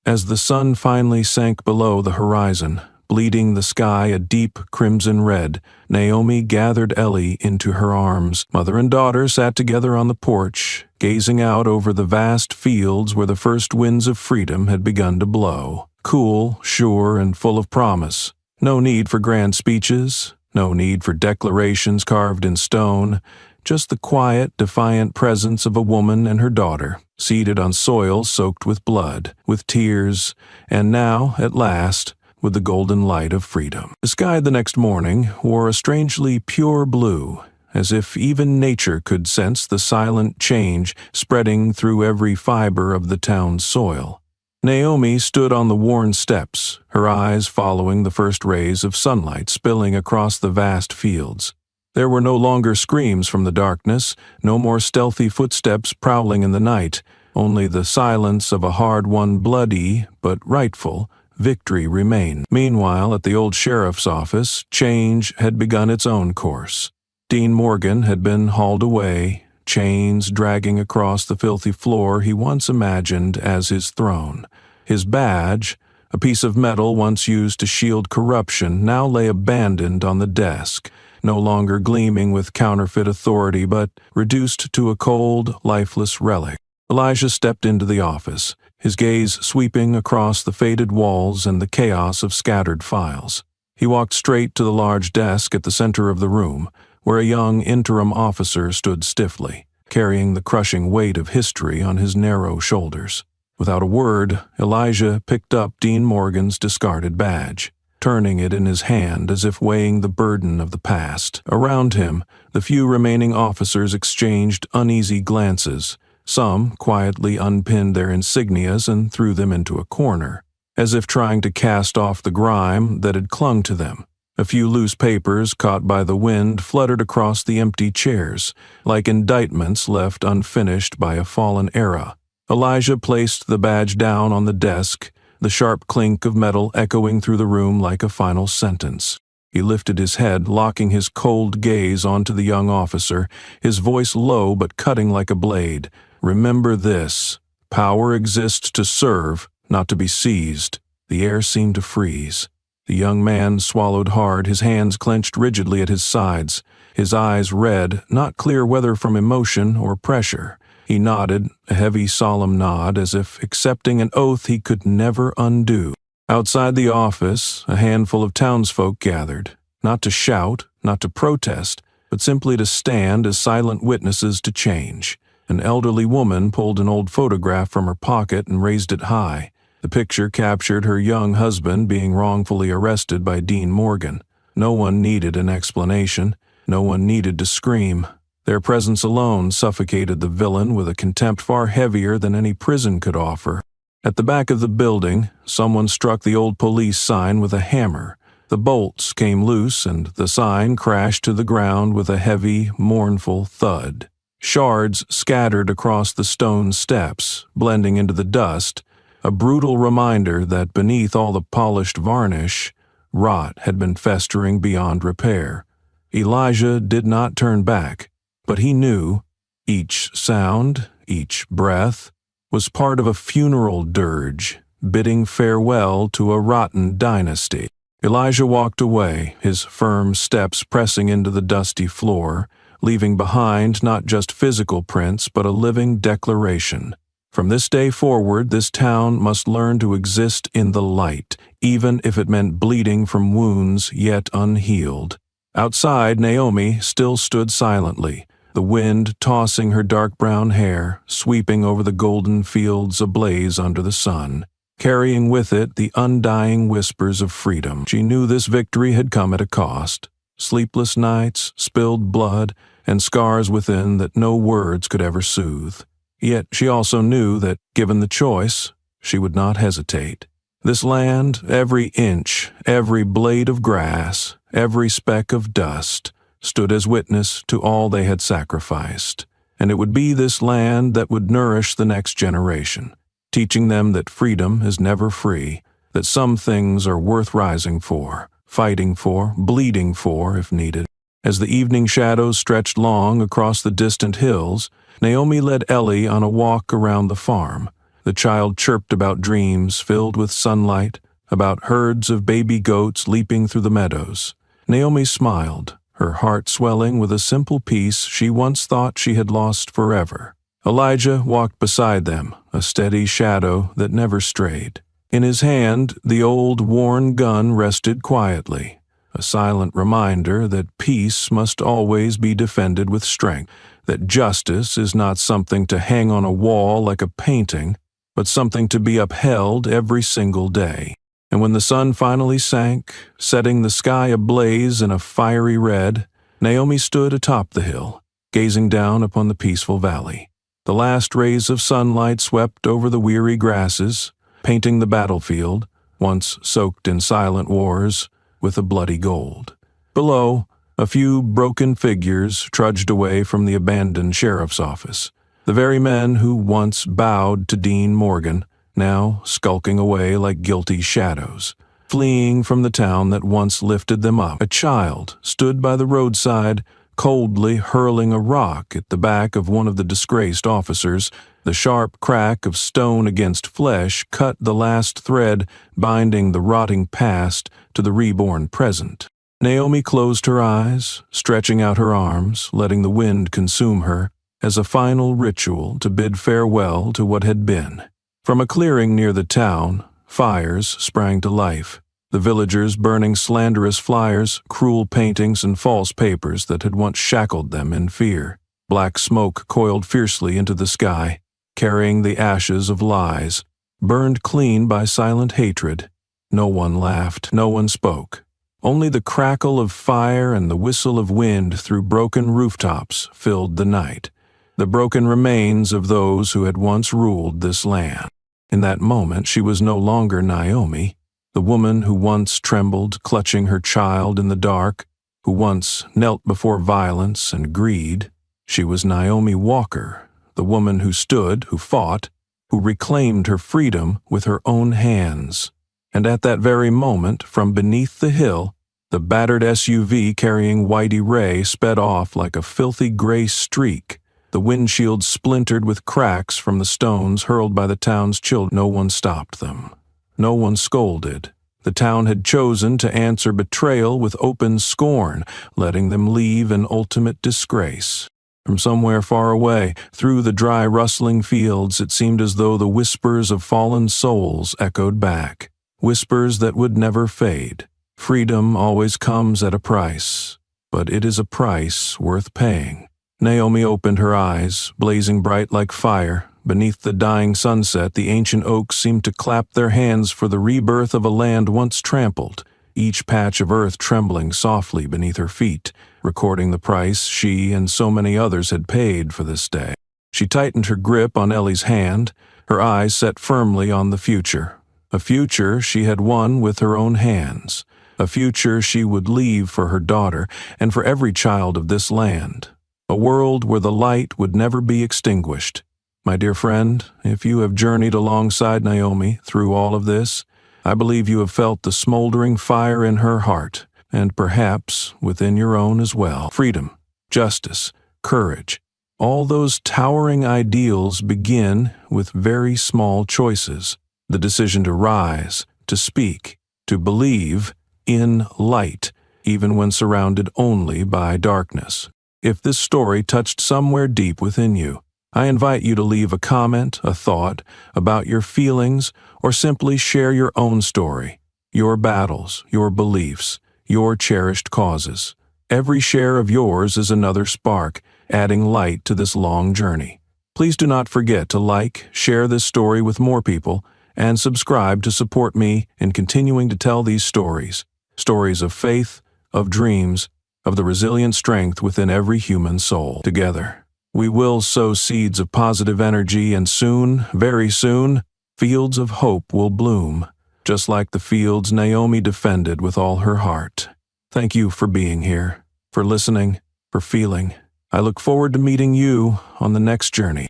Speaker 1: As the sun finally sank below the horizon, bleeding the sky a deep crimson red, Naomi gathered Ellie into her arms. Mother and daughter sat together on the porch, gazing out over the vast fields where the first winds of freedom had begun to blow. Cool, sure, and full of promise. No need for grand speeches, no need for declarations carved in stone, just the quiet, defiant presence of a woman and her daughter, seated on soil soaked with blood, with tears, and now, at last, with the golden light of freedom. The sky the next morning wore a strangely pure blue, as if even nature could sense the silent change spreading through every fiber of the town's soil. Naomi stood on the worn steps, her eyes following the first rays of sunlight spilling across the vast fields. There were no longer screams from the darkness, no more stealthy footsteps prowling in the night, only the silence of a hard-won bloody, but rightful, victory remained. Meanwhile, at the old sheriff's office, change had begun its own course. Dean Morgan had been hauled away, chains dragging across the filthy floor he once imagined as his throne. His badge, a piece of metal once used to shield corruption, now lay abandoned on the desk, no longer gleaming with counterfeit authority, but reduced to a cold, lifeless relic. Elijah stepped into the office, his gaze sweeping across the faded walls and the chaos of scattered files. He walked straight to the large desk at the center of the room, where a young interim officer stood stiffly, carrying the crushing weight of history on his narrow shoulders. Without a word, Elijah picked up Dean Morgan's discarded badge, turning it in his hand as if weighing the burden of the past. Around him, the few remaining officers exchanged uneasy glances. Some quietly unpinned their insignias and threw them into a corner, as if trying to cast off the grime that had clung to them. A few loose papers caught by the wind fluttered across the empty chairs, like indictments left unfinished by a fallen era. Elijah placed the badge down on the desk, the sharp clink of metal echoing through the room like a final sentence. He lifted his head, locking his cold gaze onto the young officer, his voice low but cutting like a blade. "Remember this. Power exists to serve, not to be seized." The air seemed to freeze. The young man swallowed hard, his hands clenched rigidly at his sides, his eyes red, not clear whether from emotion or pressure. He nodded, a heavy, solemn nod, as if accepting an oath he could never undo. Outside the office, a handful of townsfolk gathered, not to shout, not to protest, but simply to stand as silent witnesses to change. An elderly woman pulled an old photograph from her pocket and raised it high. The picture captured her young husband being wrongfully arrested by Dean Morgan. No one needed an explanation. No one needed to scream. Their presence alone suffocated the villain with a contempt far heavier than any prison could offer. At the back of the building, someone struck the old police sign with a hammer. The bolts came loose and the sign crashed to the ground with a heavy, mournful thud. Shards scattered across the stone steps, blending into the dust, a brutal reminder that beneath all the polished varnish, rot had been festering beyond repair. Elijah did not turn back, but he knew each sound, each breath, was part of a funeral dirge, bidding farewell to a rotten dynasty. Elijah walked away, his firm steps pressing into the dusty floor, leaving behind not just physical prints but a living declaration. From this day forward, this town must learn to exist in the light, even if it meant bleeding from wounds yet unhealed. Outside, Naomi still stood silently, the wind tossing her dark brown hair, sweeping over the golden fields ablaze under the sun, carrying with it the undying whispers of freedom. She knew this victory had come at a cost. Sleepless nights, spilled blood, and scars within that no words could ever soothe. Yet she also knew that, given the choice, she would not hesitate. This land, every inch, every blade of grass, every speck of dust, stood as witness to all they had sacrificed. And it would be this land that would nourish the next generation, teaching them that freedom is never free, that some things are worth rising for, fighting for, bleeding for if needed. As the evening shadows stretched long across the distant hills, Naomi led Ellie on a walk around the farm. The child chirped about dreams filled with sunlight, about herds of baby goats leaping through the meadows. Naomi smiled, her heart swelling with a simple peace she once thought she had lost forever. Elijah walked beside them, a steady shadow that never strayed. In his hand, the old, worn gun rested quietly, a silent reminder that peace must always be defended with strength, that justice is not something to hang on a wall like a painting, but something to be upheld every single day. And when the sun finally sank, setting the sky ablaze in a fiery red, Naomi stood atop the hill, gazing down upon the peaceful valley. The last rays of sunlight swept over the weary grasses, painting the battlefield, once soaked in silent wars, with a bloody gold. Below, a few broken figures trudged away from the abandoned sheriff's office, the very men who once bowed to Dean Morgan, now skulking away like guilty shadows, fleeing from the town that once lifted them up. A child stood by the roadside, coldly hurling a rock at the back of one of the disgraced officers. The sharp crack of stone against flesh cut the last thread binding the rotting past to the reborn present. Naomi closed her eyes, stretching out her arms, letting the wind consume her, as a final ritual to bid farewell to what had been. From a clearing near the town, fires sprang to life, the villagers burning slanderous flyers, cruel paintings, and false papers that had once shackled them in fear. Black smoke coiled fiercely into the sky, carrying the ashes of lies, burned clean by silent hatred. No one laughed, no one spoke. Only the crackle of fire and the whistle of wind through broken rooftops filled the night, the broken remains of those who had once ruled this land. In that moment she was no longer Naomi. The woman who once trembled, clutching her child in the dark, who once knelt before violence and greed. She was Naomi Walker, the woman who stood, who fought, who reclaimed her freedom with her own hands. And at that very moment, from beneath the hill, the battered SUV carrying Whitey Ray sped off like a filthy gray streak, the windshield splintered with cracks from the stones hurled by the town's children. No one stopped them. No one scolded. The town had chosen to answer betrayal with open scorn, letting them leave in ultimate disgrace. From somewhere far away, through the dry, rustling fields, it seemed as though the whispers of fallen souls echoed back, whispers that would never fade. Freedom always comes at a price, but it is a price worth paying. Naomi opened her eyes, blazing bright like fire. Beneath the dying sunset, the ancient oaks seemed to clap their hands for the rebirth of a land once trampled, each patch of earth trembling softly beneath her feet, recording the price she and so many others had paid for this day. She tightened her grip on Ellie's hand, her eyes set firmly on the future. A future she had won with her own hands, a future she would leave for her daughter and for every child of this land. A world where the light would never be extinguished. My dear friend, if you have journeyed alongside Naomi through all of this, I believe you have felt the smoldering fire in her heart, and perhaps within your own as well. Freedom, justice, courage, all those towering ideals begin with very small choices. The decision to rise, to speak, to believe in light, even when surrounded only by darkness. If this story touched somewhere deep within you, I invite you to leave a comment, a thought, about your feelings, or simply share your own story, your battles, your beliefs, your cherished causes. Every share of yours is another spark, adding light to this long journey. Please do not forget to like, share this story with more people, and subscribe to support me in continuing to tell these stories, stories of faith, of dreams, of the resilient strength within every human soul. Together, we will sow seeds of positive energy, and soon, very soon, fields of hope will bloom, just like the fields Naomi defended with all her heart. Thank you for being here, for listening, for feeling. I look forward to meeting you on the next journey.